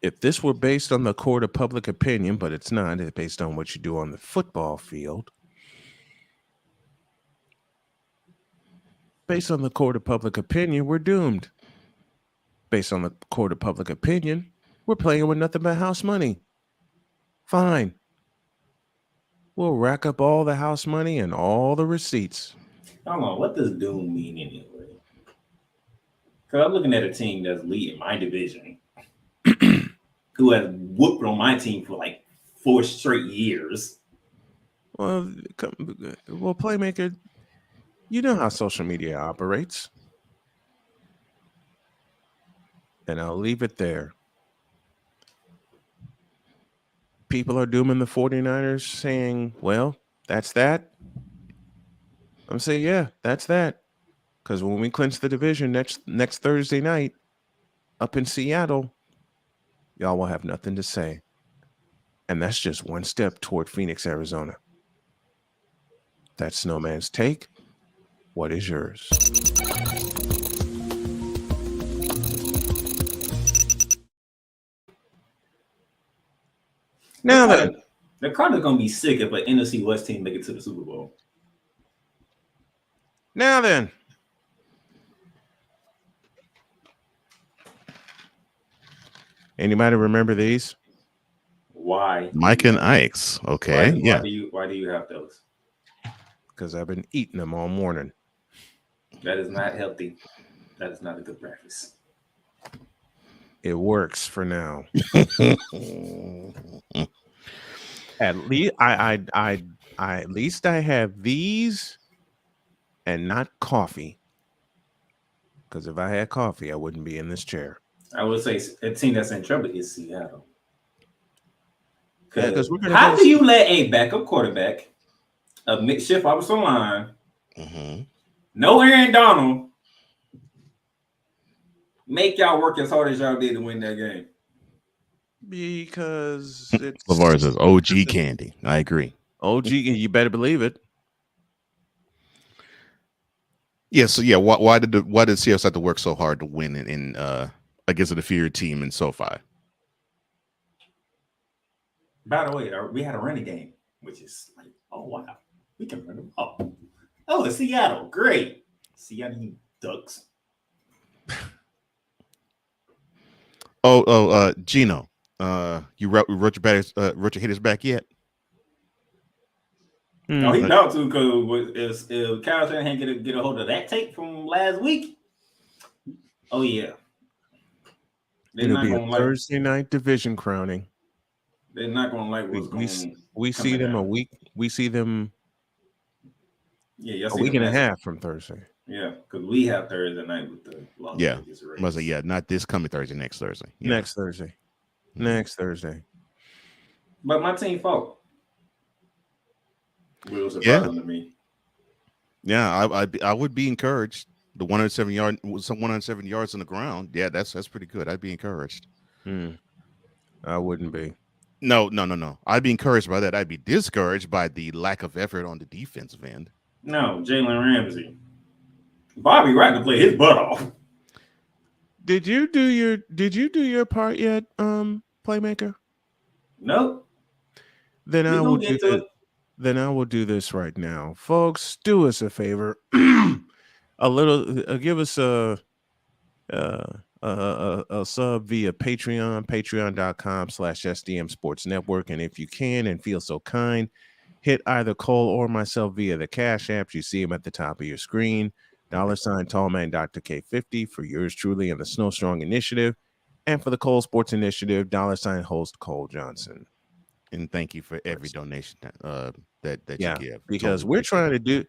Speaker 16: If this were based on the court of public opinion, but it's not, it's based on what you do on the football field. Based on the court of public opinion, we're doomed. Based on the court of public opinion, we're playing with nothing but house money. Fine. We'll rack up all the house money and all the receipts.
Speaker 14: Hold on, what does doom mean anyway? Because I'm looking at a team that's leading my division, who has whooped on my team for like 4 straight years.
Speaker 16: Well, Playmaker, you know how social media operates. And I'll leave it there. People are dooming the 49ers saying, well, that's that. I'm saying, yeah, that's that. Because when we clinch the division next Thursday night, up in Seattle, y'all will have nothing to say. And that's just one step toward Phoenix, Arizona. That's Snowman's take. What is yours? Now then,
Speaker 14: the Cardinals gonna be sick if an NFC West team make it to the Super Bowl.
Speaker 16: Now then. Anybody remember these?
Speaker 14: Why?
Speaker 1: Mike and Ike's. Okay.
Speaker 14: Why do you have those?
Speaker 16: Because I've been eating them all morning.
Speaker 14: That is not healthy. That is not a good practice.
Speaker 16: It works for now. At least at least I have these and not coffee. Because if I had coffee, I wouldn't be in this chair.
Speaker 14: I would say a team that's in trouble is Seattle.
Speaker 16: Yeah,
Speaker 14: how do you let a backup quarterback, a mixed shift offensive line, no Aaron Donald, make y'all work as hard as y'all did to win that game?
Speaker 16: Because it's
Speaker 1: LeVar says OG candy. I agree.
Speaker 16: OG, you better believe it.
Speaker 1: Yeah. So yeah, why did Seahawks have to work so hard to win in against an inferior team in SoFi?
Speaker 14: By the way, we had a running game, which is like, oh wow, we can run the ball. Oh, it's Seattle, great. Seattle, you ducks.
Speaker 1: Gino, you wrote your hitters back yet?
Speaker 14: No, he about to, because if Kyle Shanahan get a hold of that tape from last week, oh yeah,
Speaker 16: it'll be a Thursday night division crowning.
Speaker 14: They're not going to like what's going on.
Speaker 16: We see them a week. We see them a week and a half from Thursday.
Speaker 14: Yeah, because we have Thursday night with the Las Vegas Raiders.
Speaker 1: Must say, not this coming Thursday, next Thursday. Yeah.
Speaker 16: Next Thursday. Next Thursday.
Speaker 14: But my team fought. Will surprising to me.
Speaker 1: Yeah, I would be encouraged. The 107 yards on the ground. Yeah, that's pretty good. I'd be encouraged.
Speaker 16: I wouldn't be.
Speaker 1: No. I'd be encouraged by that. I'd be discouraged by the lack of effort on the defensive end.
Speaker 14: No, Jalen Ramsey. Bobby Wagner played his butt off.
Speaker 16: Did you do your part yet, playmaker?
Speaker 14: Nope.
Speaker 16: Then I will do it. Then I will do this right now, folks. Do us a favor, give us a sub via patreon.com/SDM Sports Network, and if you can and feel so kind, hit either Cole or myself via the Cash Apps. You see them at the top of your screen. $ Tallman Dr. K50 for yours truly and the Snow Strong Initiative, and for the Cole Sports Initiative, $ host Cole Johnson.
Speaker 1: And thank you for every donation that you give.
Speaker 16: Because we're trying to do.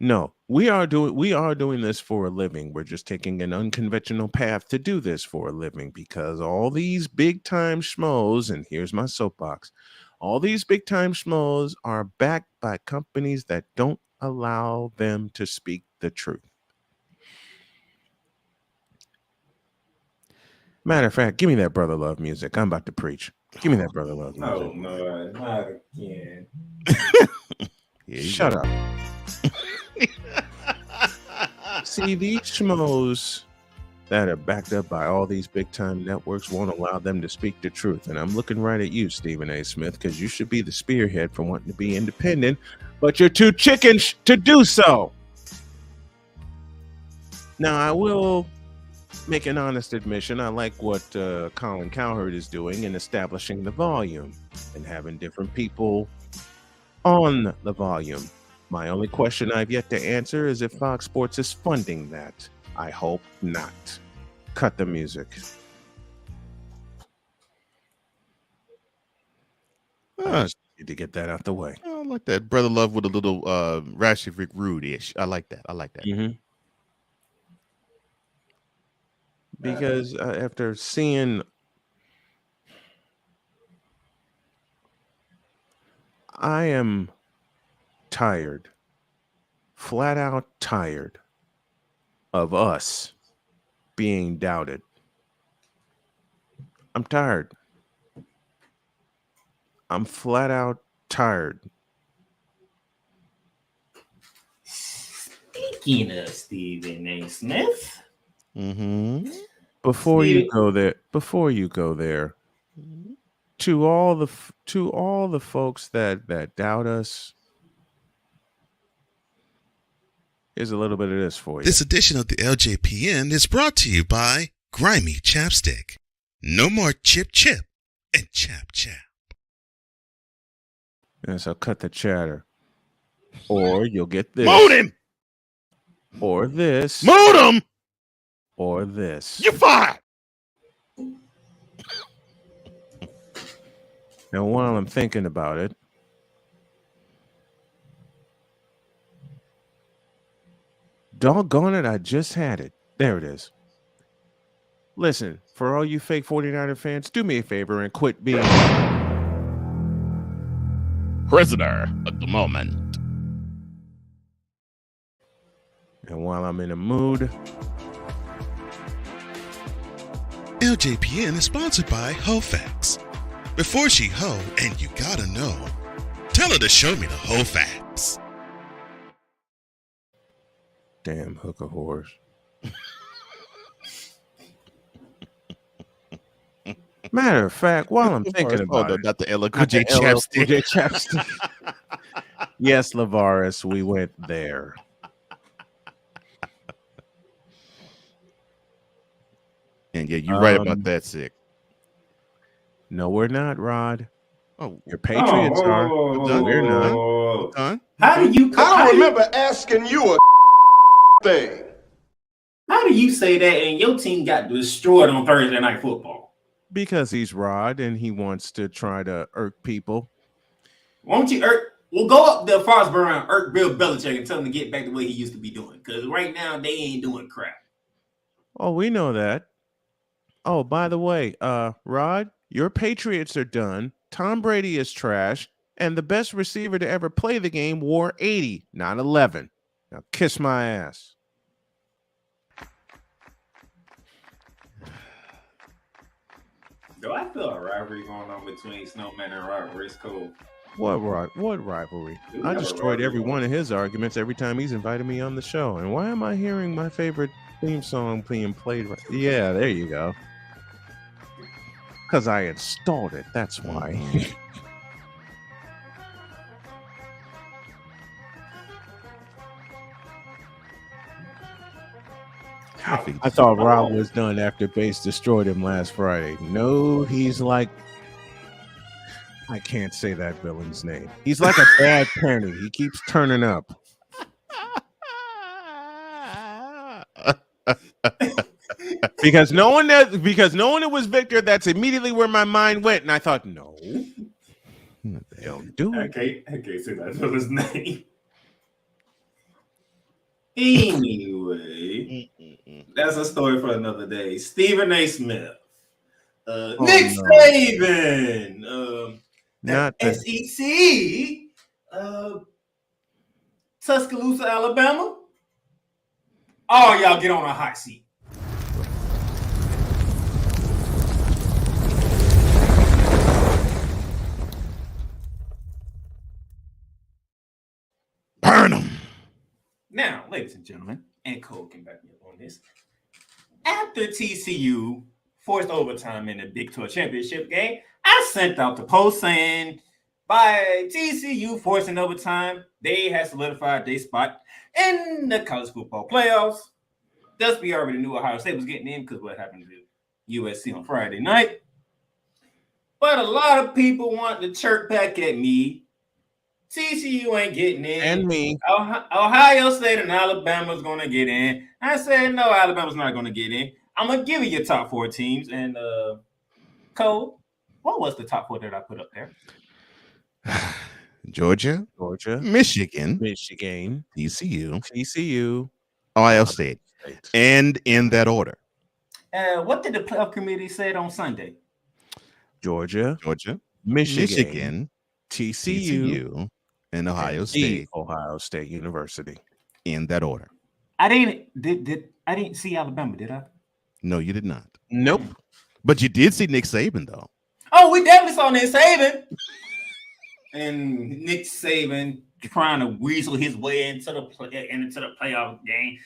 Speaker 16: No, we are doing this for a living. We're just taking an unconventional path to do this for a living, because all these big time schmoes, and here's my soapbox, all these big time schmoes are backed by companies that don't allow them to speak the truth. Matter of fact, give me that brother love music. I'm about to preach. Give me that brother love music.
Speaker 14: No, not again.
Speaker 16: Shut up. See, these schmoes that are backed up by all these big time networks won't allow them to speak the truth. And I'm looking right at you, Stephen A. Smith, because you should be the spearhead for wanting to be independent, but you're too chicken to do so. Now, I will make an honest admission. I like what Colin Cowherd is doing in establishing the volume and having different people on the volume. My only question I've yet to answer is if Fox Sports is funding that. I hope not. Cut the music. I just need to get that out the way.
Speaker 1: I like that. Brother love with a little Rashford rude-ish. I like that.
Speaker 16: Mm-hmm. Because after seeing, I am tired, flat out tired of us being doubted I'm tired. I'm flat out tired.
Speaker 14: Speaking of Stephen A. Smith,
Speaker 1: Mm-hmm.
Speaker 16: Before you go there, to all the folks that doubt us, here's a little bit of this for you.
Speaker 9: This edition of the LJPN is brought to you by Grimy Chapstick. No more chip chip and chap chap.
Speaker 16: Yes, I'll cut the chatter. Or you'll get this.
Speaker 1: Moot him!
Speaker 16: Or this.
Speaker 1: Moot him!
Speaker 16: Or this.
Speaker 1: You fired!
Speaker 16: Now, while I'm thinking about it, doggone it, I just had it. There it is. Listen, for all you fake 49er fans, do me a favor and quit being
Speaker 1: prisoner at the moment.
Speaker 16: And while I'm in a mood,
Speaker 9: LJPN is sponsored by HoFax. Before she hoe, and you gotta know, tell her to show me the HoFax.
Speaker 16: damn hooker whores. Matter of fact, while I'm thinking about it,
Speaker 1: not the LL Cool J chapstick.
Speaker 16: Yes, Lavaris, we went there.
Speaker 1: And yeah, you're right about that, Sick.
Speaker 16: No, we're not, Rod.
Speaker 1: Oh,
Speaker 16: your Patriots are. We're not.
Speaker 14: How do you?
Speaker 18: I don't remember asking you a thing.
Speaker 14: How do you say that and your team got destroyed on Thursday Night Football?
Speaker 16: Because he's Rod and he wants to try to irk people.
Speaker 14: Won't you irk? Well, go up to Foxborough and irk Bill Belichick and tell him to get back the way he used to be doing. Because right now they ain't doing crap.
Speaker 16: Oh, we know that. Oh, by the way, Rod, your Patriots are done. Tom Brady is trash. And the best receiver to ever play the game wore 80, not 11. Now kiss my ass.
Speaker 14: Do I feel a rivalry going on between Snowman and Rod Briscoe?
Speaker 16: What rivalry? I destroyed every one of his arguments every time he's invited me on the show. And why am I hearing my favorite theme song being played? Yeah, there you go. Because I installed it. That's why. I thought Rob was done after Bass destroyed him last Friday. No, he's like, I can't say that villain's name. He's like a bad penny. He keeps turning up. because knowing it was Victor, that's immediately where my mind went, and I thought, no, don't do it.
Speaker 14: I can't say that villain's name. Anyway, that's a story for another day. Stephen A. Smith, Nick Saban,
Speaker 16: not the
Speaker 14: SEC, Tuscaloosa, Alabama. All y'all get on a hot seat.
Speaker 1: Burn them.
Speaker 14: Now, ladies and gentlemen, and Cole can back me up on this. After TCU forced overtime in the Big 12 championship game, I sent out the post saying by TCU forcing overtime, they had solidified their spot in the college football playoffs. Thus, we already knew Ohio State was getting in because what happened to USC on Friday night. But a lot of people want to chirp back at me. TCU ain't getting in.
Speaker 16: And me.
Speaker 14: Ohio State and Alabama's going to get in. I said, no, Alabama's not going to get in. I'm going to give you your top four teams. And, Cole, what was the top four that I put up there?
Speaker 1: Georgia, Michigan,
Speaker 16: TCU,
Speaker 1: Ohio State. And in that order.
Speaker 14: What did the playoff committee say on Sunday?
Speaker 1: Georgia, Michigan, TCU, and Ohio State.
Speaker 16: Ohio State University.
Speaker 1: In that order.
Speaker 14: I didn't see Alabama, did I?
Speaker 1: No, you did not.
Speaker 16: Nope.
Speaker 1: But you did see Nick Saban, though.
Speaker 14: Oh, we definitely saw Nick Saban. And Nick Saban trying to weasel his way into the playoff game.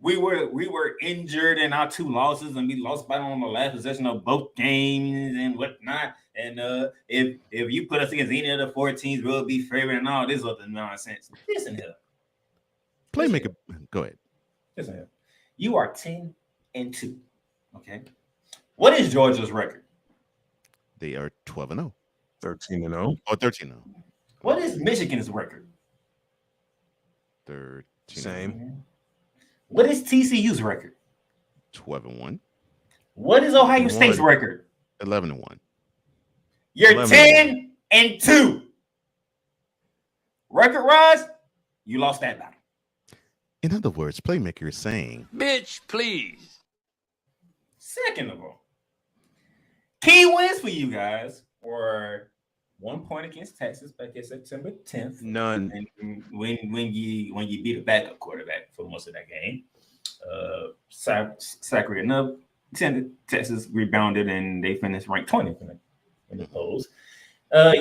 Speaker 14: We were injured in our 2 losses, and we lost by on the last possession of both games and whatnot. And if you put us against any of the 4 teams, we'll be favored and all this other nonsense. Listen here.
Speaker 1: Playmaker, go ahead.
Speaker 14: Listen here. You are 10-2. Okay. What is Georgia's record?
Speaker 1: They are 12-0.
Speaker 16: 13-0.
Speaker 1: Oh, 13-0.
Speaker 14: What is Michigan's record?
Speaker 1: 13.
Speaker 16: Same.
Speaker 14: What is TCU's record?
Speaker 1: 12-1.
Speaker 14: What is Ohio State's record?
Speaker 1: 11-1.
Speaker 14: You're 10-2. Record-wise, you lost that battle.
Speaker 1: In other words, Playmaker is saying,
Speaker 2: Bitch, please.
Speaker 14: Second of all, key wins for you guys were 1 point against Texas back in September 10th.
Speaker 16: None.
Speaker 14: And when you beat a backup quarterback for most of that game, Sacred enough, Texas rebounded and they finished ranked 20th in the polls.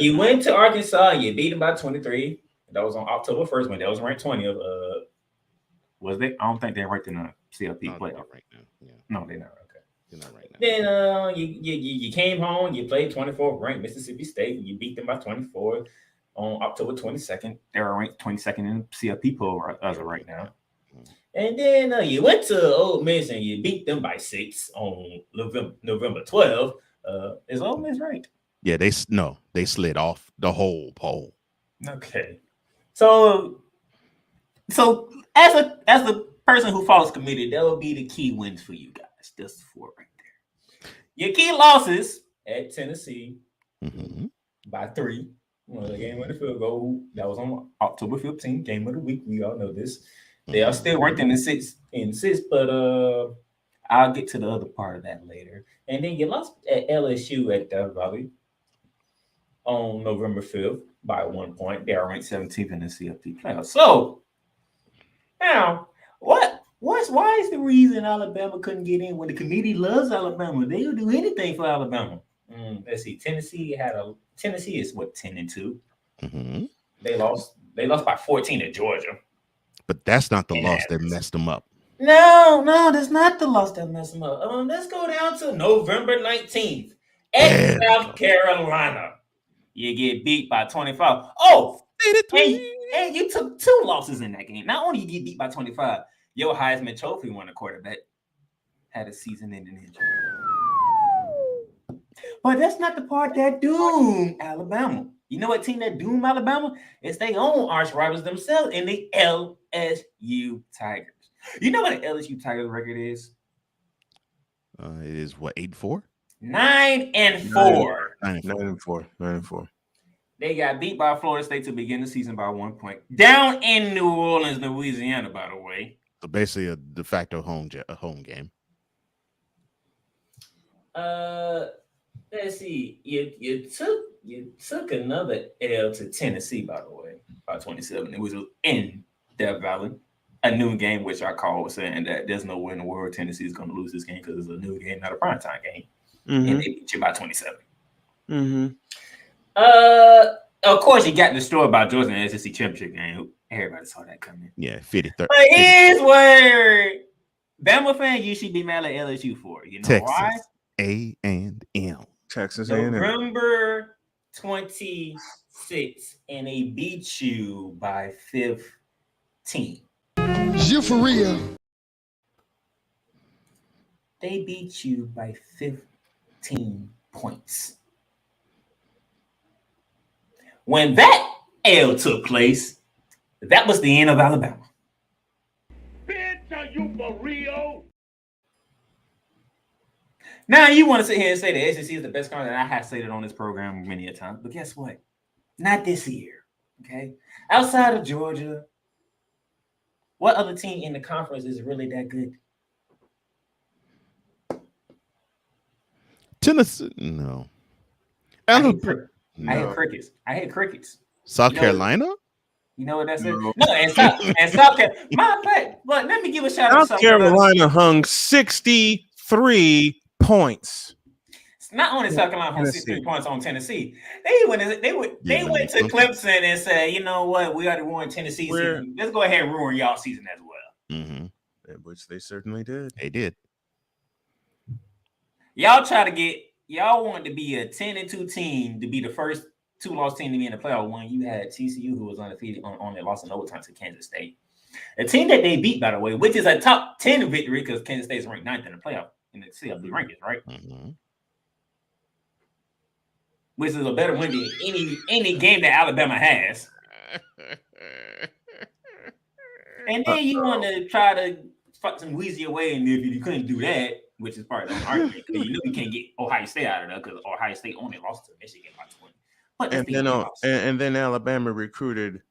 Speaker 14: You went to Arkansas, you beat them by 23. That was on October 1st when that was ranked 20th. Was they? I don't think they're ranked in the CLP playoff
Speaker 1: right now. Yeah.
Speaker 14: No, they're not. Okay.
Speaker 1: They're not right now.
Speaker 14: Then you came home, you played 24th ranked Mississippi State, and you beat them by 24 on October 22nd. They were ranked 22nd in the CLP poll as of right now. And then you went to Ole Miss and you beat them by 6 on November 12th. Is Ole Miss ranked?
Speaker 1: Yeah, they slid off the whole poll.
Speaker 14: Okay. So as a person who follows committee, that would be the key wins for you guys. Just 4 right there. Your key losses at Tennessee by 3. The game winning field goal that was on October 15th, game of the week. We all know this. They are still ranked in sixth, but I'll get to the other part of that later. And then you lost at LSU at Death Valley on November 5th by 1 point. They are ranked 17th in the CFP playoffs. So now, why is the reason Alabama couldn't get in when the committee loves Alabama? They'll do anything for Alabama. Let's see. Tennessee is what, 10-2. They lost by 14 to Georgia.
Speaker 1: But that's not the loss that messed them up.
Speaker 14: No, that's not the loss that messed them up. Let's go down to November 19th at South Carolina. You get beat by 25. Oh, and you took 2 losses in that game. Not only you get beat by 25, your Heisman Trophy winner quarterback had a season-ending injury. But that's not the part that doomed Alabama. You know what team that doomed Alabama? It's their own arch rivals themselves in the LSU Tigers. You know what the LSU Tigers record is?
Speaker 1: It is what, 8-4?
Speaker 14: 9-4.
Speaker 16: 9-4.
Speaker 14: They got beat by Florida State to begin the season by 1 point. Down in New Orleans, Louisiana, by the way.
Speaker 1: So basically a de facto home game.
Speaker 14: Let's see. You took another L to Tennessee, by the way, by 27. It was in Death Valley. A new game, which I call saying that there's no way in the world Tennessee is going to lose this game because it's a new game, not a primetime game. And they beat you by 27. Of course, you got destroyed by Georgia in the SEC championship game. Everybody saw that coming.
Speaker 1: Yeah, 50-30.
Speaker 14: But here's where Bama fans you should be mad at LSU for. You know
Speaker 1: Texas
Speaker 14: why?
Speaker 1: A&M.
Speaker 16: Texas A&M.
Speaker 14: November 26th, and they beat you by 15.
Speaker 18: You for real?
Speaker 14: They beat you by 15 points. When that L took place, that was the end of Alabama.
Speaker 5: Bitch, are you for real?
Speaker 14: Now you want to sit here and say the SEC is the best conference, and I have said it on this program many a time. But guess what? Not this year. Okay, outside of Georgia, what other team in the conference is really that good?
Speaker 1: Tennessee, no.
Speaker 14: I hate crickets.
Speaker 1: South Carolina?
Speaker 14: You know what that says? No, and South Carolina. My bad. But let me give a shout out to
Speaker 16: South Carolina hung 63 points.
Speaker 14: Not only South Carolina hung 63 points on Tennessee, they went to Clemson and said, you know what, we already won Tennessee season. Let's go ahead and ruin y'all season as well.
Speaker 1: Mm-hmm.
Speaker 16: Which they certainly did.
Speaker 1: They did.
Speaker 14: Y'all wanted to be a 10-2 team to be the first 2-loss team to be in the playoff when you had TCU, who was undefeated, only lost in overtime to Kansas State. A team that they beat, by the way, which is a top 10 victory because Kansas State's ranked 9th in the playoff in the CFP rankings, right?
Speaker 1: Mm-hmm.
Speaker 14: Which is a better win than any game that Alabama has. And then you want to try to fuck some Weezy away, and if you couldn't do that, which is part of the argument, because you know you can't get Ohio State out of there because Ohio State only lost to Michigan by 20. But
Speaker 16: and then Alabama recruited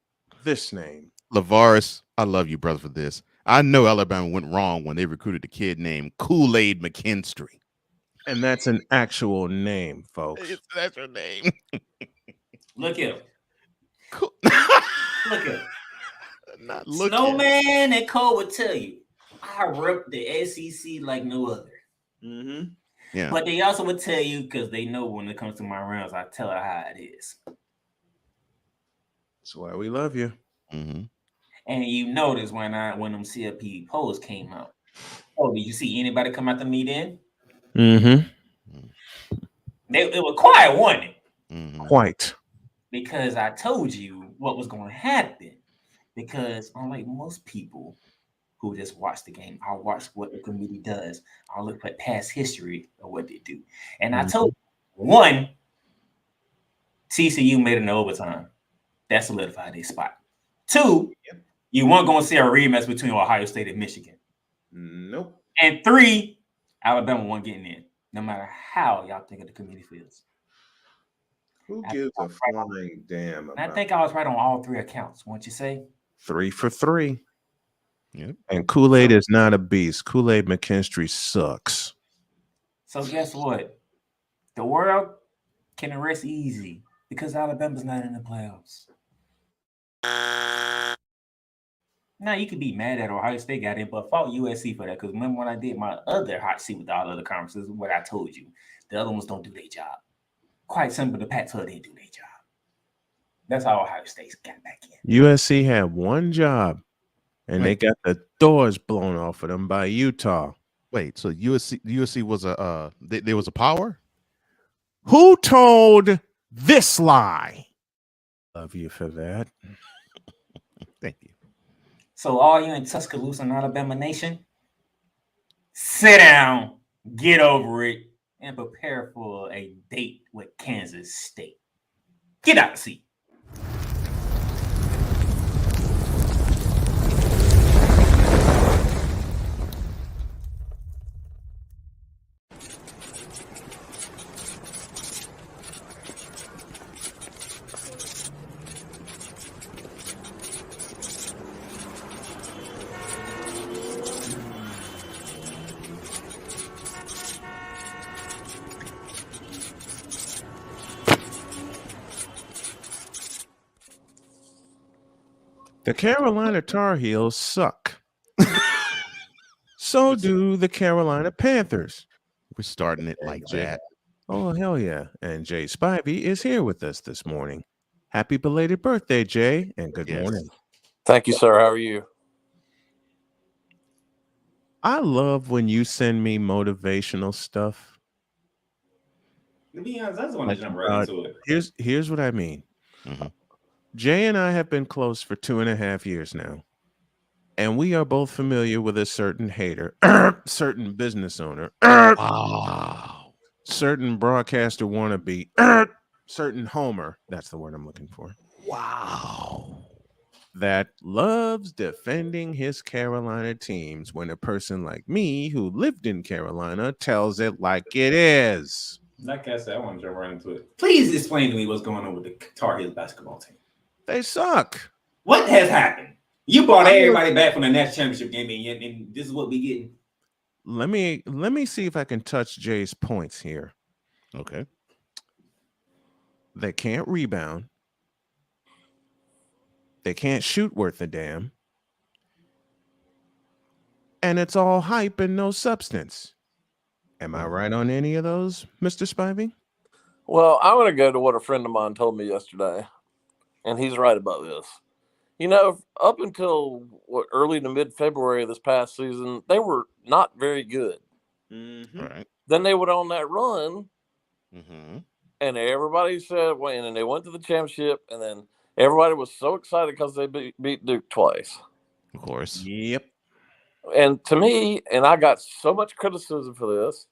Speaker 16: this name.
Speaker 1: Lavaris, I love you, brother, for this. I know Alabama went wrong when they recruited a kid named Kool-Aid McKinstry.
Speaker 16: And that's an actual name, folks.
Speaker 1: That's her name.
Speaker 14: Look here.
Speaker 1: Cool.
Speaker 14: Look here.
Speaker 1: Not look
Speaker 14: Snowman and Cole would tell you, I rep the SEC like no other.
Speaker 16: Mm-hmm.
Speaker 1: Yeah.
Speaker 14: But they also would tell you, because they know when it comes to my rounds, I tell her how it is.
Speaker 16: That's why we love you.
Speaker 1: Mm-hmm.
Speaker 14: And you notice when them CFP polls came out. Oh, did you see anybody come out to me then?
Speaker 16: Mm-hmm.
Speaker 14: It was quiet, wasn't it?
Speaker 1: Mm-hmm.
Speaker 16: Quite.
Speaker 14: Because I told you what was going to happen. Because unlike most people who just watch the game, I'll watch what the committee does. I'll look at past history of what they do. And I told you, one, TCU made it in overtime. That solidified their spot. Two, you weren't going to see a rematch between Ohio State and Michigan.
Speaker 16: Nope.
Speaker 14: And three, Alabama wasn't getting in, no matter how y'all think of the committee feels.
Speaker 16: Who gives a flying damn about
Speaker 14: I think I was right on all three accounts, won't you say?
Speaker 16: 3 for 3.
Speaker 1: Yep.
Speaker 16: And Kool-Aid is not a beast. Kool-Aid McKinstry sucks.
Speaker 14: So guess what? The world can rest easy because Alabama's not in the playoffs. Now you could be mad at Ohio State got in, but fault USC for that. Because remember when I did my other hot seat with all other conferences, what I told you, the other ones don't do their job. Quite simple, the Pac-12 didn't do their job. That's how Ohio State got back in.
Speaker 16: USC had one job, and they got the doors blown off of them by Utah.
Speaker 1: Wait, so USC was there was a power?
Speaker 16: Who told this lie? Love you for that.
Speaker 1: Thank you.
Speaker 14: So all you in Tuscaloosa and Alabama Nation, sit down, get over it, and prepare for a date with Kansas State. Get out of the seat.
Speaker 16: The Carolina Tar Heels suck. So do the Carolina Panthers.
Speaker 1: We're starting it like that.
Speaker 16: Oh, hell yeah. And Jay Spivey is here with us this morning. Happy belated birthday, Jay, and good morning.
Speaker 19: Thank you, sir. How are you?
Speaker 16: I love when you send me motivational stuff.
Speaker 14: To be honest, I just want to jump right into it.
Speaker 16: Here's what I mean.
Speaker 1: Mm-hmm.
Speaker 16: Jay and I have been close for 2.5 years now, and we are both familiar with a certain hater, certain business owner,
Speaker 1: wow,
Speaker 16: certain broadcaster wannabe, certain homer. That's the word I'm looking for.
Speaker 1: Wow.
Speaker 16: That loves defending his Carolina teams when a person like me who lived in Carolina tells it like it is.
Speaker 14: Like I said, I want to jump right into it. Please explain to me what's going on with the Tar Heels basketball team.
Speaker 16: They suck.
Speaker 14: What has happened? You brought everybody back from the national championship game, and this is what we getting.
Speaker 16: Let me see if I can touch Jay's points here.
Speaker 1: Okay.
Speaker 16: They can't rebound. They can't shoot worth a damn. And it's all hype and no substance. Am I right on any of those, Mr. Spivey?
Speaker 19: Well, I'm going to go to what a friend of mine told me yesterday, and he's right about this. You know, up until early to mid-February this past season, they were not very good.
Speaker 1: Right.
Speaker 19: Then they went on that run,
Speaker 1: Mm-hmm.
Speaker 19: and everybody said win, and they went to the championship, and then everybody was so excited because they beat Duke twice.
Speaker 1: Of course.
Speaker 16: Yep.
Speaker 19: And to me, and I got so much criticism for this.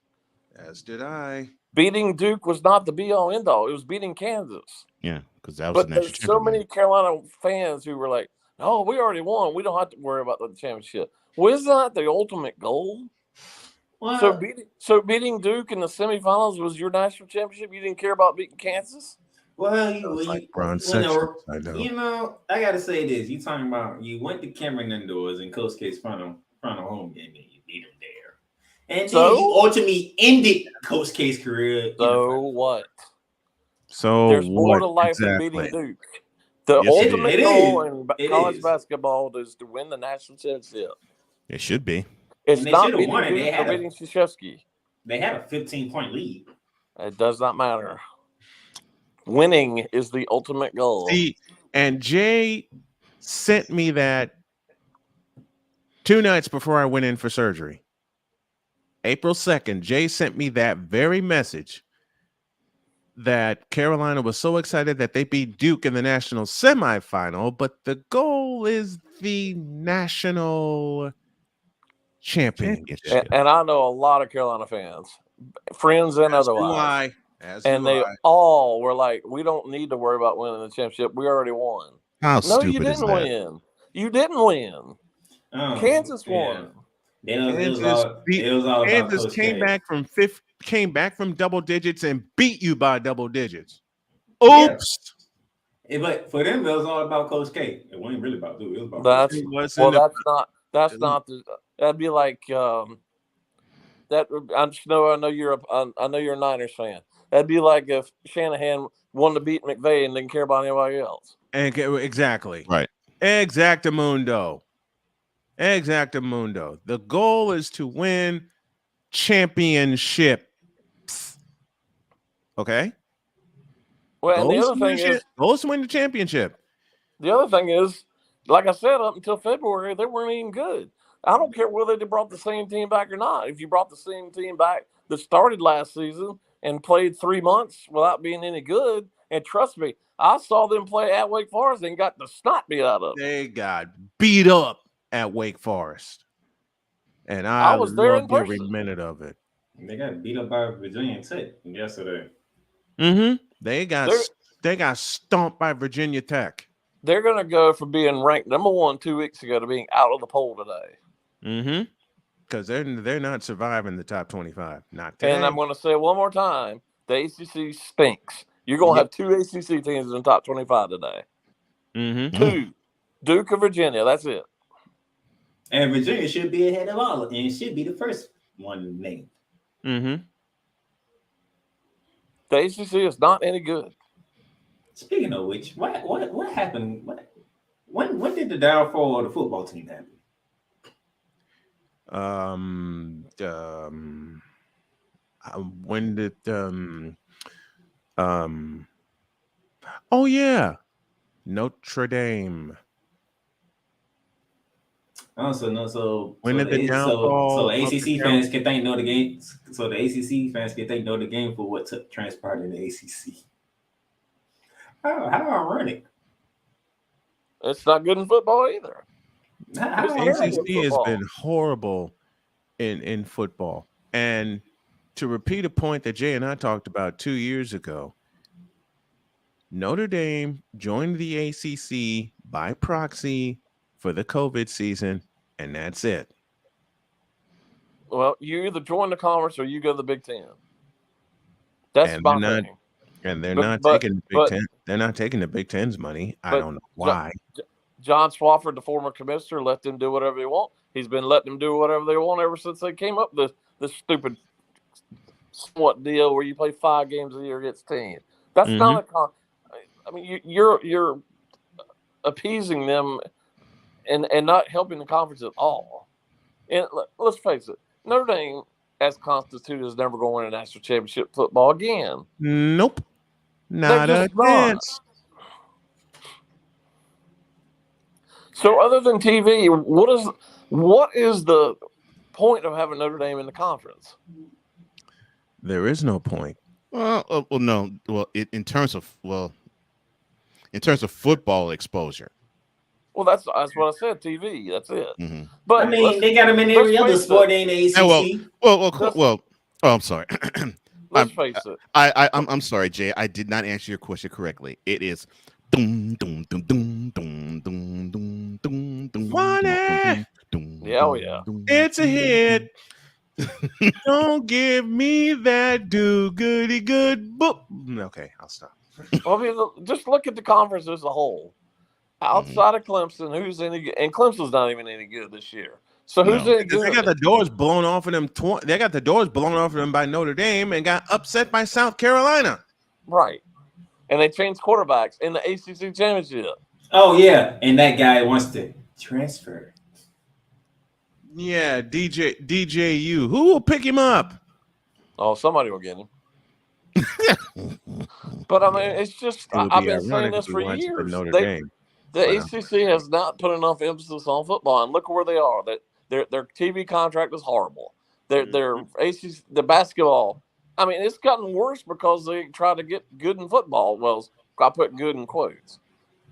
Speaker 16: As did I.
Speaker 19: Beating Duke was not the be-all, end-all. It was beating Kansas.
Speaker 1: Yeah, because that was
Speaker 19: But
Speaker 1: the national
Speaker 19: there's so
Speaker 1: champion.
Speaker 19: many Carolina fans who were like, "No, we already won. We don't have to worry about the championship." Well, isn't that the ultimate goal?
Speaker 14: Well,
Speaker 19: So beating Duke in the semifinals was your national championship. You didn't care about beating Kansas.
Speaker 14: Well,
Speaker 16: I
Speaker 14: know, I gotta say this. You talking about you went to Cameron indoors in Coach K's final home game and you beat him there, and then you ultimately ended Coach K's career.
Speaker 19: So what?
Speaker 16: So
Speaker 19: there's more
Speaker 16: what
Speaker 19: to life
Speaker 16: exactly?
Speaker 19: than beating Duke. The
Speaker 1: Yes, it
Speaker 19: ultimate
Speaker 1: is.
Speaker 19: goal in
Speaker 14: It
Speaker 19: college
Speaker 14: is.
Speaker 19: basketball is to win the national championship.
Speaker 1: It should be.
Speaker 19: It's
Speaker 14: And they
Speaker 19: not
Speaker 14: should've
Speaker 19: beating
Speaker 14: won it. They
Speaker 19: Duke or
Speaker 14: had a-
Speaker 19: beating Krzyzewski.
Speaker 14: They had a 15-point lead.
Speaker 19: It does not matter. Winning is the ultimate goal.
Speaker 16: See, and Jay sent me that 2 nights before I went in for surgery. April 2nd, Jay sent me that very message that Carolina was so excited that they beat Duke in the national semifinal, but the goal is the national championship.
Speaker 19: And I know a lot of Carolina fans, friends and
Speaker 16: As do
Speaker 19: otherwise.
Speaker 16: As
Speaker 19: and
Speaker 16: do
Speaker 19: they
Speaker 16: I.
Speaker 19: all were like, "We don't need to worry about winning the championship. We already won."
Speaker 1: How
Speaker 19: No, you
Speaker 1: stupid is
Speaker 19: didn't
Speaker 1: that?
Speaker 19: win. You didn't win. Kansas won.
Speaker 14: It was
Speaker 16: Kansas
Speaker 14: all about Coach
Speaker 16: came
Speaker 14: K.
Speaker 16: back from double digits and beat you by double digits.
Speaker 14: Yeah.
Speaker 16: Oops.
Speaker 14: But for them, it was all about Coach K. It wasn't really about Duke. It was about
Speaker 19: That's
Speaker 14: Coach K.
Speaker 19: that's not the. That'd be like that. I know you're a Niners fan. That'd be like if Shanahan wanted to beat McVay and didn't care about anybody else.
Speaker 16: Exactly.
Speaker 1: Right.
Speaker 16: Exactamundo. The goal is to win championships. Okay.
Speaker 19: Well, and the other thing is,
Speaker 16: goals to win the championship.
Speaker 19: The other thing is, like I said, up until February, they weren't even good. I don't care whether they brought the same team back or not. If you brought the same team back that started last season and played 3 months without being any good, and trust me, I saw them play at Wake Forest and got the snot beat out of them.
Speaker 16: They got beat up at Wake Forest. And I
Speaker 19: was there in
Speaker 16: loved every
Speaker 19: person.
Speaker 16: minute of it.
Speaker 14: They got beat up by Virginia Tech yesterday.
Speaker 16: Mm-hmm. They got stomped by Virginia Tech.
Speaker 19: They're going to go from being ranked number 1 2 weeks ago to being out of the poll today.
Speaker 16: Mm-hmm. Because they're not surviving the top 25. Not today.
Speaker 19: And I'm going to say it one more time: the ACC stinks. You're going to have 2 ACC teams in the top 25 today.
Speaker 16: Mm-hmm.
Speaker 19: 2, Duke or Virginia. That's it.
Speaker 14: And Virginia should be ahead of all, and should be the first one named.
Speaker 16: Mm-hmm.
Speaker 19: The ACC is not any good.
Speaker 14: Speaking of which, what happened? When did the downfall of the football team happen?
Speaker 16: When did oh yeah, Notre Dame.
Speaker 14: So
Speaker 16: when did the downfall?
Speaker 14: So ACC fans can thank Notre Dame. So the ACC fans can thank Notre Dame for what transpired in the ACC. How ironic!
Speaker 19: It's not good in football either.
Speaker 16: ACC has been horrible in football. And to repeat a point that Jay and I talked about 2 years ago, Notre Dame joined the ACC by proxy for the COVID season, and that's it.
Speaker 19: Well, you either join the conference or you go to the Big Ten. That's my thing.
Speaker 16: And they're not taking the Big Ten. They're not taking the Big Ten's money. I don't know why.
Speaker 19: John Swofford, the former commissioner, let them do whatever they want. He's been letting them do whatever they want ever since they came up with this stupid somewhat deal where you play 5 games a year against teams. That's not a I mean, you're appeasing them and not helping the conference at all. And let's face it, Notre Dame as constituted, is never going to win a national championship football again.
Speaker 16: Nope. Not a
Speaker 19: just not.
Speaker 16: chance.
Speaker 19: So other than TV, what is the point of having Notre Dame in the conference?
Speaker 16: There is no point.
Speaker 1: Well, no. Well, in terms of football exposure.
Speaker 19: Well, that's what I said. TV. That's it.
Speaker 1: Mm-hmm.
Speaker 19: But
Speaker 20: I mean, they got them in every other sport in the ACC.
Speaker 1: Well. Oh, I'm sorry.
Speaker 19: Let's face it.
Speaker 1: I'm sorry, Jay. I did not answer your question correctly. It is.
Speaker 16: Funny.
Speaker 19: Yeah.
Speaker 16: It's a hit. Don't give me that do goody good book. Okay, I'll stop.
Speaker 19: Well, I mean, just look at the conference as a whole. Outside of Clemson, who's any good? And Clemson's not even any good this year. So who's any good?
Speaker 16: They got the doors blown off of them. They got the doors blown off of them by Notre Dame and got upset by South Carolina.
Speaker 19: Right. And they changed quarterbacks in the ACC championship.
Speaker 20: Oh yeah, and that guy wants to transfer.
Speaker 16: Yeah, DJU. Who will pick him up?
Speaker 19: Oh, somebody will get him. But I mean, it's just I've been saying this for years. The ACC has not put enough emphasis on football, and look where they are. That their TV contract is horrible. Their ACC, the basketball. I mean, it's gotten worse because they try to get good in football. Well, I put good in quotes.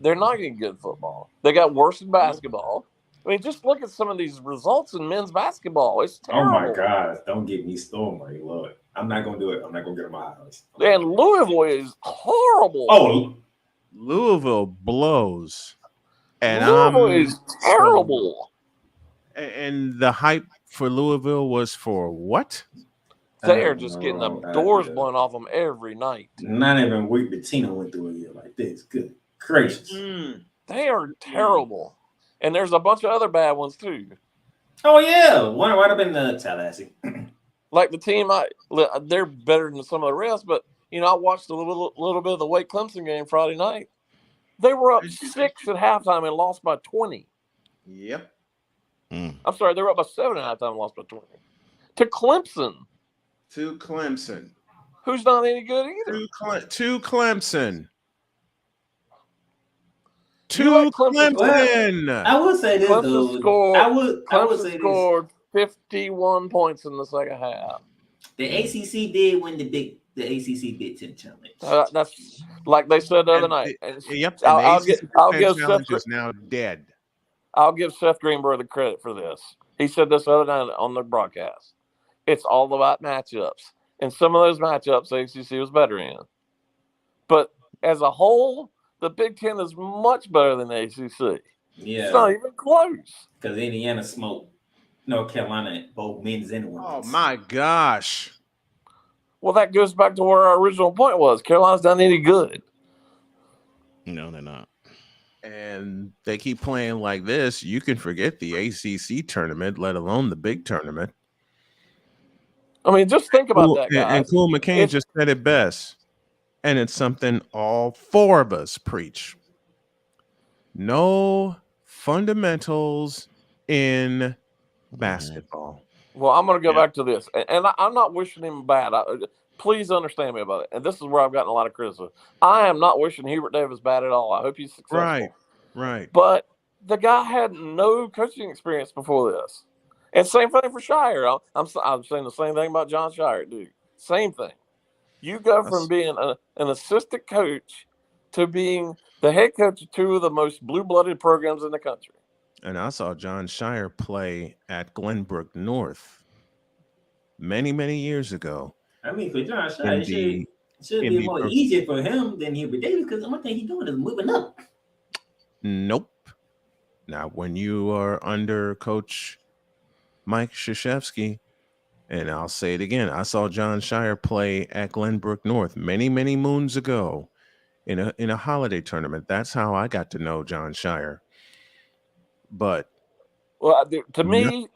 Speaker 19: They're not getting good in football. They got worse in basketball. I mean, just look at some of these results in men's basketball. It's terrible.
Speaker 20: Oh my God! Don't get me started, Lord. I'm not gonna do it. I'm not gonna get on my house.
Speaker 19: And Louisville is horrible.
Speaker 20: Oh,
Speaker 16: Louisville blows. And
Speaker 19: Louisville is terrible.
Speaker 16: And the hype for Louisville was for what?
Speaker 19: They are just getting the doors blown off them every night.
Speaker 20: Not even week Bettina went through a year like this. Good gracious.
Speaker 19: They are terrible. And there's a bunch of other bad ones too.
Speaker 20: Oh yeah, one right up in the Tallahassee.
Speaker 19: Like the team, they're better than some of the rest. But I watched a little bit of the Wake Clemson game Friday night. They were up 6 at halftime and lost by 20.
Speaker 16: Yep.
Speaker 19: I'm sorry, they were up by 7 at halftime and lost by 20 to Clemson. Who's not any good either.
Speaker 16: To Clemson.
Speaker 20: I would say this though.
Speaker 19: Clemson scored 51 points in the second half.
Speaker 20: The ACC did win the ACC Big Ten Challenge.
Speaker 19: That's like they said the other night.
Speaker 16: Yep.
Speaker 19: I'll give
Speaker 16: Challenge is now dead.
Speaker 19: I'll give Seth Greenberg the credit for this. He said this the other night on the broadcast. It's all about matchups. And some of those matchups the ACC was better in. But as a whole, the Big Ten is much better than the ACC.
Speaker 20: Yeah.
Speaker 19: It's not even close.
Speaker 20: Because Indiana smoked North Carolina, both men's and women's.
Speaker 16: Oh, my gosh.
Speaker 19: Well, that goes back to where our original point was. Carolina's not any good.
Speaker 1: No, they're not.
Speaker 16: And they keep playing like this. You can forget the ACC tournament, let alone the big tournament.
Speaker 19: I mean, just think about that, guys.
Speaker 16: And Cool McCain just said it best. And it's something all four of us preach. No fundamentals in basketball.
Speaker 19: Well, I'm going to go back to this. And I'm not wishing him bad. Please understand me about it. And this is where I've gotten a lot of criticism. I am not wishing Hubert Davis bad at all. I hope he's successful.
Speaker 16: Right.
Speaker 19: But the guy had no coaching experience before this. And same thing for Shire. I'm saying the same thing about John Shire, dude. Same thing. You go from being an assistant coach to being the head coach of two of the most blue-blooded programs in the country.
Speaker 16: And I saw John Shire play at Glenbrook North many, many years ago.
Speaker 20: I mean, for John Shire, it should be more easier for him than Hubert Davis because the only thing he's doing is moving up.
Speaker 16: Nope. Not when you are under Coach Mike Krzyzewski. And I'll say it again. I saw John Shire play at Glenbrook North many, many moons ago in a holiday tournament. That's how I got to know John Shire. But
Speaker 19: to me,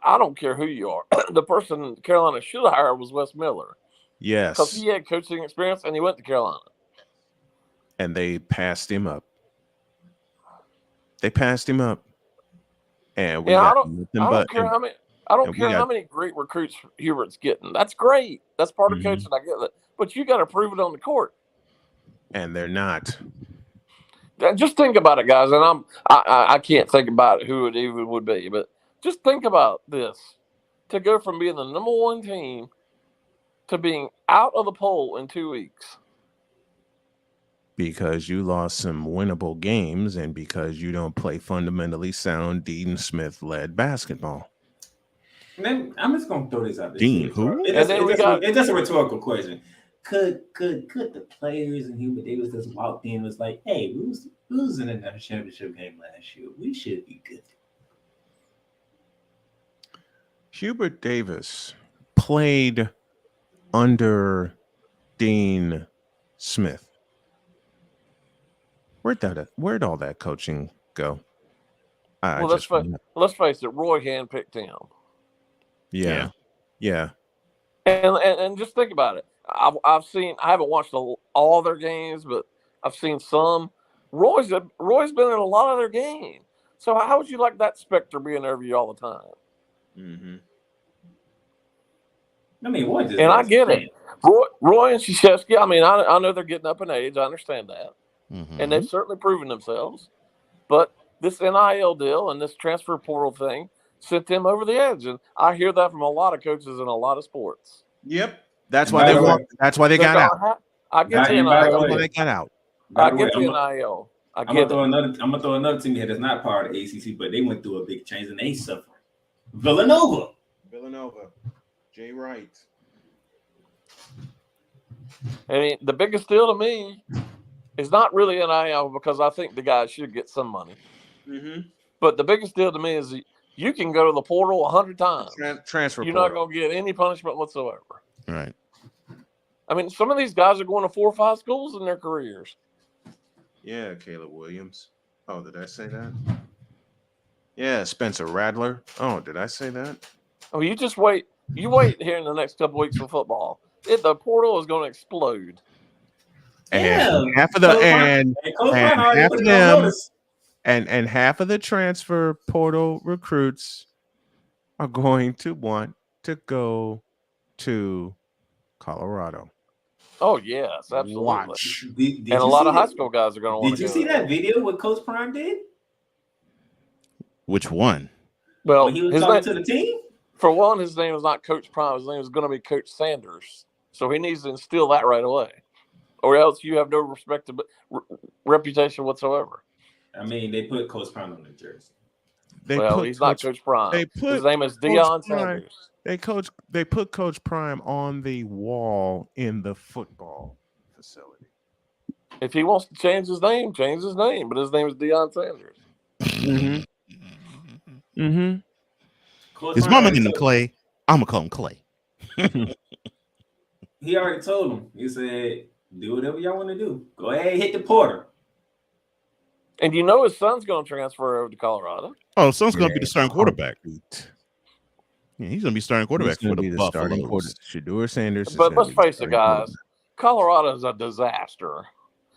Speaker 19: I don't care who you are. The person Carolina should have hired was Wes Miller.
Speaker 16: Yes.
Speaker 19: Because he had coaching experience and he went to Carolina.
Speaker 16: And they passed him up. And we got nothing but
Speaker 19: care. I don't care how many great recruits Hubert's getting. That's great. That's part of coaching. I get that. But you got to prove it on the court.
Speaker 16: And they're not.
Speaker 19: Just think about it, guys. And I can't think about who it even would be, but just think about this: to go from being the number one team to being out of the poll in 2 weeks.
Speaker 16: Because you lost some winnable games and because you don't play fundamentally sound Dean Smith-led basketball.
Speaker 20: Man, I'm just gonna throw this out there.
Speaker 1: Dean, who?
Speaker 20: It's just a rhetorical question. Could the players and Hubert Davis just walked in and was like, hey, we was in another championship game last year. We should be good.
Speaker 16: Hubert Davis played under Dean Smith. Where'd all that coaching go?
Speaker 19: Let's face it, Roy handpicked him.
Speaker 16: Yeah.
Speaker 19: And just think about it. I haven't watched all their games, but I've seen some. Roy's been in a lot of their games. So how would you like that specter being over you all the time?
Speaker 16: Mm-hmm.
Speaker 20: I mean, Roy just
Speaker 19: and I get it. Roy and Krzyzewski, I mean, I know they're getting up in age. I understand that.
Speaker 1: Mm-hmm.
Speaker 19: And they've certainly proven themselves. But this NIL deal and this transfer portal thing sent them over the edge. And I hear that from a lot of coaches in a lot of sports.
Speaker 16: Yep. That's why they got out.
Speaker 19: I get the NIL.
Speaker 16: That's why they got out.
Speaker 19: I get the NIL.
Speaker 20: I'm gonna throw another team here that's not part of the ACC, but they went through a big change and they suffered. Villanova.
Speaker 16: Jay Wright.
Speaker 19: I mean, the biggest deal to me is not really NIL because I think the guys should get some money.
Speaker 16: Mm-hmm.
Speaker 19: But the biggest deal to me is you can go to the portal 100 times.
Speaker 16: Transfer.
Speaker 19: You're not going to get any punishment whatsoever.
Speaker 1: Right.
Speaker 19: I mean, some of these guys are going to 4 or 5 schools in their careers.
Speaker 16: Yeah, Caleb Williams. Oh, did I say that? Yeah, Spencer Rattler. Oh, did I say that?
Speaker 19: Oh, you just wait. You wait here in the next couple weeks for football. The portal is going to explode.
Speaker 16: And half of the transfer portal recruits are going to want to go to Colorado.
Speaker 19: Oh yes, absolutely.
Speaker 16: Watch.
Speaker 19: And a lot of high school guys are going to want to.
Speaker 20: Did you see that video what Coach Prime did?
Speaker 1: Which one?
Speaker 19: Well,
Speaker 20: when he was talking to the team.
Speaker 19: For one, his name was not Coach Prime. His name was going to be Coach Sanders. So he needs to instill that right away, or else you have no reputation whatsoever.
Speaker 20: I mean, they put Coach Prime on the jersey.
Speaker 19: He's not Coach Prime. His name is Deion Sanders.
Speaker 16: They put Coach Prime on the wall in the football facility.
Speaker 19: If he wants to change his name, change his name. But his name is Deion Sanders.
Speaker 16: Mm-hmm. Mm-hmm.
Speaker 1: His mama named him Clay. I'm gonna call him Clay.
Speaker 20: He already told him. He said, "Do whatever y'all want to do. Go ahead, hit the porter."
Speaker 19: And you know his son's going to transfer over to Colorado.
Speaker 1: Oh, his son's going to be the starting quarterback. Yeah, he's going to be starting quarterback for the Buffaloes.
Speaker 16: Shedeur Sanders.
Speaker 19: But let's face it, guys. Colorado is a disaster.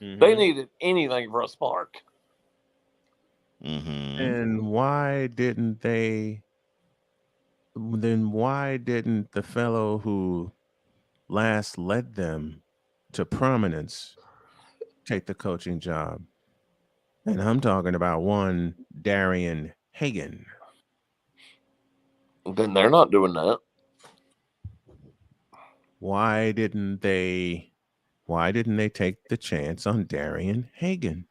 Speaker 16: Mm-hmm.
Speaker 19: They needed anything for a spark.
Speaker 1: Mm-hmm.
Speaker 16: And why didn't they? Then why didn't the fellow who last led them to prominence take the coaching job? And I'm talking about one Darian Hagan.
Speaker 19: Then they're not doing that.
Speaker 16: Why didn't they take the chance on Darian Hagan?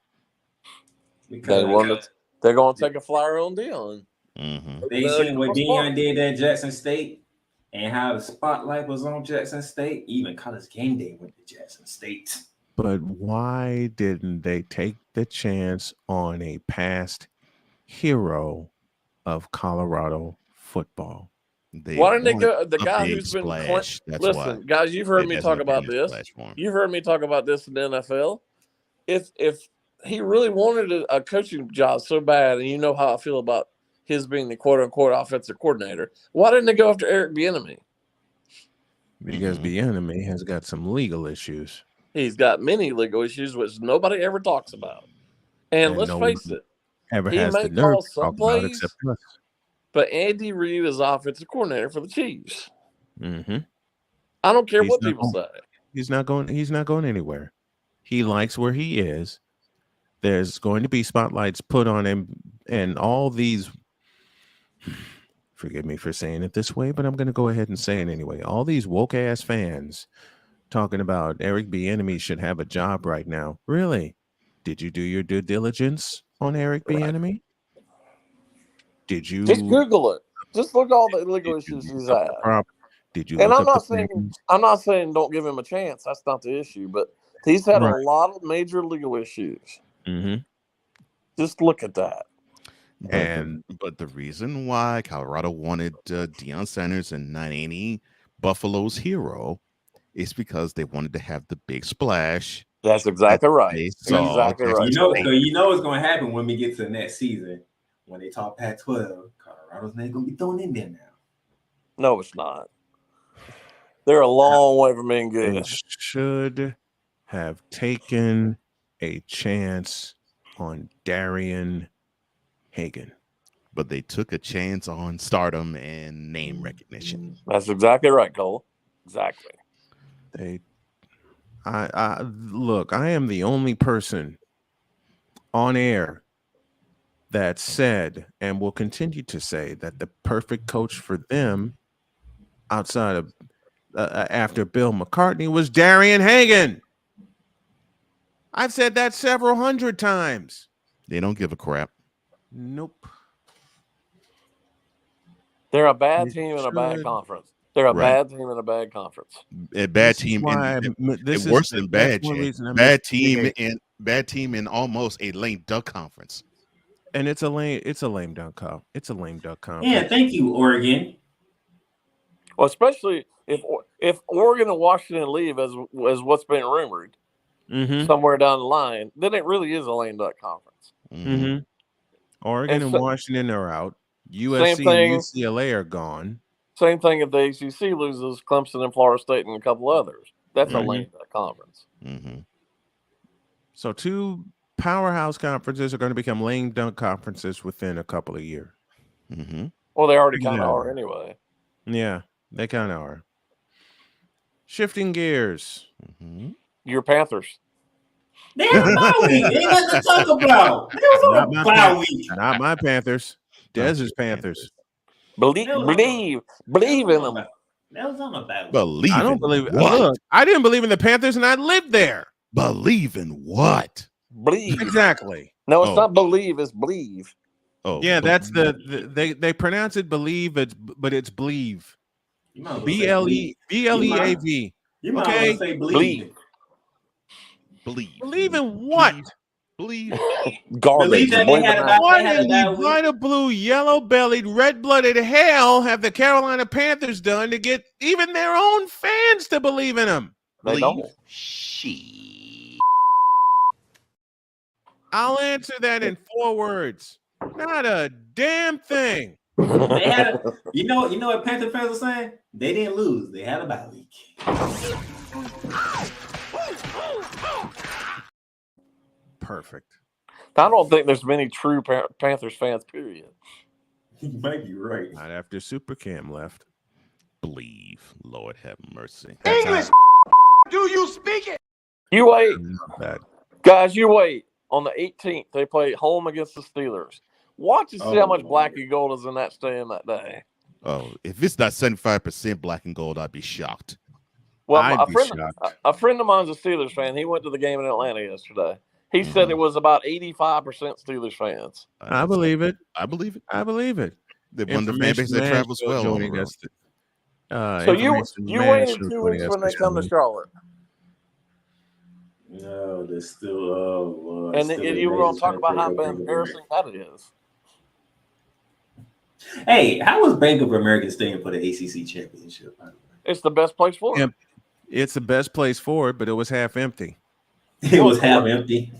Speaker 19: They're going to take a flyer on Deion.
Speaker 1: Mm-hmm.
Speaker 20: They seen what Deion did at Jackson State and how the spotlight was on Jackson State. Even College Game Day went to Jackson State.
Speaker 16: But why didn't they take the chance on a past hero of Colorado football?
Speaker 19: Why didn't they go? The guy who's been listen, guys, you've heard me talk about this. You've heard me talk about this in the NFL. If he really wanted a coaching job so bad, and you know how I feel about his being the quote unquote offensive coordinator, why didn't they go after Eric Bieniemy?
Speaker 16: Because Bieniemy has got some legal issues.
Speaker 19: He's got many legal issues, which nobody ever talks about. And let's face it,
Speaker 16: ever has the nerve to talk about except us.
Speaker 19: But Andy Reid is offensive coordinator for the Chiefs.
Speaker 16: Mm-hmm.
Speaker 19: I don't care what people say.
Speaker 16: He's not going anywhere. He likes where he is. There's going to be spotlights put on him, and all these, forgive me for saying it this way, but I'm going to go ahead and say it anyway. All these woke ass fans talking about Eric Bieniemy should have a job right now. Really? Did you do your due diligence on Eric Bieniemy? Did you
Speaker 19: just Google it? Just look at all the legal issues he's had.
Speaker 16: Did you?
Speaker 19: And
Speaker 16: look
Speaker 19: I'm
Speaker 16: up
Speaker 19: not saying don't give him a chance. That's not the issue. But he's had a lot of major legal issues.
Speaker 16: Mm-hmm.
Speaker 19: Just look at that.
Speaker 1: But the reason why Colorado wanted Deion Sanders and not any Buffalo's hero is because they wanted to have the big splash.
Speaker 19: That's exactly right.
Speaker 20: Exactly right. You know what's going to happen when we get to the next season. When they talk Pac-12, Colorado's name going to be thrown in there now.
Speaker 19: No, it's not. They're a long way from being good.
Speaker 16: They should have taken a chance on Darian Hagan.
Speaker 1: But they took a chance on stardom and name recognition.
Speaker 19: That's exactly right, Cole. Exactly.
Speaker 16: I look, I am the only person on air that said and will continue to say that the perfect coach for them outside of after Bill McCartney was Darian Hagan. I've said that several hundred times.
Speaker 1: They don't give a crap.
Speaker 16: Nope.
Speaker 19: They're a bad team in a bad conference. They're a bad team in a bad conference.
Speaker 1: A bad team. Worse than bad. Bad team in almost a lame duck conference.
Speaker 16: And it's a lame duck conference. It's a lame duck conference.
Speaker 20: Yeah, thank you, Oregon.
Speaker 19: Well, especially if Oregon and Washington leave as what's been rumored somewhere down the line, then it really is a lame duck conference.
Speaker 16: Mm-hmm. Oregon and Washington are out. USC and UCLA are gone.
Speaker 19: Same thing if the ACC loses Clemson and Florida State and a couple others. That's a lame duck conference.
Speaker 1: Mm-hmm.
Speaker 16: So 2 powerhouse conferences are going to become lame duck conferences within a couple of years.
Speaker 1: Mm-hmm.
Speaker 19: Well, they already kind of are anyway.
Speaker 16: Yeah, they kind of are. Shifting gears.
Speaker 1: Mm-hmm.
Speaker 19: Your Panthers.
Speaker 20: They had a bye week. They ain't nothing to talk about. They was on a bye week.
Speaker 16: Not my Panthers. Dez's Panthers.
Speaker 19: Believe in them.
Speaker 20: That was on a bye week.
Speaker 1: Believe.
Speaker 16: I don't believe. Look, I didn't believe in the Panthers, and I lived there.
Speaker 1: Believe in what?
Speaker 19: Believe.
Speaker 16: Exactly.
Speaker 19: No, it's not believe. It's believe.
Speaker 16: Oh, yeah, that's they pronounce it believe, but it's believe. BLEAV.
Speaker 20: You might want to say believe.
Speaker 16: Believe in what?
Speaker 1: Believe.
Speaker 19: Garbage.
Speaker 16: What in the brighter blue, yellow-bellied, red-blooded hell have the Carolina Panthers done to get even their own fans to believe in them?
Speaker 19: They don't.
Speaker 16: I'll answer that in 4 words. Not a damn thing.
Speaker 20: You know what Panther fans are saying? They didn't lose. They had a bye week.
Speaker 16: Perfect.
Speaker 19: I don't think there's many true Panthers fans, period.
Speaker 20: You might be right.
Speaker 16: Not after Super Cam left.
Speaker 1: Believe. Lord have mercy.
Speaker 11: English, do you speak it?
Speaker 19: You wait.
Speaker 16: Bad.
Speaker 19: Guys, you wait. On the 18th, they play home against the Steelers. Watch and see how much black and gold is in that stadium that day.
Speaker 1: Oh, if it's not 75% black and gold, I'd be shocked.
Speaker 19: Well, a friend of mine's a Steelers fan. He went to the game in Atlanta yesterday. He said it was about 85% Steelers fans.
Speaker 16: I believe it.
Speaker 1: I believe it.
Speaker 16: I believe it.
Speaker 1: They're one of the fan base that travels well.
Speaker 16: Joining us.
Speaker 19: So you wait in 2 weeks when they come to Charlotte.
Speaker 20: No, they're still.
Speaker 19: And you were going to talk about how embarrassing that is.
Speaker 20: Hey, how was Bank of America staying for the ACC championship?
Speaker 19: It's the best place for it.
Speaker 16: It's the best place for it, but it was half empty.
Speaker 20: It was half empty.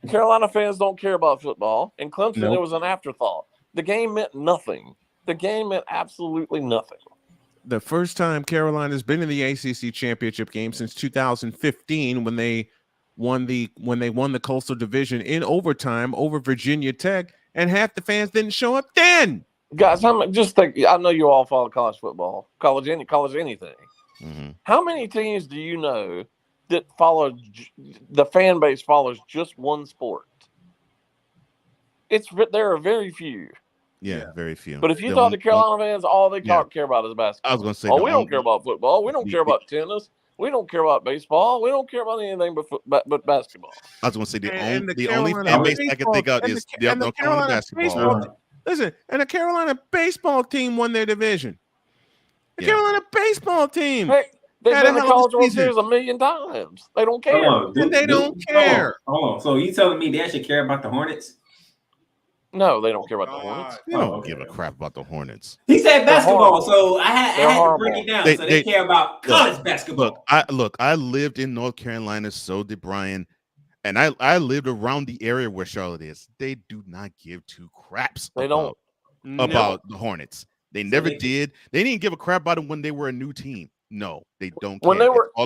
Speaker 19: Carolina fans don't care about football. In Clemson, It was an afterthought. The game meant nothing. The game meant absolutely nothing.
Speaker 16: The first time Carolina's been in the ACC championship game since 2015 when they won the Coastal Division in overtime over Virginia Tech, and half the fans didn't show up then.
Speaker 19: Guys, just think. I know you all follow college football, college anything.
Speaker 1: Mm-hmm.
Speaker 19: How many teams do you know that follow the fan base follows just one sport? There are very few.
Speaker 1: Yeah, very few.
Speaker 19: But if you talk to Carolina fans, all they care about is basketball.
Speaker 1: I was going to say,
Speaker 19: we don't care about football. We don't care about tennis. We don't care about baseball. We don't care about anything but basketball.
Speaker 1: I was going to say the only
Speaker 16: Carolina
Speaker 1: fan base I
Speaker 16: baseball-
Speaker 1: can think of
Speaker 16: and
Speaker 1: is
Speaker 16: the- and the
Speaker 1: North Carolina
Speaker 16: Carolina
Speaker 1: basketball.
Speaker 16: baseball Listen, and the Carolina baseball team won their division. The
Speaker 1: Yeah.
Speaker 16: Carolina baseball team.
Speaker 19: Hey, they've
Speaker 16: had
Speaker 19: been
Speaker 16: a
Speaker 19: to
Speaker 16: hell of a
Speaker 19: College World
Speaker 16: season.
Speaker 19: Series 1,000,000 times. They don't care.
Speaker 16: And they don't care.
Speaker 20: Hold on. So you telling me they actually care about the Hornets?
Speaker 19: No, they don't care about the Hornets.
Speaker 1: They don't give a crap about the Hornets.
Speaker 20: He said basketball,
Speaker 19: horrible.
Speaker 20: so I had to
Speaker 19: horrible.
Speaker 20: break it down. So they care about college basketball.
Speaker 1: I lived in North Carolina, so did Brian, and I lived around the area where Charlotte is. They do not give two craps about the Hornets. They never did. They didn't give a crap about them when they were a new team. No, they don't care.
Speaker 16: All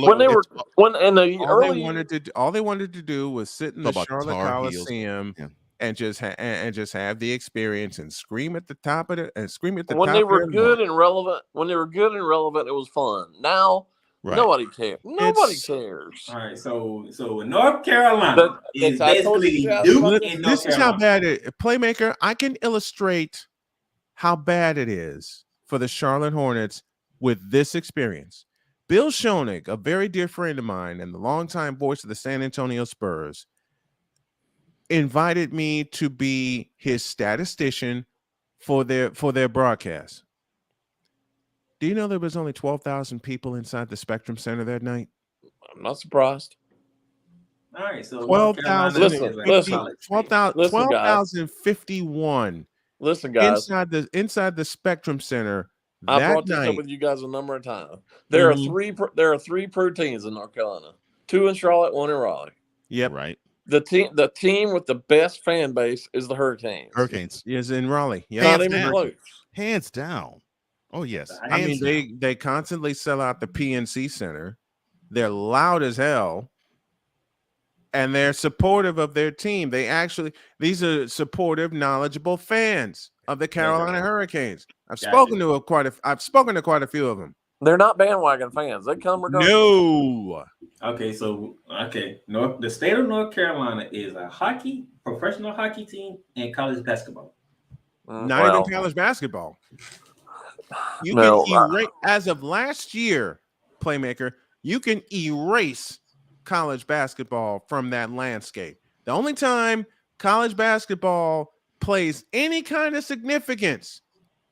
Speaker 16: they wanted to do was sit in the Charlotte Coliseum and just have the experience and scream at the top of it and scream at the
Speaker 19: when
Speaker 16: top.
Speaker 19: they were good and relevant, it was fun. Now nobody cares. Nobody cares.
Speaker 20: All right, so North Carolina is basically Duke in North
Speaker 16: This is how
Speaker 20: Carolina.
Speaker 16: bad it. Playmaker, I can illustrate how bad it is for the Charlotte Hornets with this experience. Bill Schoenig, a very dear friend of mine and the longtime voice of the San Antonio Spurs, invited me to be his statistician for their broadcast. Do you know there was only 12,000 people inside the Spectrum Center that night?
Speaker 19: I'm not surprised.
Speaker 20: All right, so
Speaker 16: 12,051.
Speaker 19: Listen, guys.
Speaker 16: Inside the Spectrum Center.
Speaker 19: I
Speaker 16: that
Speaker 19: brought this
Speaker 16: night,
Speaker 19: up with you guys a number of times. There are three pro teams in North Carolina. 2 in Charlotte, 1 in Raleigh.
Speaker 16: Yep.
Speaker 1: Right.
Speaker 19: The team with the best fan base is the Hurricanes.
Speaker 1: Hurricanes
Speaker 16: is in Raleigh. Yeah.
Speaker 19: Not even close.
Speaker 1: Hands down. Oh yes.
Speaker 16: I mean, they constantly sell out the PNC Center. They're loud as hell. And they're supportive of their team. These are supportive, knowledgeable fans of the Carolina Hurricanes. I've spoken to quite a few of them.
Speaker 19: They're not bandwagon fans. They come regardless.
Speaker 16: No.
Speaker 20: Okay, the state of North Carolina is a professional hockey team and college basketball.
Speaker 16: Not even college basketball. You can erase, as of last year, Playmaker, you can erase college basketball from that landscape. The only time college basketball plays any kind of significance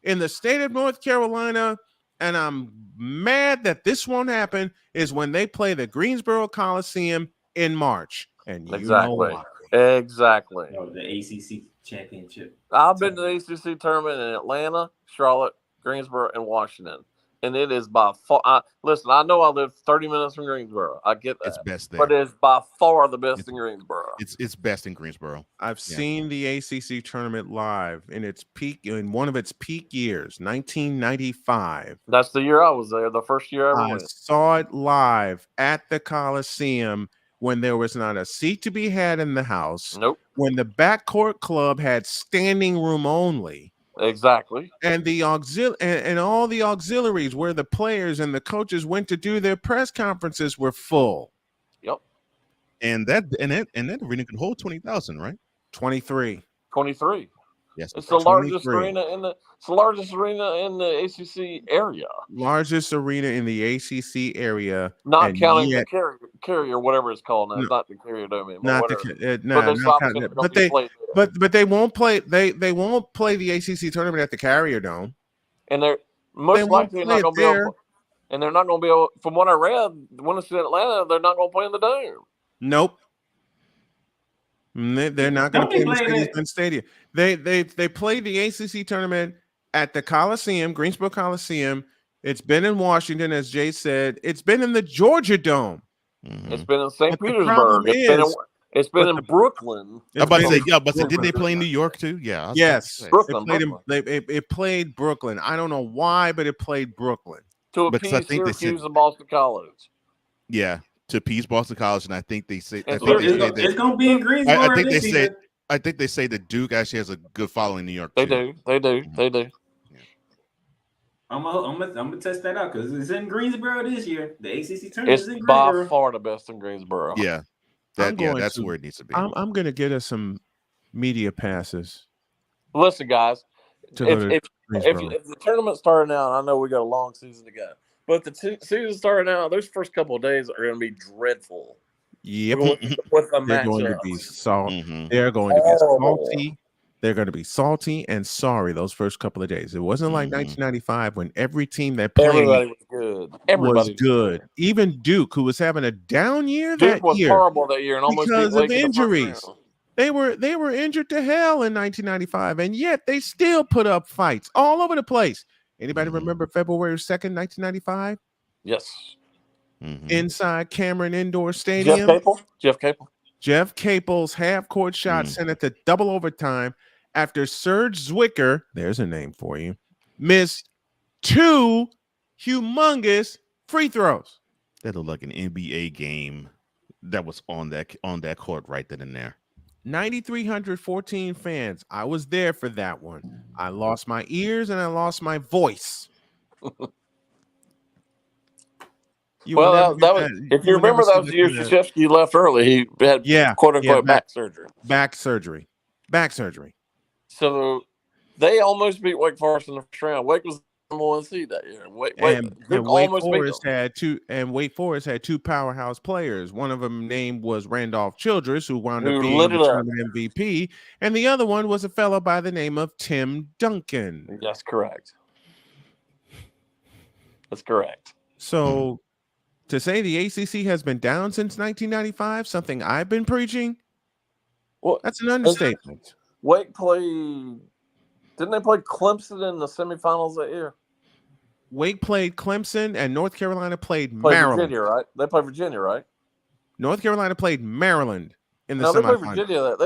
Speaker 16: in the state of North Carolina, and I'm mad that this won't happen, is when they play the Greensboro Coliseum in March. And you know why.
Speaker 19: Exactly.
Speaker 20: The ACC championship.
Speaker 19: I've been to the ACC tournament in Atlanta, Charlotte, Greensboro, and Washington. And it is by far. Listen, I know I live 30 minutes from Greensboro. I get that.
Speaker 1: It's best there.
Speaker 19: But it's by far the best in Greensboro.
Speaker 1: It's best in Greensboro.
Speaker 16: I've seen the ACC tournament live in one of its peak years, 1995.
Speaker 19: That's the year I was there. The first year I ever went.
Speaker 16: Saw it live at the Coliseum when there was not a seat to be had in the house.
Speaker 19: Nope.
Speaker 16: When the backcourt club had standing room only.
Speaker 19: Exactly.
Speaker 16: And the and all the auxiliaries where the players and the coaches went to do their press conferences were full.
Speaker 19: Yep.
Speaker 1: And that arena can hold 20,000, right?
Speaker 16: 23.
Speaker 19: 23.
Speaker 1: Yes.
Speaker 19: It's the largest arena in the ACC area.
Speaker 16: Largest arena in the ACC area.
Speaker 19: Not counting the carrier, whatever it's called now. Not the Carrier Dome anymore.
Speaker 16: But they won't play. They won't play the ACC tournament at the Carrier Dome.
Speaker 19: And they're most likely not going to be able. And they're not going to be able. From what I read, when it's in Atlanta, they're not going to play in the Dome.
Speaker 16: Nope. They're not going to play in Mercedes-Benz Stadium. They played the ACC tournament at the Coliseum, Greensboro Coliseum. It's been in Washington, as Jay said. It's been in the Georgia Dome.
Speaker 1: Mm-hmm.
Speaker 19: It's been in St. Petersburg. It's been in Brooklyn.
Speaker 1: I'm about to say, didn't they play in New York too? Yeah.
Speaker 16: Yes.
Speaker 19: Brooklyn.
Speaker 16: It played Brooklyn. I don't know why, but it played Brooklyn.
Speaker 19: To appease Syracuse and Boston College.
Speaker 1: Yeah. To appease Boston College, and I think they say
Speaker 20: it's going to be in Greensboro.
Speaker 1: I think they say that Duke actually has a good following in New York.
Speaker 19: They do.
Speaker 20: I'm gonna test that out because it's in Greensboro this year. The ACC tournament
Speaker 19: It's
Speaker 20: is in
Speaker 19: by
Speaker 20: Greensboro.
Speaker 19: far the best in Greensboro.
Speaker 1: Yeah, that's where it needs to be.
Speaker 16: I'm going to get us some media passes.
Speaker 19: Listen, guys,
Speaker 16: To go to
Speaker 19: if
Speaker 16: Greensboro.
Speaker 19: the tournament started now, I know we got a long season to go, but the season started now, those first couple of days are going to be dreadful.
Speaker 16: Yep.
Speaker 19: With the
Speaker 16: They're going to
Speaker 19: matchup.
Speaker 16: be salt.
Speaker 1: Mm-hmm.
Speaker 16: They're going to be
Speaker 19: Horrible.
Speaker 16: salty. They're going to be salty and sorry those first couple of days. It wasn't like 1995 when every team that played
Speaker 19: Everybody was good. Everybody
Speaker 16: was good. Even Duke, who was having a down year
Speaker 19: Duke
Speaker 16: that
Speaker 19: was
Speaker 16: year
Speaker 19: horrible that year and almost beat
Speaker 16: because of
Speaker 19: Wake in the first
Speaker 16: injuries.
Speaker 19: round.
Speaker 16: They were injured to hell in 1995, and yet they still put up fights all over the place. Anybody remember February 2nd, 1995?
Speaker 19: Yes.
Speaker 16: Inside Cameron Indoor Stadium.
Speaker 19: Jeff
Speaker 16: Capel's half-court shot sent it to double overtime after Serge Zwicker, there's a name for you, missed 2 humongous free throws.
Speaker 1: That looked like an NBA game that was on that court right then and there.
Speaker 16: 9,314 fans. I was there for that one. I lost my ears and I lost my voice.
Speaker 19: That was, if you remember, that was the year Krzyzewski left early. He had quote unquote back surgery.
Speaker 16: Back surgery.
Speaker 19: So they almost beat Wake Forest in the first round. Wake was the number 1 seed that year.
Speaker 16: Wake Forest had 2 powerhouse players. One of them named was Randolph Childress, who wound up being the tournament MVP, and the other one was a fellow by the name of Tim Duncan.
Speaker 19: That's correct.
Speaker 16: So to say the ACC has been down since 1995, something I've been preaching, that's an understatement.
Speaker 19: Wake played. Didn't they play Clemson in the semifinals that year?
Speaker 16: Wake played Clemson, and North Carolina played Maryland.
Speaker 19: Virginia, right? They played Virginia, right?
Speaker 16: North Carolina played Maryland in the
Speaker 19: They
Speaker 16: semifinals.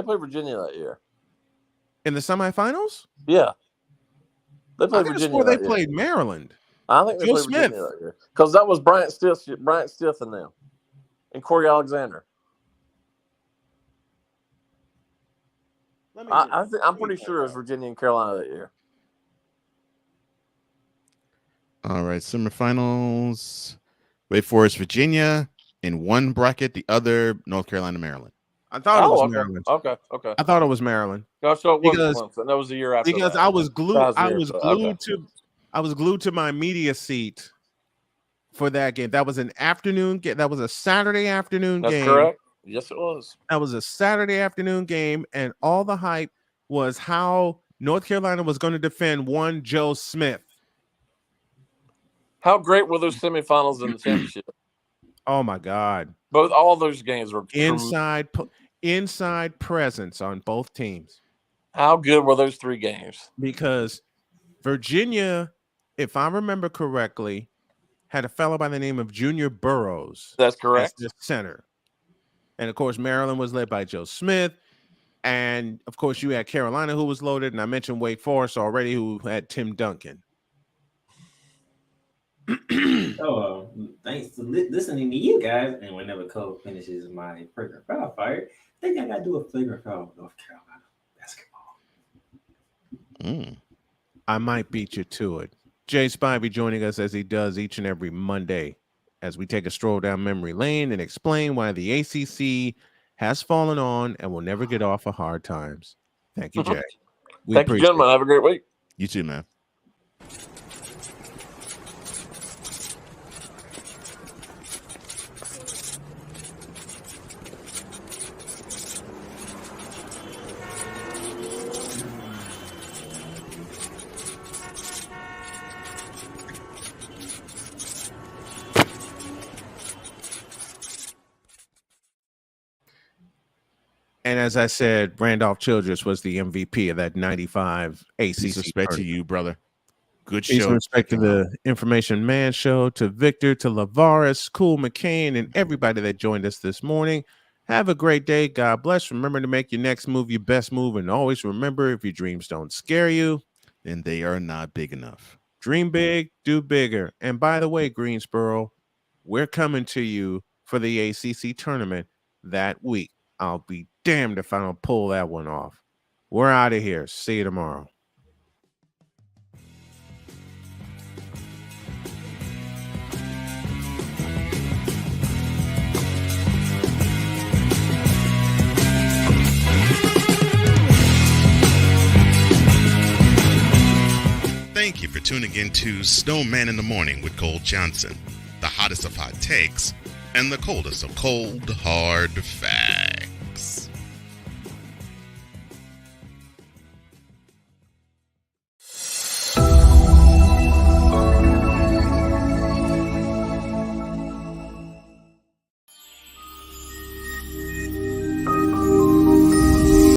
Speaker 19: played Virginia that year.
Speaker 16: In the semifinals?
Speaker 19: Yeah. They played Virginia.
Speaker 16: They played Maryland.
Speaker 19: I think they played Virginia that year. Because that was Bryant Stith and them. And Corey Alexander. I'm pretty sure it was Virginia and Carolina that year.
Speaker 1: All right, semifinals. Wake Forest, Virginia in one bracket, the other North Carolina, Maryland.
Speaker 16: I thought it was Maryland.
Speaker 19: Okay.
Speaker 16: I thought it was Maryland.
Speaker 19: No, so it wasn't Clemson. That was the year after.
Speaker 16: Because I was glued. I was glued to my media seat for that game. That was an afternoon game. That was a Saturday afternoon game.
Speaker 19: That's correct. Yes, it was.
Speaker 16: That was a Saturday afternoon game, and all the hype was how North Carolina was going to defend one Joe Smith.
Speaker 19: How great were those semifinals in the championship?
Speaker 16: Oh my God!
Speaker 19: All those games were
Speaker 16: inside presence on both teams.
Speaker 19: How good were those 3 games?
Speaker 16: Because Virginia, if I remember correctly, had a fellow by the name of Junior Burroughs.
Speaker 19: That's correct.
Speaker 16: As the center. And of course, Maryland was led by Joe Smith. And of course, you had Carolina, who was loaded. And I mentioned Wake Forest already, who had Tim Duncan.
Speaker 20: Thanks to listening to you guys. And whenever Cole finishes my flagrant foul fire, I think I got to do a flagrant foul with North Carolina basketball.
Speaker 16: I might beat you to it. Jay Spivey joining us as he does each and every Monday as we take a stroll down memory lane and explain why the ACC has fallen on and will never get off of hard times. Thank you, Jay.
Speaker 19: Thank you, gentlemen. Have a great week.
Speaker 1: You too, man.
Speaker 16: And as I said, Randolph Childress was the MVP of that 95 ACC.
Speaker 1: Respect to you, brother. Good
Speaker 16: Peace
Speaker 1: show.
Speaker 16: and respect to the Information Man Show, to Victor, to Lavaris, Cool McCain, and everybody that joined us this morning. Have a great day. God bless. Remember to make your next move your best move. And always remember, if your dreams don't scare you,
Speaker 1: then they are not big enough.
Speaker 16: Dream big, do bigger. And by the way, Greensboro, we're coming to you for the ACC tournament that week. I'll be damned if I don't pull that one off. We're out of here. See you tomorrow.
Speaker 1: tuning in to Snowman in the Morning with Cole Johnson, the hottest of hot takes and the coldest of cold, hard facts.